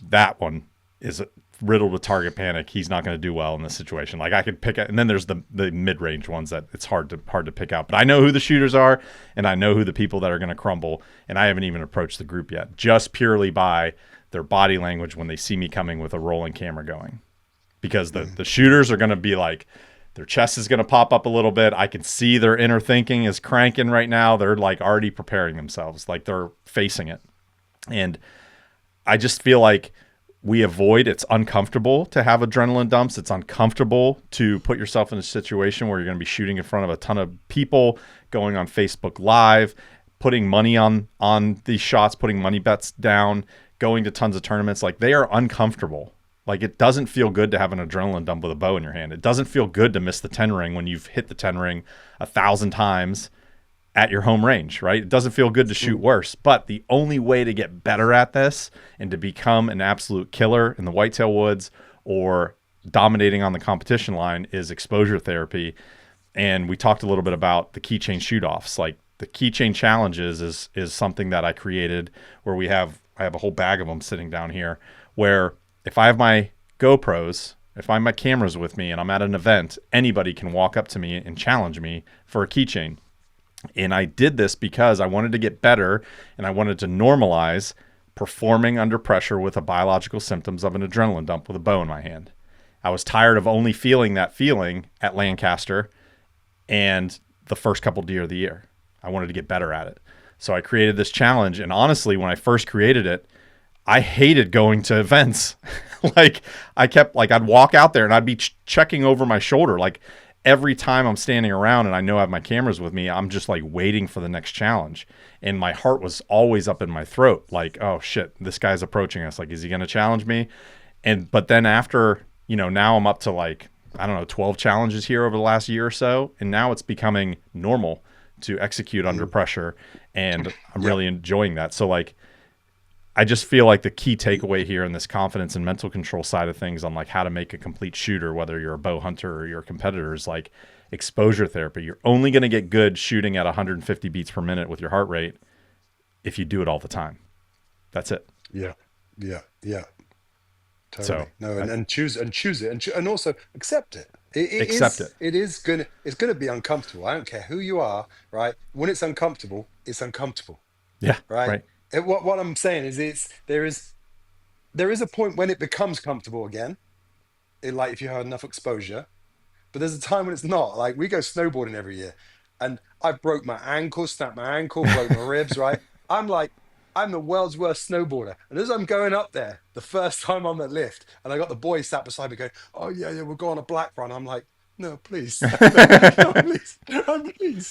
That one is riddled with target panic. He's not going to do well in this situation. Like I could pick it. And then there's the mid-range ones that it's hard to pick out. But I know who the shooters are and I know who the people that are going to crumble. And I haven't even approached the group yet, just purely by their body language when they see me coming with a rolling camera going, because the shooters are going to be like, their chest is going to pop up a little bit. I can see their inner thinking is cranking right now. They're like already preparing themselves, like they're facing it. And I just feel like we avoid. It's uncomfortable to have adrenaline dumps. It's uncomfortable to put yourself in a situation where you're going to be shooting in front of a ton of people, going on Facebook Live, putting money on these shots, putting money bets down, going to tons of tournaments. Like, they are uncomfortable. Like, it doesn't feel good to have an adrenaline dump with a bow in your hand. It doesn't feel good to miss the 10 ring when you've hit the 10 ring 1,000 times at your home range, right? It doesn't feel good to shoot worse. But the only way to get better at this and to become an absolute killer in the whitetail woods or dominating on the competition line is exposure therapy. And we talked a little bit about the keychain shoot-offs. Like, the keychain challenges is something that I created where I have a whole bag of them sitting down here, where if I have my GoPros, if I have my cameras with me and I'm at an event, anybody can walk up to me and challenge me for a keychain. And I did this because I wanted to get better and I wanted to normalize performing under pressure with the biological symptoms of an adrenaline dump with a bow in my hand. I was tired of only feeling that feeling at Lancaster and the first couple deer of the year. I wanted to get better at it. So I created this challenge. And honestly, when I first created it, I hated going to events. Like, I'd walk out there and I'd be checking over my shoulder. Like, every time I'm standing around and I know I have my cameras with me, I'm just like waiting for the next challenge. And my heart was always up in my throat. Like, oh shit, this guy's approaching us. Like, is he going to challenge me? But then after, now I'm up to like, I don't know, 12 challenges here over the last year or so. And now it's becoming normal to execute under pressure. And I'm really enjoying that. So like, I just feel like the key takeaway here in this confidence and mental control side of things on like how to make a complete shooter, whether you're a bow hunter or you're a competitor, is like exposure therapy. You're only going to get good shooting at 150 beats per minute with your heart rate if you do it all the time. That's it. Yeah. Totally. So and choose it and also accept it. Accept it. It's gonna be uncomfortable. I don't care who you are, right? When it's uncomfortable, it's uncomfortable. Yeah. Right. What I'm saying is there is a point when it becomes comfortable again. Like, if you have enough exposure, but there's a time when it's not. Like, we go snowboarding every year, and I broke my ankle, snapped my ankle, broke my ribs. Right. I'm the world's worst snowboarder. And as I'm going up there, the first time on the lift, and I got the boys sat beside me going, oh yeah, we'll go on a black run. I'm like, no, please. No, please.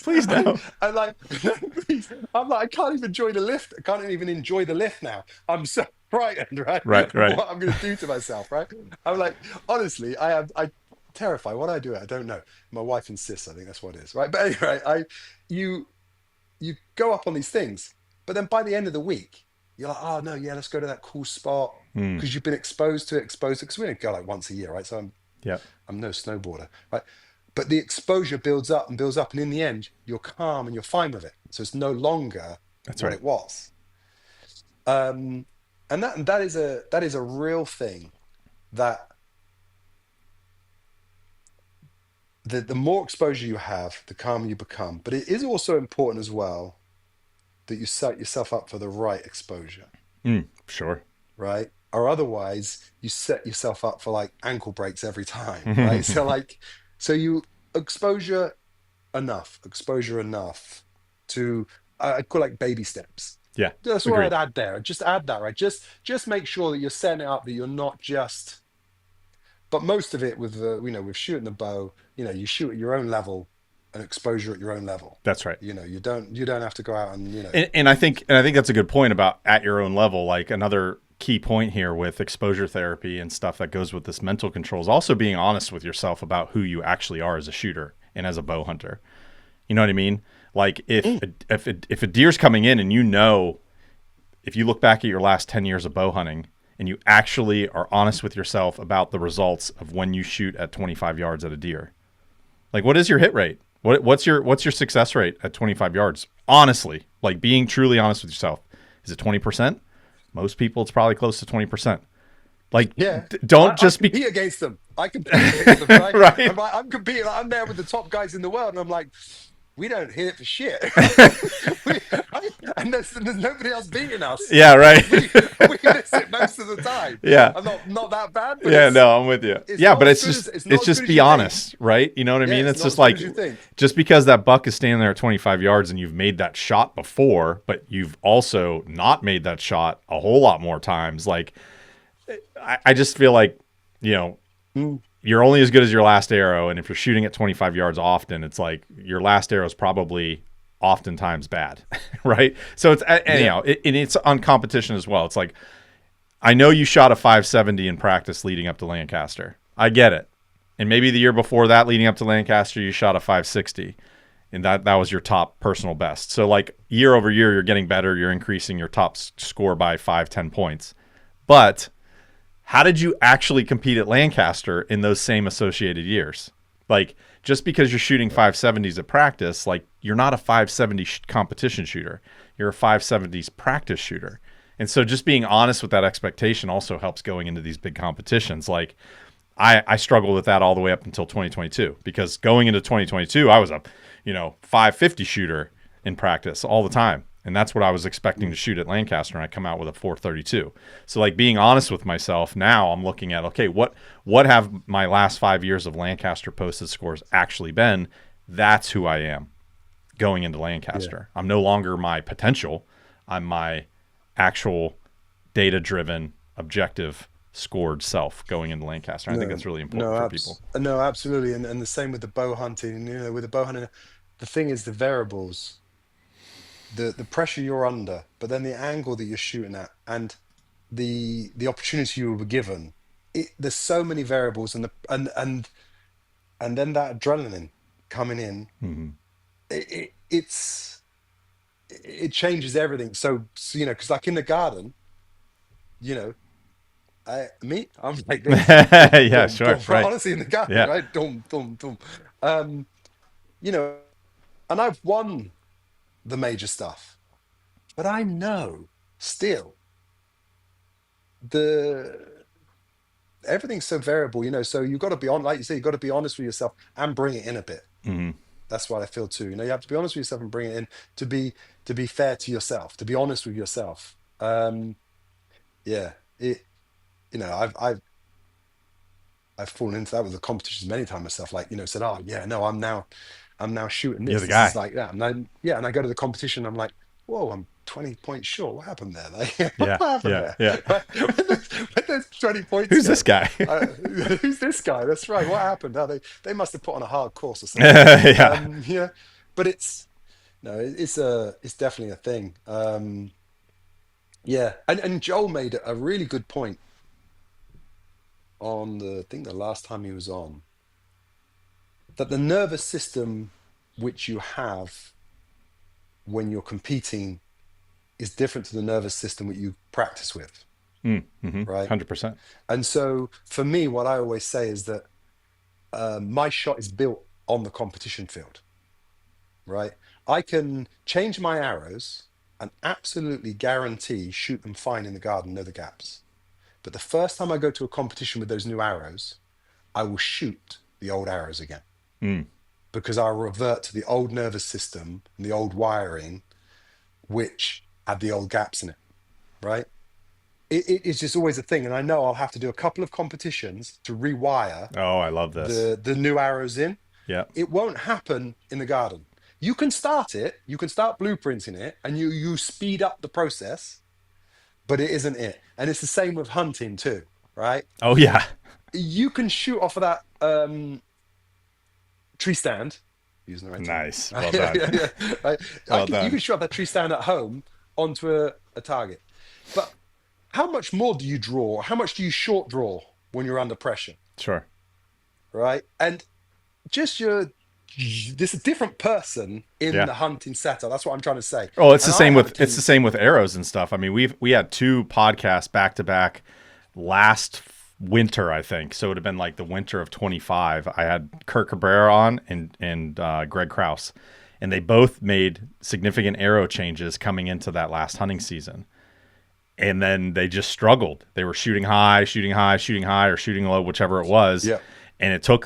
Please no. I'm like, no, please. I'm like, I can't even enjoy the lift. I can't even enjoy the lift now. I'm so frightened, right? Right. What I'm going to do to myself, right? I'm like, honestly, I terrified. What I do, I don't know. My wife insists. I think that's what it is, right? But anyway, you go up on these things, but then by the end of the week, you're like, oh no, yeah, let's go to that cool spot because you've been exposed to it. Because we only go like once a year, right? So I'm no snowboarder, right? But the exposure builds up, and in the end, you're calm and you're fine with it. So it's no longer what it was. And that is a real thing. That the more exposure you have, the calmer you become. But it is also important as well that you set yourself up for the right exposure. Sure. Right? Or otherwise you set yourself up for like ankle breaks every time, right? So you exposure enough to, I call it like baby steps. Yeah. That's what I'd add there. Just add that, right? Just make sure that you're setting it up, that you're not just, but most of it with with shooting the bow, you shoot at your own level and exposure at your own level. That's right. You don't have to go out and And I think that's a good point about at your own level. Like, another key point here with exposure therapy and stuff that goes with this mental control is also being honest with yourself about who you actually are as a shooter and as a bow hunter. You know what I mean? Like, if a deer's coming in and if you look back at your last 10 years of bow hunting and you actually are honest with yourself about the results of when you shoot at 25 yards at a deer, like, what is your hit rate? What's your success rate at 25 yards? Honestly, like, being truly honest with yourself. Is it 20%? Most people, it's probably close to 20%. Like, don't just be against them. I compete against them, right? Right. I'm competing. I'm there with the top guys in the world, and I'm like, we don't hit it for shit. And there's nobody else beating us. Yeah, right. we miss it most of the time. Yeah. I'm not that bad. But I'm with you. Yeah, but it's just be honest, right? You know what I mean? It's just like, just because that buck is standing there at 25 yards and you've made that shot before, but you've also not made that shot a whole lot more times. Like, I just feel like, you know, Mm. you're only as good as your last arrow. And if you're shooting at 25 yards often, it's like your last arrow is probably oftentimes bad. Right. So it's Yeah. anyhow, and it's on competition as well. It's like, I know you shot a 570 in practice leading up to Lancaster. I get it. And maybe the year before that, leading up to Lancaster, you shot a 560. And that was your top personal best. So like year over year, you're getting better. You're increasing your top score by 5-10 points. But how did you actually compete at Lancaster in those same associated years? Like, just because you're shooting 570s at practice, like, you're not a 570 competition shooter. You're a 570s practice shooter. And so just being honest with that expectation also helps going into these big competitions. Like, I struggled with that all the way up until 2022, because going into 2022, I was a 550 shooter in practice all the time. And that's what I was expecting to shoot at Lancaster, and I come out with a 432. So like being honest with myself, now I'm looking at, okay, what have my last 5 years of Lancaster posted scores actually been? That's who I am going into Lancaster. I'm no longer my potential. I'm my actual data-driven, objective scored self going into Lancaster. I think that's really important for people. No, absolutely. And the same with the bow hunting. With the bow hunting, the thing is the variables, the pressure you're under, but then the angle that you're shooting at, and the opportunity you were given. There's so many variables, and then that adrenaline coming in, Mm-hmm. it, it it's it changes everything. So because like in the garden, you know, I'm like this, dum Yeah, dum sure, dum. right. Honestly, in the garden, Yeah, right, dum dum dum. Um, you know, and I've won the major stuff, but I know still the everything's so variable. So you've got to be on, like you say, you've got to be honest with yourself and bring it in a bit. mm-hmm. That's what I feel too. You have to be honest with yourself and bring it in to be fair to yourself, to be honest with yourself. Yeah, I've fallen into that with the competitions many times myself. Like, said, oh yeah, no, I'm now shooting You're this. the This is guy. like that. And then yeah, and I go to the competition, I'm like, whoa, I'm 20 points short. What happened there? Like, Yeah, what happened yeah, there? yeah. When those 20 points Who's go, this guy? who's this guy? That's right. What happened? Oh, they must have put on a hard course or something. Yeah. Yeah, but it's no, it's definitely a thing. Yeah, and Joel made a really good point on I think the last time he was on, that the nervous system which you have when you're competing is different to the nervous system that you practice with, Mm-hmm. right? 100%. And so for me, what I always say is that my shot is built on the competition field, right? I can change my arrows and absolutely guarantee shoot them fine in the garden, know the gaps. But the first time I go to a competition with those new arrows, I will shoot the old arrows again, Mm. because I'll revert to the old nervous system and the old wiring, which had the old gaps in it, right? It's just always a thing. And I know I'll have to do a couple of competitions to rewire Oh, I love this. the new arrows in. Yeah. It won't happen in the garden. You can start it, you can start blueprinting it, and you speed up the process, but it isn't it. And it's the same with hunting too, right? Oh, yeah. You can shoot off of that tree stand, using the right term. Nice. Well Yeah, done. yeah, yeah, right? Well You done. can shoot off that tree stand at home onto a target. But how much more do you draw? How much do you short draw when you're under pressure, Sure. right? And just this a different person in Yeah. the hunting setup. That's what I'm trying to say. Oh, it's the And I same have a with arrows and stuff. I mean, we had two podcasts back to back last winter, I think. So it would have been like the winter of 25. I had Kirk Cabrera on and Greg Kraus, and they both made significant arrow changes coming into that last hunting season. And then they just struggled. They were shooting high, shooting high, shooting high, or shooting low, whichever it was. Yeah. And it took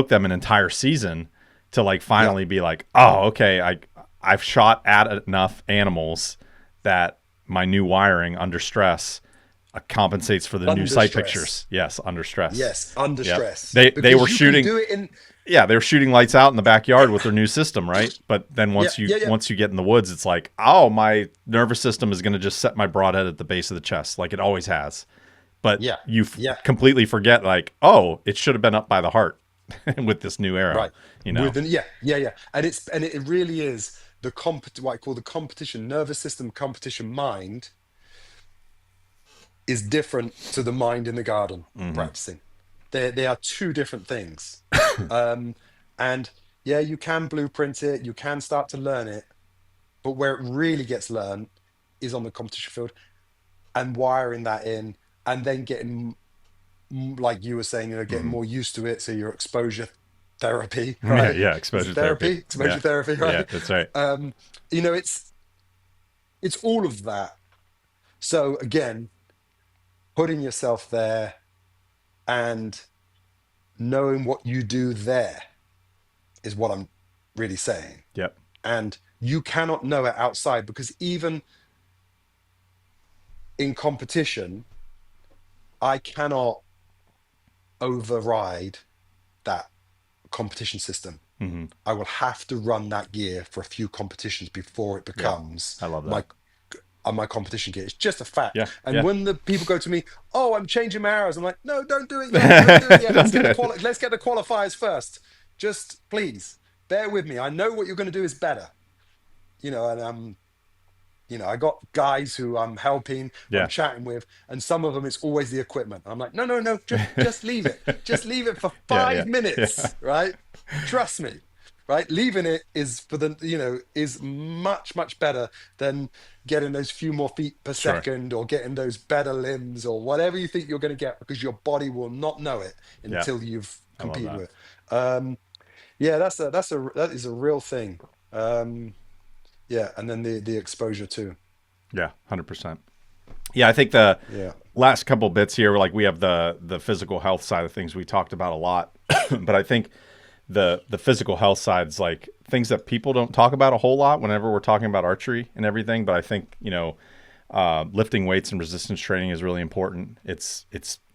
them an entire season to like Yeah. finally be like, oh, okay, I've shot at enough animals that my new wiring under stress compensates for the new Under sight stress. pictures. Yes, under stress. Yes, under Yep. stress. They Because were you can shooting. do it in. Yeah, they were shooting lights out in the backyard with their new system, right? But then Yeah, yeah, yeah. once you get in the woods, it's like, oh, my nervous system is going to just set my broadhead at the base of the chest, like it always has. but Yeah. you Yeah. completely forget like, oh, it should have been up by the heart with this new arrow, Right. you know? Yeah. And it really is what I call the competition nervous system, competition mind is different to the mind in the garden Hmm. practicing. They are two different things. Um, and yeah, you can blueprint it, you can start to learn it, but where it really gets learned is on the competition field and wiring that in, and then getting, like you were saying, getting Hmm. more used to it. So your exposure therapy, Yeah, right? yeah, Is it exposure therapy. therapy? Yeah, Exposure therapy, yeah, right? that's right. Um, it's all of that. So again, putting yourself there and knowing what you do there is what I'm really saying. Yep. And you cannot know it outside because even in competition, I cannot override that competition system. Hmm. I will have to run that gear for a few competitions before it Yeah, becomes I love that. my competition gear. It's just a fact. Yeah, And yeah. when the people go to me, "Oh, I'm changing my arrows," I'm like, "No, don't do it yet. Don't do it yet. Don't do it. Let's get the qualifiers first. Just please bear with me. I know what you're going to do is better. And I got guys who I'm helping, who I'm Yeah. chatting with, and some of them it's always the equipment. I'm like, no, no, no, just leave it. Just leave it for Yeah, five yeah, yeah. minutes, right? Trust me, right? Leaving it is is much, much better than getting those few more feet per Sure. second or getting those better limbs or whatever you think you're going to get because your body will not know it Yeah, until you've I love competed that. with it. Yeah, that is a real thing. Yeah, and then the exposure too. Yeah, 100%. Yeah, I think the Yeah. last couple bits here, like we have the physical health side of things we talked about a lot, but I think the physical health side is like things that people don't talk about a whole lot whenever we're talking about archery and everything. But I think lifting weights and resistance training is really important. It's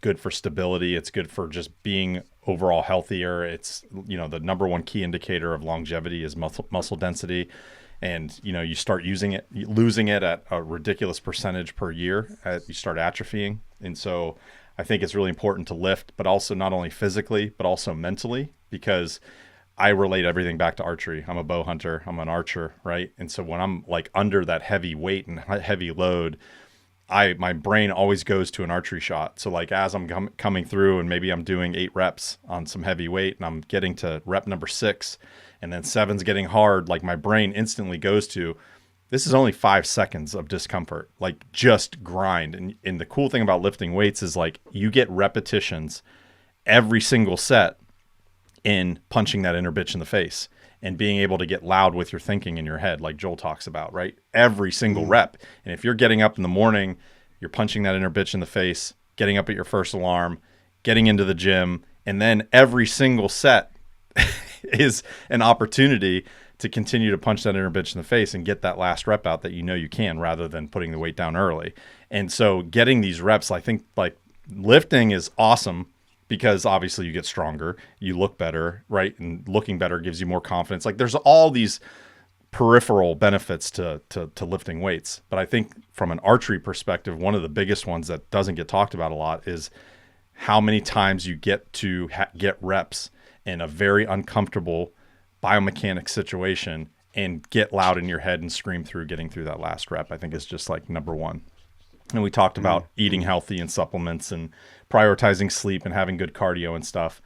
good for stability. It's good for just being overall healthier. It's the number one key indicator of longevity is muscle density. And you start losing it at a ridiculous percentage per year. You start atrophying, and so I think it's really important to lift, but also not only physically but also mentally, because I relate everything back to archery. I'm a bow hunter. I'm an archer, right? And so when I'm like under that heavy weight and heavy load, my brain always goes to an archery shot. So like as I'm coming through and maybe I'm doing 8 reps on some heavy weight and I'm getting to rep number 6 and then 7's getting hard, like my brain instantly goes to, this is only 5 seconds of discomfort, like just grind. And the cool thing about lifting weights is like you get repetitions every single set in punching that inner bitch in the face and being able to get loud with your thinking in your head, like Joel talks about, right? Every single Mm. rep. And if you're getting up in the morning, you're punching that inner bitch in the face, getting up at your first alarm, getting into the gym, and then every single set is an opportunity to continue to punch that inner bitch in the face and get that last rep out that you can, rather than putting the weight down early. And so getting these reps, I think like lifting is awesome because obviously you get stronger, you look better, right? And looking better gives you more confidence. Like there's all these peripheral benefits to lifting weights. But I think from an archery perspective, one of the biggest ones that doesn't get talked about a lot is how many times you get to get reps in a very uncomfortable biomechanic situation and get loud in your head and scream through getting through that last rep. I think is just like number one. And we talked about Mm. eating Mm. healthy and supplements and prioritizing sleep and having good cardio and stuff.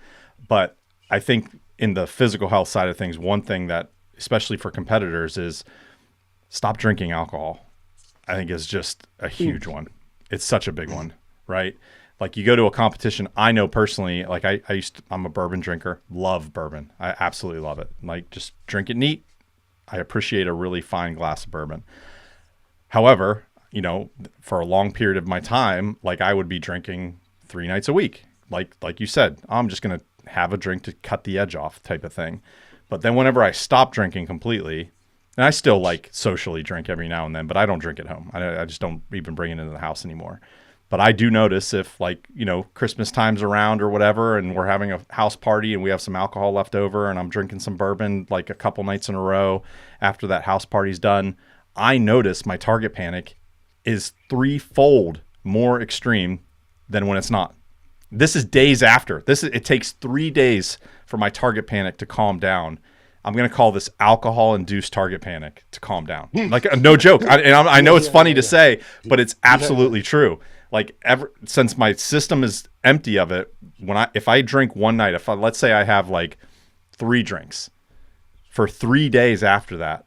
But I think in the physical health side of things, one thing that, especially for competitors, is stop drinking alcohol. I think is just a Mm. huge one. It's such a big one, right? Like you go to a competition, I know personally, like I'm a bourbon drinker, love bourbon. I absolutely love it. Like just drink it neat. I appreciate a really fine glass of bourbon. However, for a long period of my time, like I would be drinking 3 nights a week. Like you said, I'm just going to have a drink to cut the edge off type of thing. But then whenever I stop drinking completely, and I still like socially drink every now and then, but I don't drink at home. I just don't even bring it into the house anymore. But I do notice if like, Christmas time's around or whatever, and we're having a house party and we have some alcohol left over and I'm drinking some bourbon like a couple nights in a row after that house party's done, I notice my target panic is threefold more extreme than when it's not. This is days after. It takes 3 days for my target panic to calm down. I'm gonna call this alcohol-induced target panic to calm down. Like no joke. I Yeah, know it's yeah, funny yeah, to yeah. say, but it's Yeah, yeah. absolutely true. Like ever since my system is empty of it, if I drink one night, if I, let's say I have like 3 drinks for 3 days after that,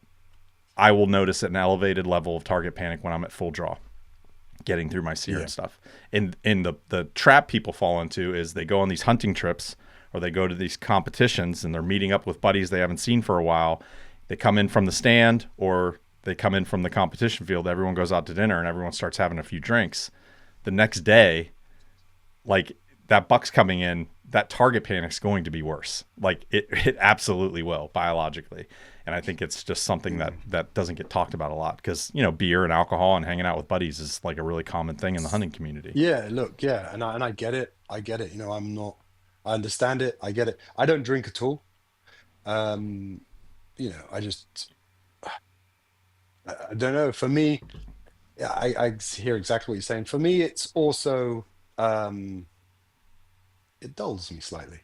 I will notice an elevated level of target panic when I'm at full draw, getting through my sear and Yeah. stuff. And the trap people fall into is they go on these hunting trips or they go to these competitions and they're meeting up with buddies they haven't seen for a while. They come in from the stand or they come in from the competition field. Everyone goes out to dinner and everyone starts having a few drinks. The next day, like that buck's coming in, that target panic's going to be worse. Like it absolutely will biologically. And I think it's just something that doesn't get talked about a lot because, beer and alcohol and hanging out with buddies is like a really common thing in the hunting community. Yeah, look, yeah, and I get it. I get it. I'm not. I understand it. I get it. I don't drink at all. Um, I just. I don't know. For me, yeah, I hear exactly what you're saying. For me, it's also um, it dulls me slightly.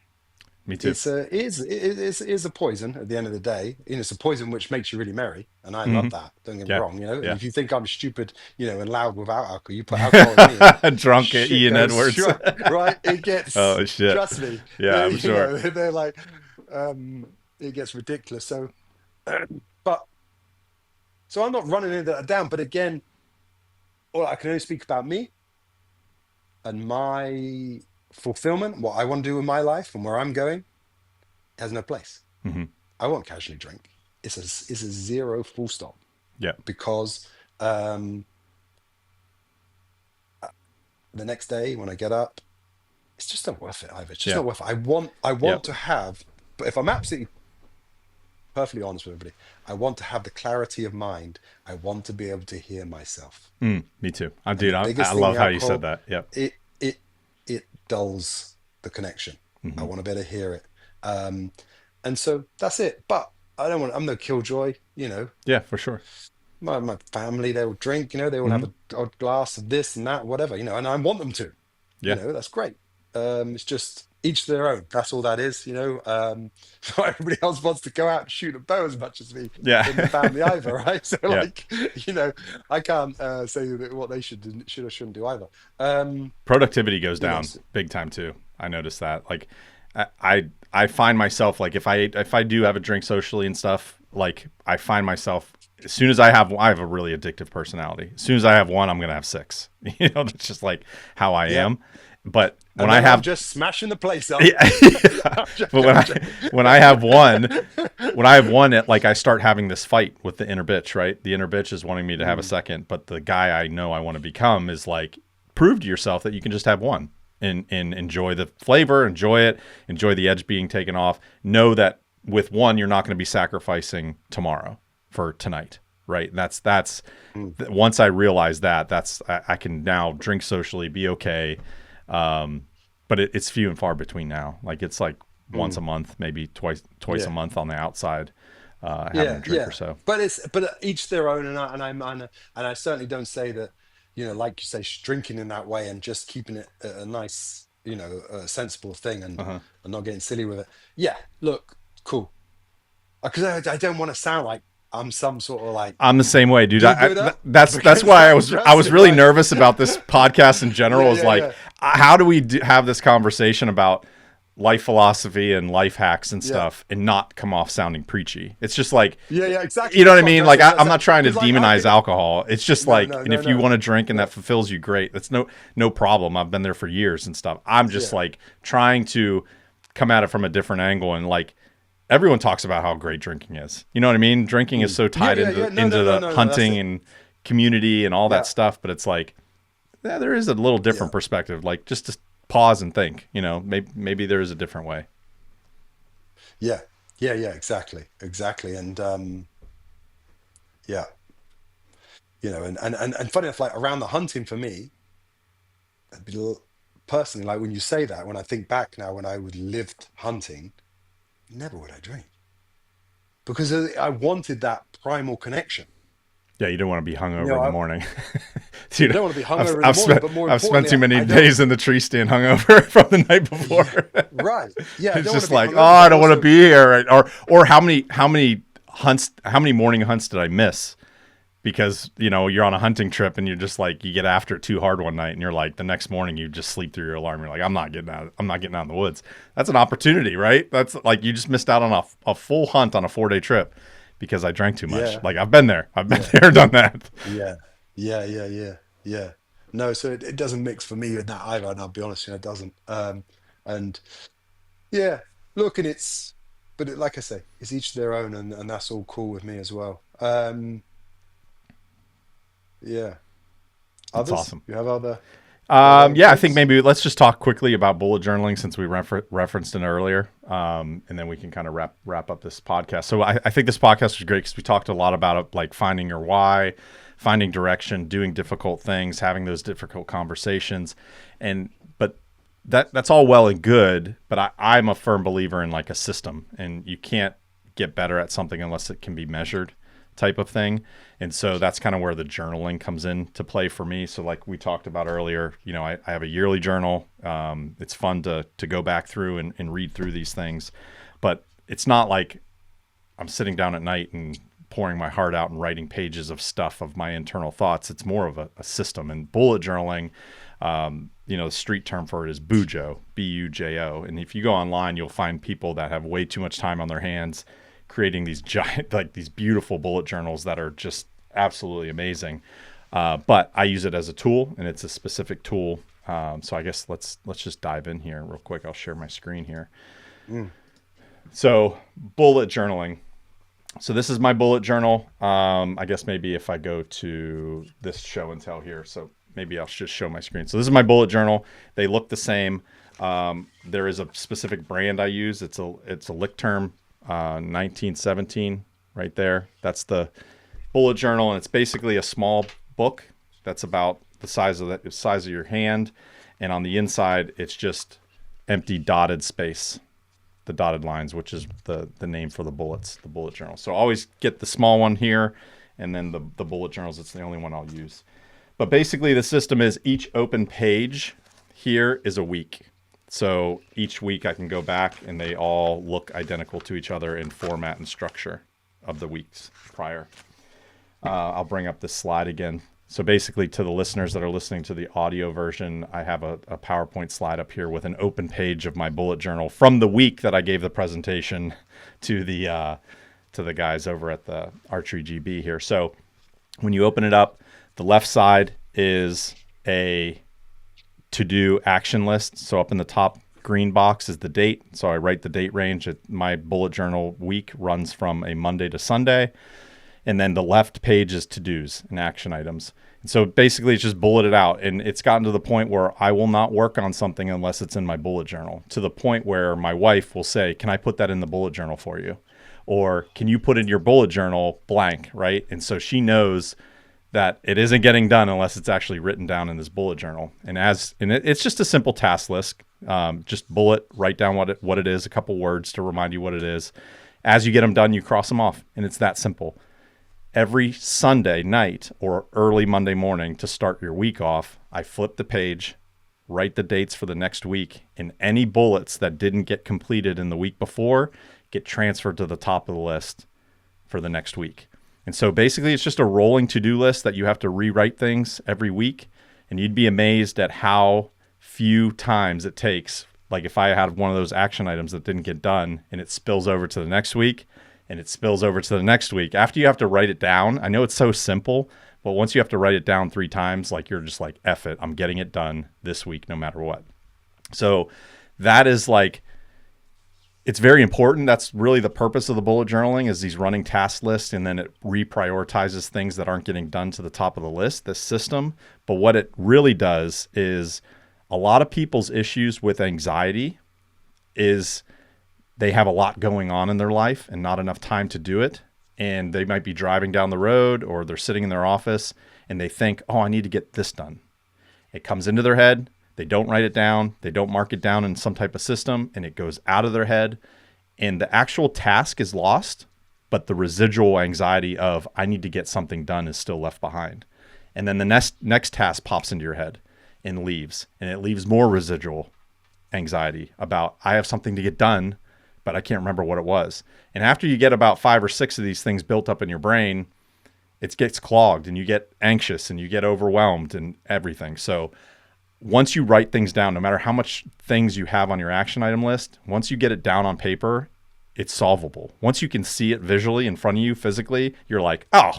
Me too. It is a poison at the end of the day. It's a poison which makes you really merry, and I love that. Don't get me Yeah. wrong. Yeah. If you think I'm stupid, and loud without alcohol, you put alcohol in me, and Drunk shit Ian goes Edwards. right. It gets, Oh shit. trust me, Yeah, I'm sure. they're like, it gets ridiculous. So, but so I'm not running that down. But again, all I can only speak about me and my fulfillment, what I want to do in my life, and where I'm going has no place. Hmm. I won't casually drink. It's a zero full stop Yeah. because um, the next day when I get up, it's just not worth it either. It's just Yeah. not worth it. I want Yep. to have, but if I'm absolutely perfectly honest with everybody, I want to have the clarity of mind. I want to be able to hear myself. Me too. And Dude, the I biggest thing love the how you said alcohol, that. Yep. it it it dulls the connection. I Hmm. want to be able to hear it. Um, and so that's it. But I don't want. I'm no killjoy. Yeah, for sure. My family, they will drink, they will have Hmm. a odd glass of this and that, whatever, and I want them to, Yeah. that's great. It's just each their own. That's all that is. Not everybody else wants to go out and shoot a bow as much as me Yeah. in the family either, right? So Yeah. like, I can't say that what they should or shouldn't do either. Um, Productivity goes you know, down s- big time too. I noticed that. Like, I find myself like if I do have a drink socially and stuff, like I find myself as soon as I have a really addictive personality. As soon as I have one, I'm gonna have six. That's just like how I yeah. am. But when And I then I'm have just smashing the place up. yeah, yeah. I'm But joking, I'm joking. when I have one, it like I start having this fight with the inner bitch, right? The inner bitch is wanting me to have a Mm, second, but the guy I know I want to become is like, prove to yourself that you can just have one and enjoy the flavor, enjoy it, enjoy the edge being taken off. Know that with one, you're not going to be sacrificing tomorrow for tonight, right? mm, Once I realize that, I can now drink socially, be okay. But it's few and far between now. Like it's like once mm. a month, maybe twice a Yeah. month on the outside, having a Yeah, drink or yeah, so. but each their own, and I certainly don't say that, like you say, drinking in that way and just keeping it a nice, sensible thing, and Uh-huh. and not getting silly with it. Yeah, look, cool, because I don't want to sound like I'm some sort of like I'm the same way, dude. do-gooder, That's because why I trust was me, really right? nervous about this podcast in Yeah, general. Is yeah, like, yeah, how do we have this conversation about life philosophy and life hacks and yeah, stuff and not come off sounding preachy? It's just like, yeah, yeah. Exactly. you know what I That's what I'm mean? trying to Like, say. I'm not trying to Because like I demonize think alcohol. It's just no, like, no, and no, if you no, want to drink and yeah, that fulfills you, great. That's no problem. I've been there for years and stuff. I'm just yeah, like trying to come at it from a different angle and like everyone talks about how great drinking is. You know what I mean? Drinking is so yeah, tied yeah, into yeah. No, no, no, the no, no. That's hunting it. and community and all that Yeah, stuff, but it's like, yeah, there is a little yeah. different perspective. Like just to pause and think, maybe there is a different way. Yeah, yeah, yeah, exactly, exactly. And yeah, and funny enough, like around the hunting for me, it'd be personally, like when you say that, when I think back now, when I would lived hunting, never would I drink because I wanted that primal connection. Yeah, you don't want to be You hungover know, in the I morning. you Dude, don't want to be I've, hungover in the I've morning, spent but more I've spent importantly, too many I don't. days in the tree stand hungover from the night Yeah, before. right. Yeah, I It's don't want to just be like, oh, hungover, I but don't want to also be here, right? Or how many morning hunts did I miss? Because you're on a hunting trip and you're just like, you get after it too hard one night and you're like, the next morning you just sleep through your alarm. You're like, I'm not getting out in the woods. That's an opportunity, right? That's like, you just missed out on a full hunt on a 4-day trip because I drank too much. yeah, Like, I've been there. I've been yeah, there, done that. yeah, yeah. No, so it doesn't mix for me with that either. And I'll be honest, it doesn't. And yeah, look, and but like I say, it's each their own, and that's all cool with me as well. Yeah. That's Others? awesome. You have other Yeah, I think tips? maybe let's just talk quickly about bullet journaling since we referenced it earlier, and then we can kind of wrap up this podcast. So I think this podcast was great because we talked a lot about it, like finding your why, finding direction, doing difficult things, having those difficult conversations, and but that's all well and good. But I'm a firm believer in like a system, and you can't get better at something unless it can be measured type of thing. And so that's kind of where the journaling comes into play for me. So like we talked about earlier, I have a yearly journal. It's fun to go back through and read through these things, but it's not like I'm sitting down at night and pouring my heart out and writing pages of stuff of my internal thoughts. It's more of a system. And bullet journaling, the street term for it is bujo, Bujo. And if you go online, you'll find people that have way too much time on their hands creating these giant, like these beautiful bullet journals that are just absolutely amazing. But I use it as a tool, and it's a specific tool. So I guess let's just dive in here real quick. I'll share my screen here. Mm. So bullet journaling. So this is my bullet journal. I guess maybe if I go to this show and tell here, so maybe I'll just show my screen. So this is my bullet journal. They look the same. There is a specific brand I use. It's a Lick Term 1917 right there. That's the bullet journal, and it's basically a small book that's about the size of your hand, and on the inside it's just empty dotted space, the dotted lines, which is the name for the bullet journal. So always get the small one here, and then the bullet journals, it's the only one I'll use. But basically the system is each open page here is a week. So each week I can go back and they all look identical to each other in format and structure of the weeks prior. I'll bring up this slide again. So basically, to the listeners that are listening to the audio version, I have a PowerPoint slide up here with an open page of my bullet journal from the week that I gave the presentation to the guys over at the Archery GB here. So when you open it up, the left side is a to-do action list. So up in the top green box is the date. So I write the date range. My bullet journal week runs from a Monday to Sunday. And then the left page is to-dos and action items. And so basically it's just bulleted out. And it's gotten to the point where I will not work on something unless it's in my bullet journal, to the point where my wife will say, can I put that in the bullet journal for you? Or can you put in your bullet journal blank, right? And so she knows that it isn't getting done unless it's actually written down in this bullet journal. And it's just a simple task list. Just write down what it is, a couple words to remind you what it is. As you get them done, you cross them off. And it's that simple. Every Sunday night or early Monday morning to start your week off, I flip the page, write the dates for the next week, and any bullets that didn't get completed in the week before get transferred to the top of the list for the next week. And so basically it's just a rolling to-do list that you have to rewrite things every week. And you'd be amazed at how few times it takes. Like if I had one of those action items that didn't get done and it spills over to the next week, and it spills over to the next week. After you have to write it down, I know it's so simple, but once you have to write it down 3 times, like you're just like, F it, I'm getting it done this week no matter what. So that is like, it's very important. That's really the purpose of the bullet journaling, is these running task lists, and then it reprioritizes things that aren't getting done to the top of the list, this system. But what it really does is, a lot of people's issues with anxiety is they have a lot going on in their life and not enough time to do it. And they might be driving down the road, or they're sitting in their office and they think, oh, I need to get this done. It comes into their head. They don't write it down. They don't mark it down in some type of system, and it goes out of their head, and the actual task is lost, but the residual anxiety of I need to get something done is still left behind. And then the next task pops into your head and leaves, and it leaves more residual anxiety about I have something to get done, but I can't remember what it was. And after you get about 5 or 6 of these things built up in your brain, it gets clogged and you get anxious and you get overwhelmed and everything. So once you write things down, no matter how much things you have on your action item list, once you get it down on paper, it's solvable. Once you can see it visually in front of you physically, you're like, oh,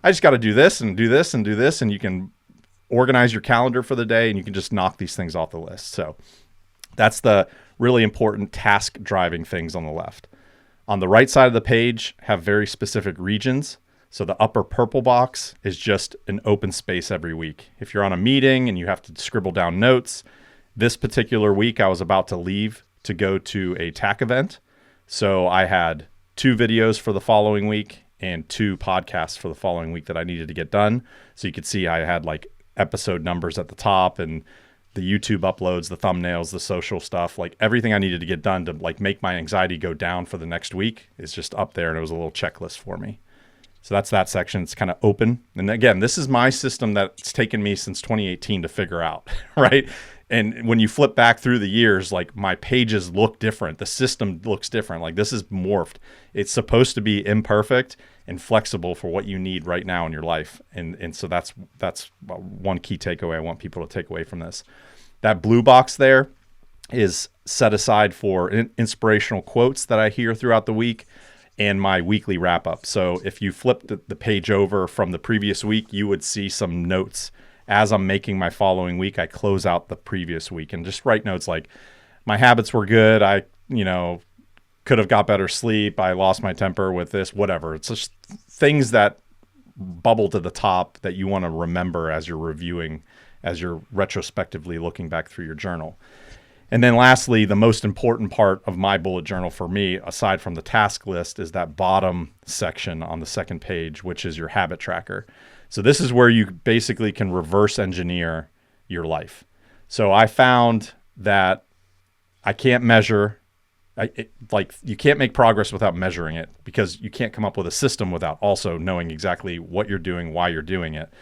I just got to do this and do this and do this. And you can organize your calendar for the day and you can just knock these things off the list. So that's the really important task driving things on the left. On the right side of the page have very specific regions. So the upper purple box is just an open space every week. If you're on a meeting and you have to scribble down notes, this particular week I was about to leave to go to a TAC event. So I had 2 videos for the following week and 2 podcasts for the following week that I needed to get done. So you could see I had like episode numbers at the top and the YouTube uploads, the thumbnails, the social stuff, like everything I needed to get done to like make my anxiety go down for the next week is just up there. And it was a little checklist for me. So that's that section. It's kind of open. And again, this is my system that's taken me since 2018 to figure out, right? And when you flip back through the years, like my pages look different. The system looks different. Like this is morphed. It's supposed to be imperfect and flexible for what you need right now in your life. And so that's one key takeaway I want people to take away from this. That blue box there is set aside for inspirational quotes that I hear throughout the week and my weekly wrap up. So if you flip the page over from the previous week, you would see some notes. As I'm making my following week, I close out the previous week and just write notes like my habits were good. I, could have got better sleep. I lost my temper with this, whatever. It's just things that bubble to the top that you want to remember as you're reviewing, as you're retrospectively looking back through your journal. And then lastly, the most important part of my bullet journal for me, aside from the task list, is that bottom section on the second page, which is your habit tracker. So this is where you basically can reverse engineer your life. So I found that I can't measure, you can't make progress without measuring it, because you can't come up with a system without also knowing exactly what you're doing, why you're doing it.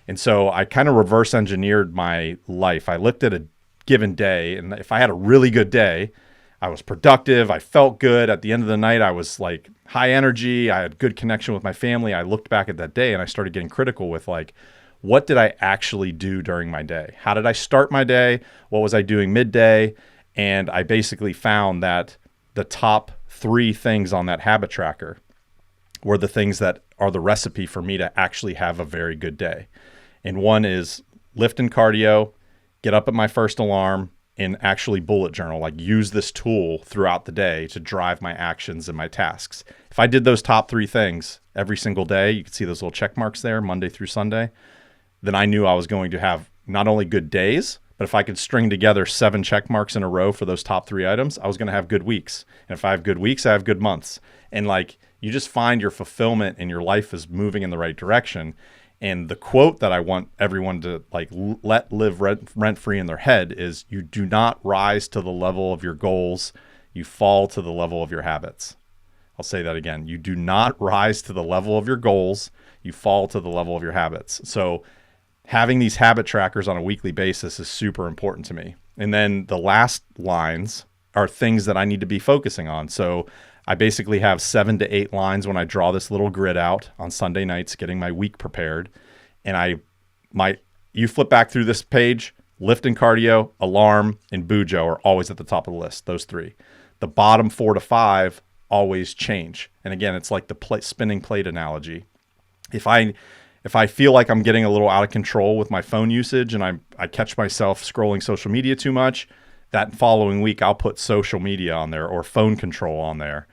And so I kind of reverse engineered my life. I looked at a given day, and if I had a really good day, I was productive, I felt good. At the end of the night, I was like high energy, I had good connection with my family. I looked back at that day and I started getting critical with like, what did I actually do during my day? How did I start my day? What was I doing midday? And I basically found that the top 3 things on that habit tracker were the things that are the recipe for me to actually have a very good day. And one is lift and cardio, get up at my first alarm, and actually bullet journal, like use this tool throughout the day to drive my actions and my tasks. If I did those top 3 things every single day, you can see those little check marks there, Monday through Sunday, then I knew I was going to have not only good days, but if I could string together 7 check marks in a row for those top 3 items, I was going to have good weeks. And if I have good weeks, I have good months. And like, you just find your fulfillment and your life is moving in the right direction. And the quote that I want everyone to like let live rent free in their head is, you do not rise to the level of your goals. You fall to the level of your habits. I'll say that again. You do not rise to the level of your goals. You fall to the level of your habits. So having these habit trackers on a weekly basis is super important to me. And then the last lines are things that I need to be focusing on. So I basically have 7 to 8 lines when I draw this little grid out on Sunday nights, getting my week prepared. And you flip back through this page, lift and cardio, alarm, and Bujo are always at the top of the list, those 3. The bottom 4 to 5 always change. And again, it's like the spinning plate analogy. If I feel like I'm getting a little out of control with my phone usage and I catch myself scrolling social media too much, that following week I'll put social media on there or phone control on there.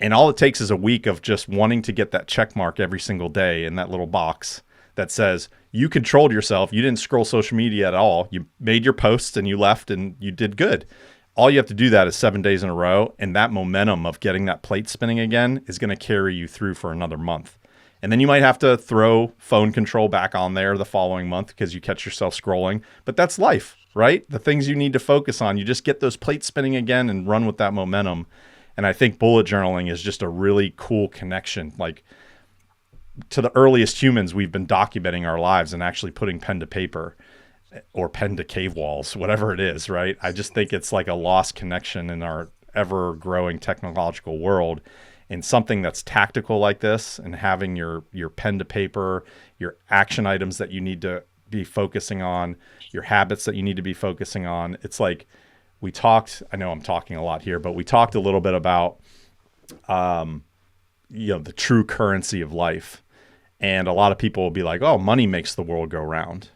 And all it takes is a week of just wanting to get that check mark every single day in that little box that says you controlled yourself. You didn't scroll social media at all. You made your posts and you left and you did good. All you have to do that is 7 days in a row. And that momentum of getting that plate spinning again is going to carry you through for another month. And then you might have to throw phone control back on there the following month because you catch yourself scrolling. But that's life, right? The things you need to focus on, you just get those plates spinning again and run with that momentum. And I think bullet journaling is just a really cool connection. Like, to the earliest humans, we've been documenting our lives and actually putting pen to paper or pen to cave walls, whatever it is, right? I just think it's like a lost connection in our ever growing technological world. And something that's tactical like this, and having your pen to paper, your action items that you need to be focusing on, your habits that you need to be focusing on. It's like we talked, I know I'm talking a lot here, but we talked a little bit about the true currency of life. And a lot of people will be like, "Oh, money makes the world go round."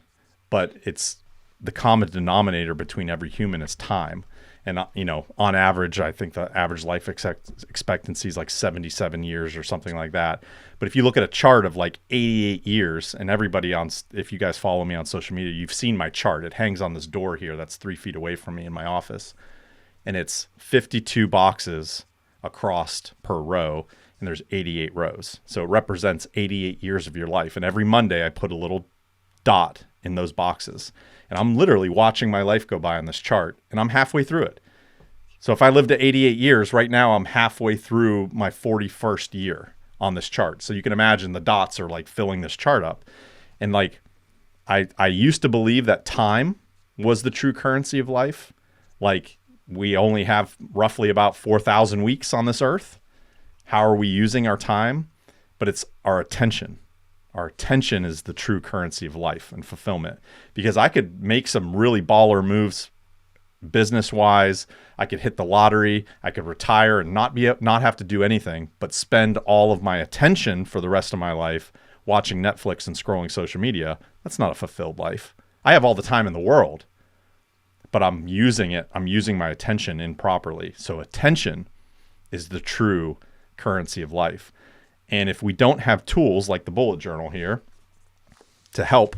But it's the common denominator between every human is time. And, on average, I think the average life expectancy is like 77 years or something like that. But if you look at a chart of like 88 years, and everybody if you guys follow me on social media, you've seen my chart. It hangs on this door here that's 3 feet away from me in my office. And it's 52 boxes across per row, and there's 88 rows. So it represents 88 years of your life. And every Monday I put a little dot in those boxes. And I'm literally watching my life go by on this chart, and I'm halfway through it. So if I lived to 88 years, right now I'm halfway through my 41st year on this chart. So you can imagine the dots are like filling this chart up. And like I used to believe that time was the true currency of life. Like, we only have roughly about 4,000 weeks on this earth. How are we using our time? But it's our attention. Our attention is the true currency of life and fulfillment. Because I could make some really baller moves business wise. I could hit the lottery. I could retire and not have to do anything, but spend all of my attention for the rest of my life watching Netflix and scrolling social media. That's not a fulfilled life. I have all the time in the world, but I'm using it. I'm using my attention improperly. So attention is the true currency of life. And if we don't have tools like the bullet journal here to help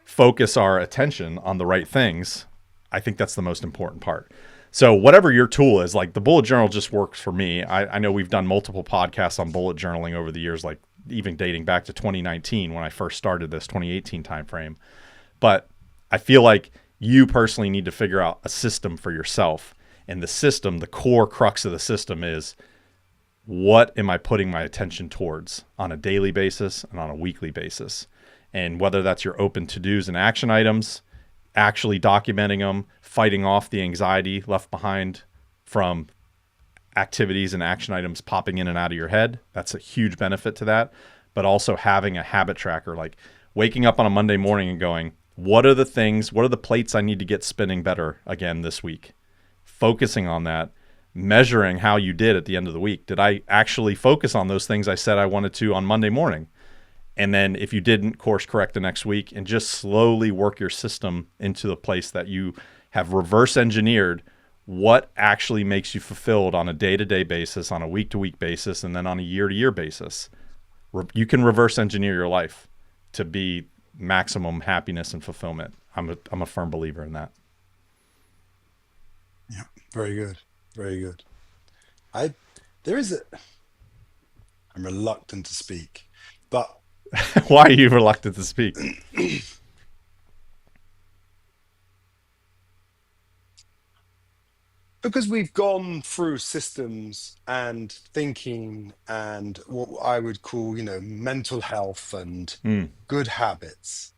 focus our attention on the right things, I think that's the most important part. So whatever your tool is, like the bullet journal just works for me. I know we've done multiple podcasts on bullet journaling over the years, like even dating back to 2019 when I first started this 2018 timeframe. But I feel like you personally need to figure out a system for yourself. And the system, the core crux of the system is, what am I putting my attention towards on a daily basis and on a weekly basis? And whether that's your open to-dos and action items, actually documenting them, fighting off the anxiety left behind from activities and action items popping in and out of your head. That's a huge benefit to that. But also having a habit tracker, like waking up on a Monday morning and going, what are the plates I need to get spinning better again this week? Focusing on that, measuring how you did at the end of the week. Did I actually focus on those things I said I wanted to on Monday morning? And then if you didn't, course correct the next week, and just slowly work your system into the place that you have reverse engineered what actually makes you fulfilled on a day-to-day basis, on a week-to-week basis, and then on a year-to-year basis. You can reverse engineer your life to be maximum happiness and fulfillment. I'm a firm believer in that. Yeah, very good. Very good. I there is a I'm reluctant to speak, but Why are you reluctant to speak? because we've gone through systems and thinking and what I would call, mental health and Hmm. good habits.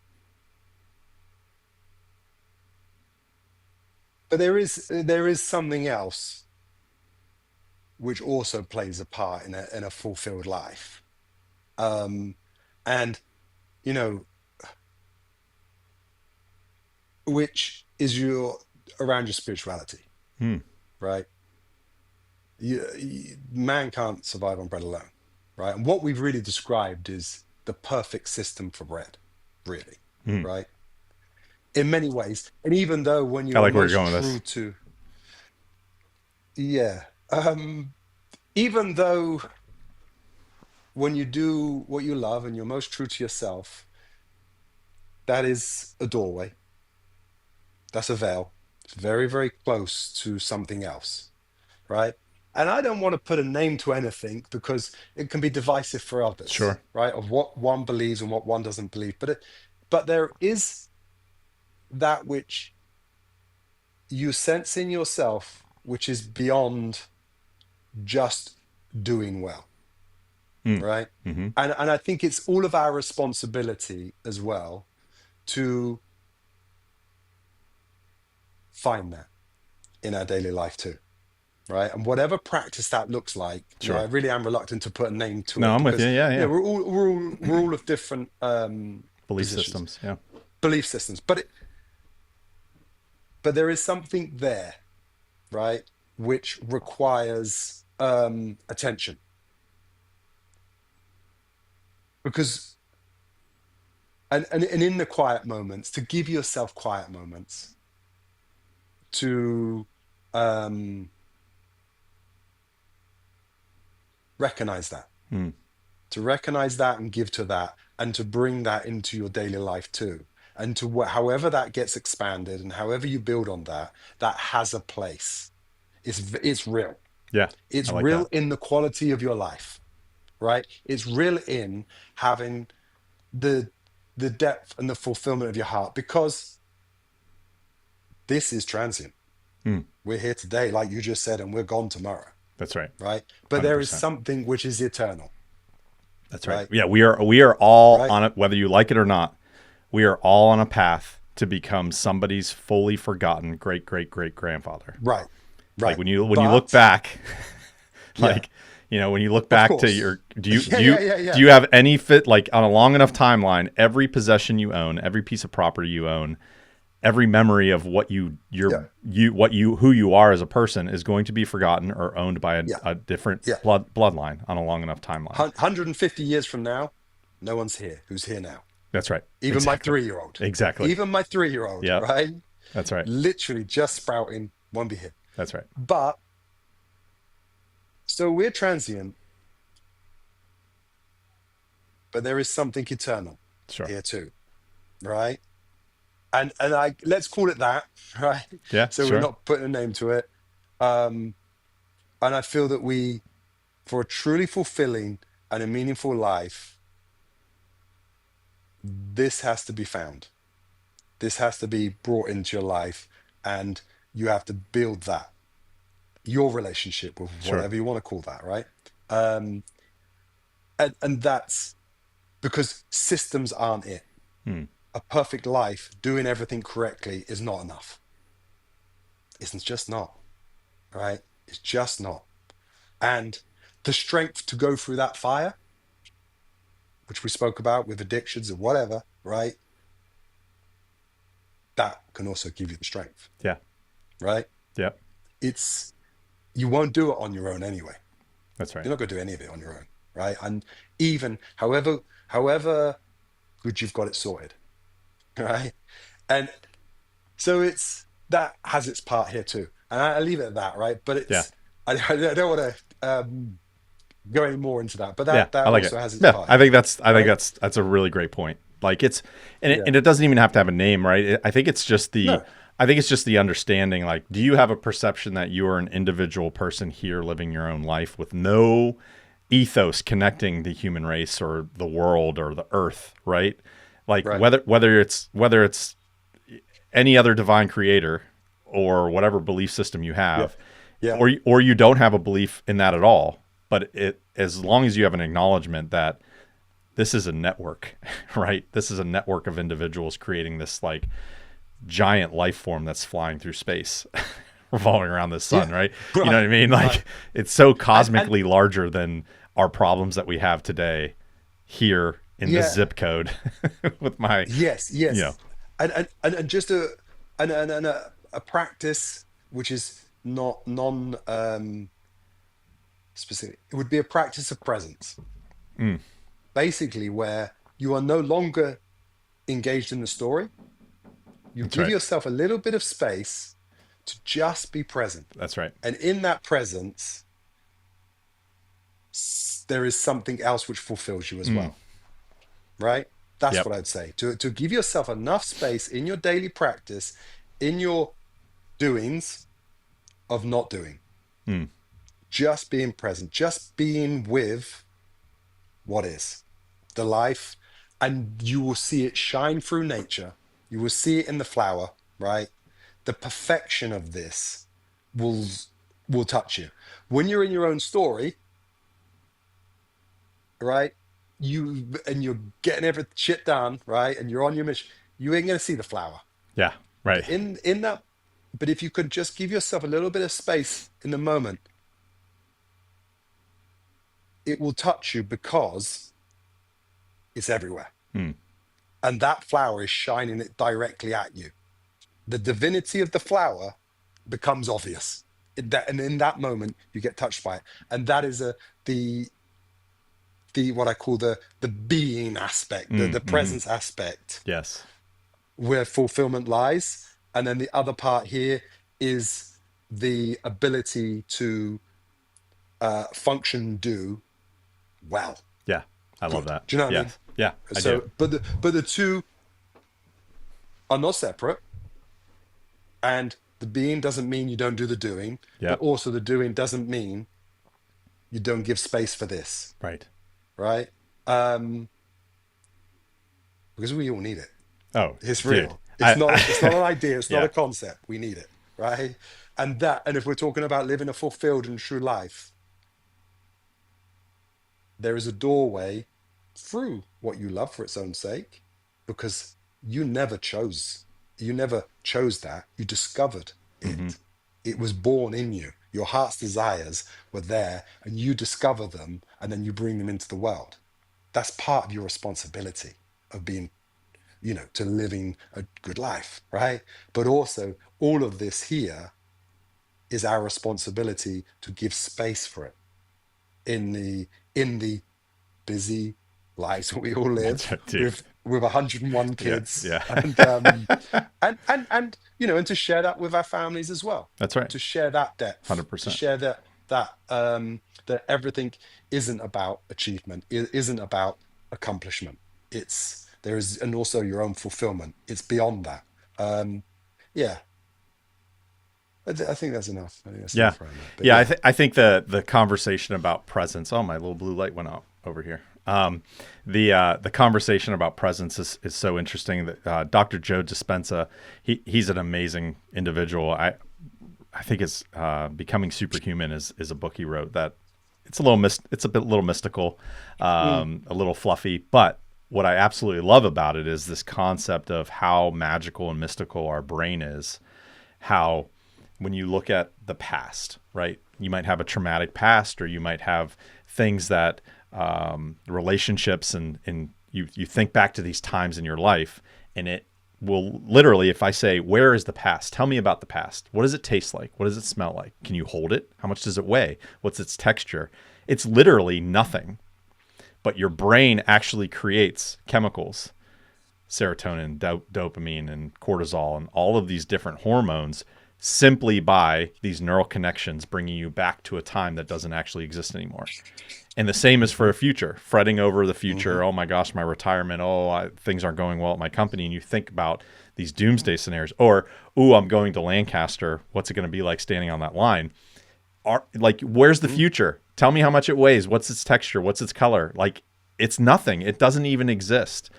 But there is something else which also plays a part in a fulfilled life. Um, and you know, which is your around your spirituality, Hmm. right? Man can't survive on bread alone, right? And what we've really described is the perfect system for bread, really, Hmm. right? In many ways. And even though when I you are like where you're most going with true this. to, yeah, even though when you do what you love and you're most true to yourself, that is a doorway, that's a veil. It's very, very close to something else, right? And I don't want to put a name to anything because it can be divisive for others, Sure. right? Of what one believes and what one doesn't believe. But there is that which you sense in yourself, which is beyond just doing well, Mm. right? Hmm. And I think it's all of our responsibility as well to find that in our daily life too, right? And whatever practice that looks like, I Sure. really am reluctant to put a name to No, it I'm with you. because Yeah, yeah. we're all of different Belief positions, systems. Yeah. belief systems, but there is something there, right, which requires attention because and in the quiet moments, to give yourself quiet moments to um recognize that, Mm. and give to that, and to bring that into your daily life too, and to however that gets expanded and however you build on that, that has a place. It's real. Yeah. I It's like real that. in the quality of your life, right? It's real in having the depth and the fulfillment of your heart, because this is transient. Mm. We're here today, like you just said, and we're gone tomorrow, That's right. right? But there is 100%. something which is eternal, That's right. right? Yeah, we are all Right? on it, whether you like it or not. We are all on a path to become somebody's fully forgotten great great great grandfather. Right. Like Right. when you look But back, yeah, like when you look of back to course. your do you Yeah, do yeah, you yeah, do yeah. you have any fit like on a long enough timeline, every possession you own, every piece of property you own, every memory of what Yeah, who you are as a person is going to be forgotten or owned by yeah, a different yeah. bloodline on a long enough timeline. 150 years from now, no one's here who's here now. That's right. Even my Exactly. 3-year-old. Exactly. Even my 3-year-old, Yep. right? That's right. Literally just sprouting, won't be here. That's right. But so we're transient, but there is something eternal Sure. here too, right? And I let's call it that, right? Yeah, So we're sure. not putting a name to it. Um, and I feel that for a truly fulfilling and a meaningful life, this has to be found. This has to be brought into your life, and you have to build that, your relationship with Sure. whatever you want to call that, right? Um, and that's because systems aren't it. Hmm. A perfect life, doing everything correctly, is not enough. It's just not, right? It's just not. And the strength to go through that fire, which we spoke about with addictions and whatever, right? That can also give you the strength, Yeah. right? Yep. It's You won't do it on your own anyway. That's right. You're not going to do any of it on your own, right? And even however good you've got it sorted, right? And so it's that has its part here too. And I leave it at that, right? But Yeah. I don't want to go any more into that, but Yeah. that I like it. also has its Yeah. part I here, think right? that's a really great point. Like it's Yeah. and it doesn't even have to have a name, right? I think it's just No. the understanding. Like, do you have a perception that you are an individual person here living your own life with no ethos connecting the human race or the world or the earth, right? Like Right. whether it's any other divine creator or whatever belief system you Yeah. have, Yeah. or you don't have a belief in that at all, but it as long as you have an acknowledgement that this is a network, right? This is a network of individuals creating this like giant life form that's flying through space, revolving around the sun, Yeah. right? You know what Right. I mean? Right. Like it's so And cosmically larger than our problems that we have today here in this yeah. zip code with my, Yes. you know, Yes. And just a practice which is not non specific. It would be a practice of presence, mm, basically, where you are no longer engaged in the story. You that's give right. yourself a little bit of space to just be present. That's right. And in that presence, there is something else which fulfills you as Mm, well, right? That's yep. what I'd say. To give yourself enough space in your daily practice, in your doings of not doing, Mm, just being present, just being with what is the life, and you will see it shine through nature. You will see it in the flower, right? The perfection of this will. will touch you. When you're in your own story, right? You're getting every shit done, right? And you're on your mission. You ain't gonna see the flower. Yeah. But Right. in that, but if you could just give yourself a little bit of space in the moment, it will touch you because it's everywhere. Hmm. And that flower is shining it directly at you. The divinity of the flower becomes obvious. And in that moment, you get touched by it. And that is the the what I call the being aspect, the Mm-hmm. presence aspect, Yes. where fulfillment lies. And then the other part here is the ability to function, do well, Yeah. I love good. that. Do you know what I mean? Yes. Yeah, I do. So, but the two are not separate, and the being doesn't mean you don't do the doing, but Yep. also the doing doesn't mean you don't give space for this, Right. right? Um, because we all need it. Oh, It's dude. real. It's not an idea. It's not Yeah. a concept. We need it, right? And if we're talking about living a fulfilled and true life, there is a doorway through what you love for its own sake, because you never chose that. You discovered Mm-hmm. it. It was born in you. Your heart's desires were there, and you discover them, and then you bring them into the world. That's part of your responsibility of being, to living a good life, right? But also, all of this here is our responsibility to give space for it in the busy lives we all That's live right, dude. with 101 Yeah. kids, Yeah. and to share that with our families as well, That's right. to share that depth, to 100%. share that everything isn't about achievement, it isn't about accomplishment. And also your own fulfillment, it's beyond that. Yeah, I think that's enough. I think that's Yeah. enough around that, but Yeah, yeah. I think the conversation about presence. Oh, my little blue light went out over here. The conversation about presence is so interesting. That Dr. Joe Dispenza, he's an amazing individual. I think it's Becoming Superhuman is a book he wrote that it's a bit little mystical, Mm, a little fluffy, but what I absolutely love about it is this concept of how magical and mystical our brain is. How when you look at the past, right? You might have a traumatic past, or you might have things that relationships, and you think back to these times in your life, and it will literally, if I say, where is the past? Tell me about the past. What does it taste like? What does it smell like? Can you hold it? How much does it weigh? What's its texture? It's literally nothing, but your brain actually creates chemicals, serotonin, dopamine, and cortisol, and all of these different hormones simply by these neural connections bringing you back to a time that doesn't actually exist anymore. And the same is for mhm, a future, fretting over the mhm. future. Oh my gosh, my retirement. Oh, things aren't going well at my company. And you think about these doomsday scenarios, or, ooh, I'm going to Lancaster. What's it going to be like standing on that line? Where's the Mm. future? Tell me how much it weighs. What's its texture? What's its color? Like, it's nothing. It doesn't even exist.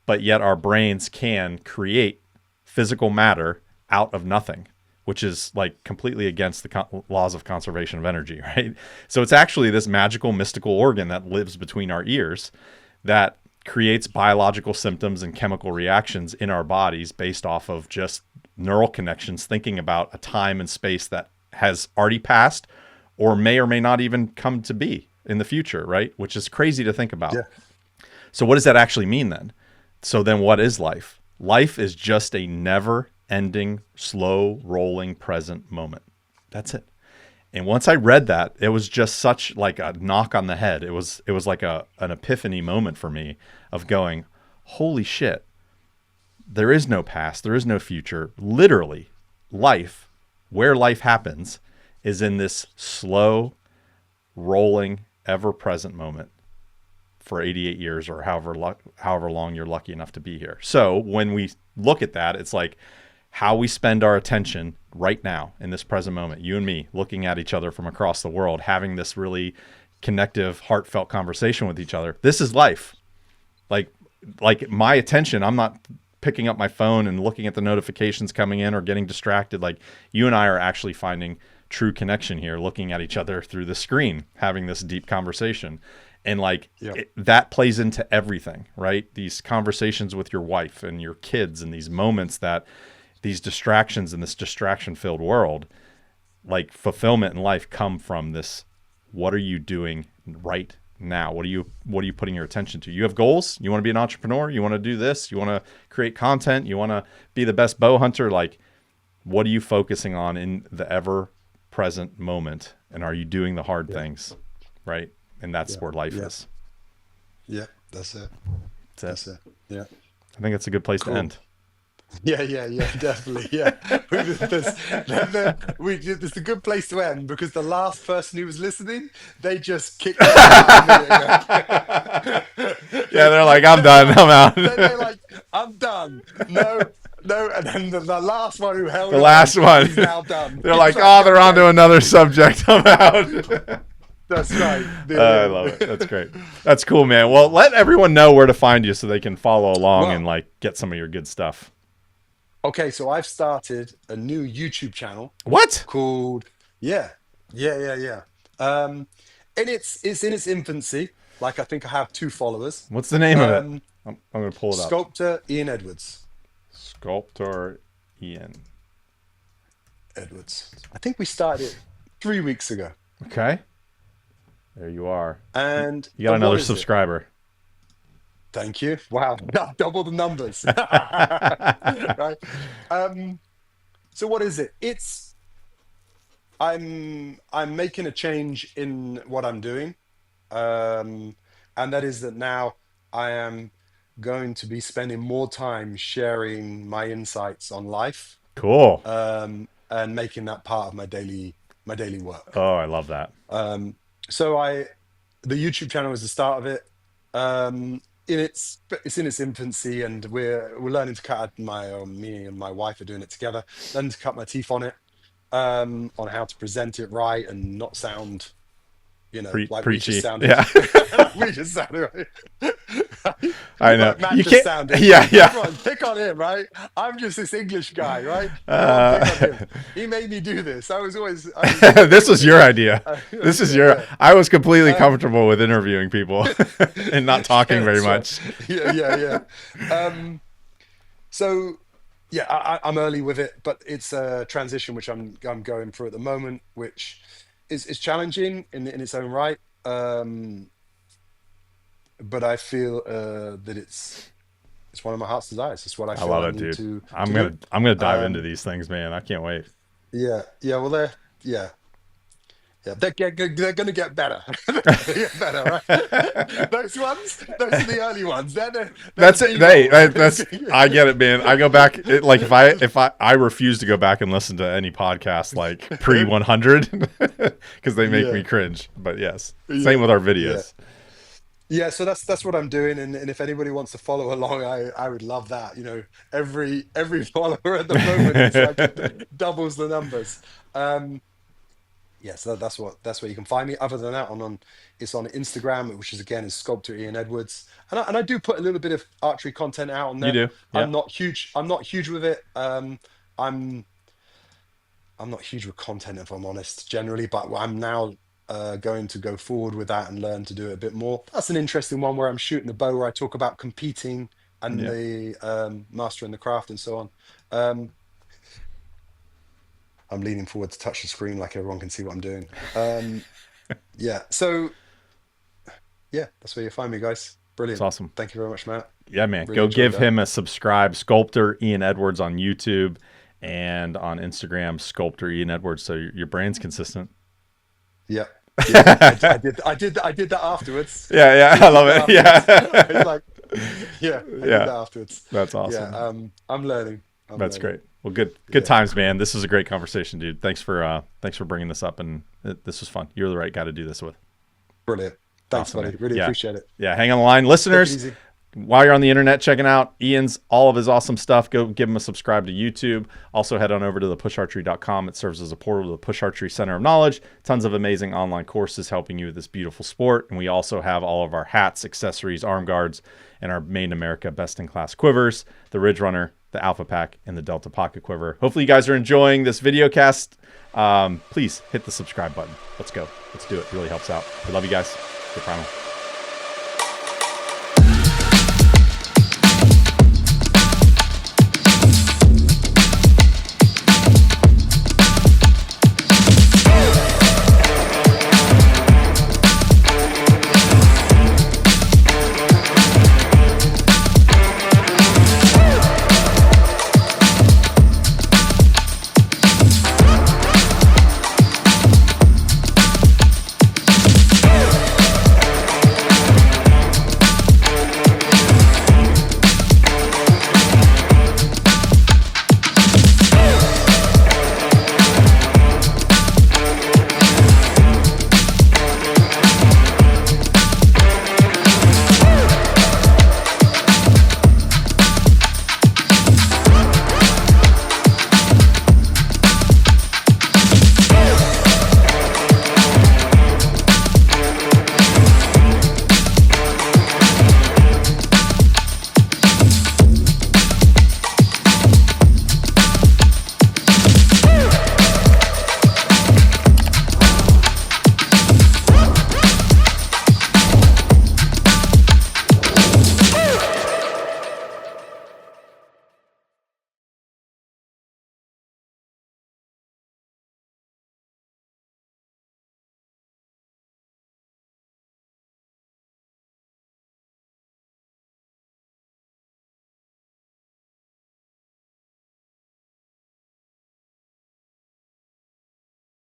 But yet our brains can create physical matter out of nothing, which is like completely against the laws of conservation of energy, right? So it's actually this magical, mystical organ that lives between our ears that creates biological symptoms and chemical reactions in our bodies based off of just neural connections, thinking about a time and space that has already passed or may not even come to be in the future, right? Which is crazy to think about. Yeah. So what does that actually mean then? So then what is life? Life is just a never ending, slow rolling present moment. That's it. And once I read that, it was just such like a knock on the head. It was like an epiphany moment for me of going, holy shit, there is no past, there is no future. Literally, life, where life happens, is in this slow, rolling, ever present moment for 88 years or however long you're lucky enough to be here. So when we look at that, it's like how we spend our attention right now in this present moment, you and me looking at each other from across the world, having this really connective, heartfelt conversation with each other. This is life. Like like my attention, I'm not picking up my phone and looking at the notifications coming in or getting distracted. Like you and I are actually finding true connection here, looking at each other through the screen, having this deep conversation. And like that plays into everything, right? These conversations with your wife and your kids and these moments that these distractions in this distraction filled world, like fulfillment in life come from this. What are you doing right now? What are you putting your attention to? You have goals. You want to be an entrepreneur. You want to do this. You want to create content. You want to be the best bow hunter. Like, what are you focusing on in the ever present moment? And are you doing the hard things? Right. And that's where life is. Yeah, that's it. That's it. Yeah. I think it's a good place to end. Yeah, definitely. Yeah. It's a good place to end because the last person who was listening, they just kicked it out. Yeah, they're like, I'm done. I'm out. They're like, I'm done. No. And then the last one who held he's now done. They're like, they're on to another subject. I'm out. That's right. I love it. That's great. That's cool, man. Well, let everyone know where to find you so they can follow along and like get some of your good stuff. Okay, so I've started a new YouTube channel. What? Called And it's in its infancy. Like I think I have 2 followers. What's the name of it? I'm going to pull it up. Sculptor Ian Edwards. Sculptor Ian Edwards. I think we started it 3 weeks ago. Okay. There you are. And you got another subscriber. Thank you. Wow. Double the numbers. Right. So what is it? I'm making a change in what I'm doing. And that is that now I am going to be spending more time sharing my insights on life. Cool. And making that part of my daily work. Oh, I love that. So the YouTube channel is the start of it. It's in its infancy, and we're learning to cut. Me and my wife are doing it together. Learning to cut my teeth on it, on how to present it right and not sound, like preachy. We just sounded. Yeah. We just sounded right. I know. Like Matt You just can't. Sounded. Yeah. Everyone, pick on him, right? I'm just this English guy, right? Pick on him. He made me do this. This was your idea. This is I was completely comfortable with interviewing people and not talking very much. Right. Yeah. So yeah, I'm early with it, but it's a transition which I'm going through at the moment, which is challenging in its own right. But I feel that it's one of my heart's desires. It's what I feel I love it, dude. I'm gonna dive into these things, man. I can't wait. Yeah. Well, they're gonna get better. They're gonna get better, right? Those are the early ones. That's it. I get it, man. I go back. If I refuse to go back and listen to any podcast like pre 100 because they make me cringe. But yes, same with our videos. Yeah, so that's what I'm doing, and if anybody wants to follow along, I would love that. Every follower at the moment is like doubles the numbers. So that's where you can find me. Other than that, it's on Instagram, which is Sculptor Ian Edwards, and I do put a little bit of archery content out on there. You do. Yeah. I'm not huge with it. I'm not huge with content, if I'm honest, generally, but I'm now going to go forward with that and learn to do it a bit more. That's an interesting one where I'm shooting the bow, where I talk about competing and the mastering the craft and so on. I'm leaning forward to touch the screen like everyone can see what I'm doing. So that's where you find me, guys. Brilliant. That's awesome. Thank you very much, Matt. Yeah, man. Really go give him a subscribe. Sculptor Ian Edwards on YouTube and on Instagram, Sculptor Ian Edwards. So your brand's consistent. Yeah. I did that afterwards. Yeah, I love it. Yeah. I did that afterwards. That's awesome. Yeah, I'm learning. That's great. Well, good times, man. This was a great conversation, dude. Thanks for bringing this up, and this was fun. You're the right guy to do this with. Brilliant. Thanks, awesome, buddy. Man. Really appreciate it. Yeah, hang on the line, listeners. While you're on the internet checking out all of his awesome stuff, go give him a subscribe to YouTube. Also head on over to thepusharchery.com. It serves as a portal to the Push Archery Center of Knowledge. Tons of amazing online courses helping you with this beautiful sport. And we also have all of our hats, accessories, arm guards, and our Made in America best-in-class quivers, the Ridge Runner, the Alpha Pack, and the Delta Pocket Quiver. Hopefully you guys are enjoying this video cast. Please hit the subscribe button. Let's go. Let's do it. It really helps out. We love you guys. Good primal.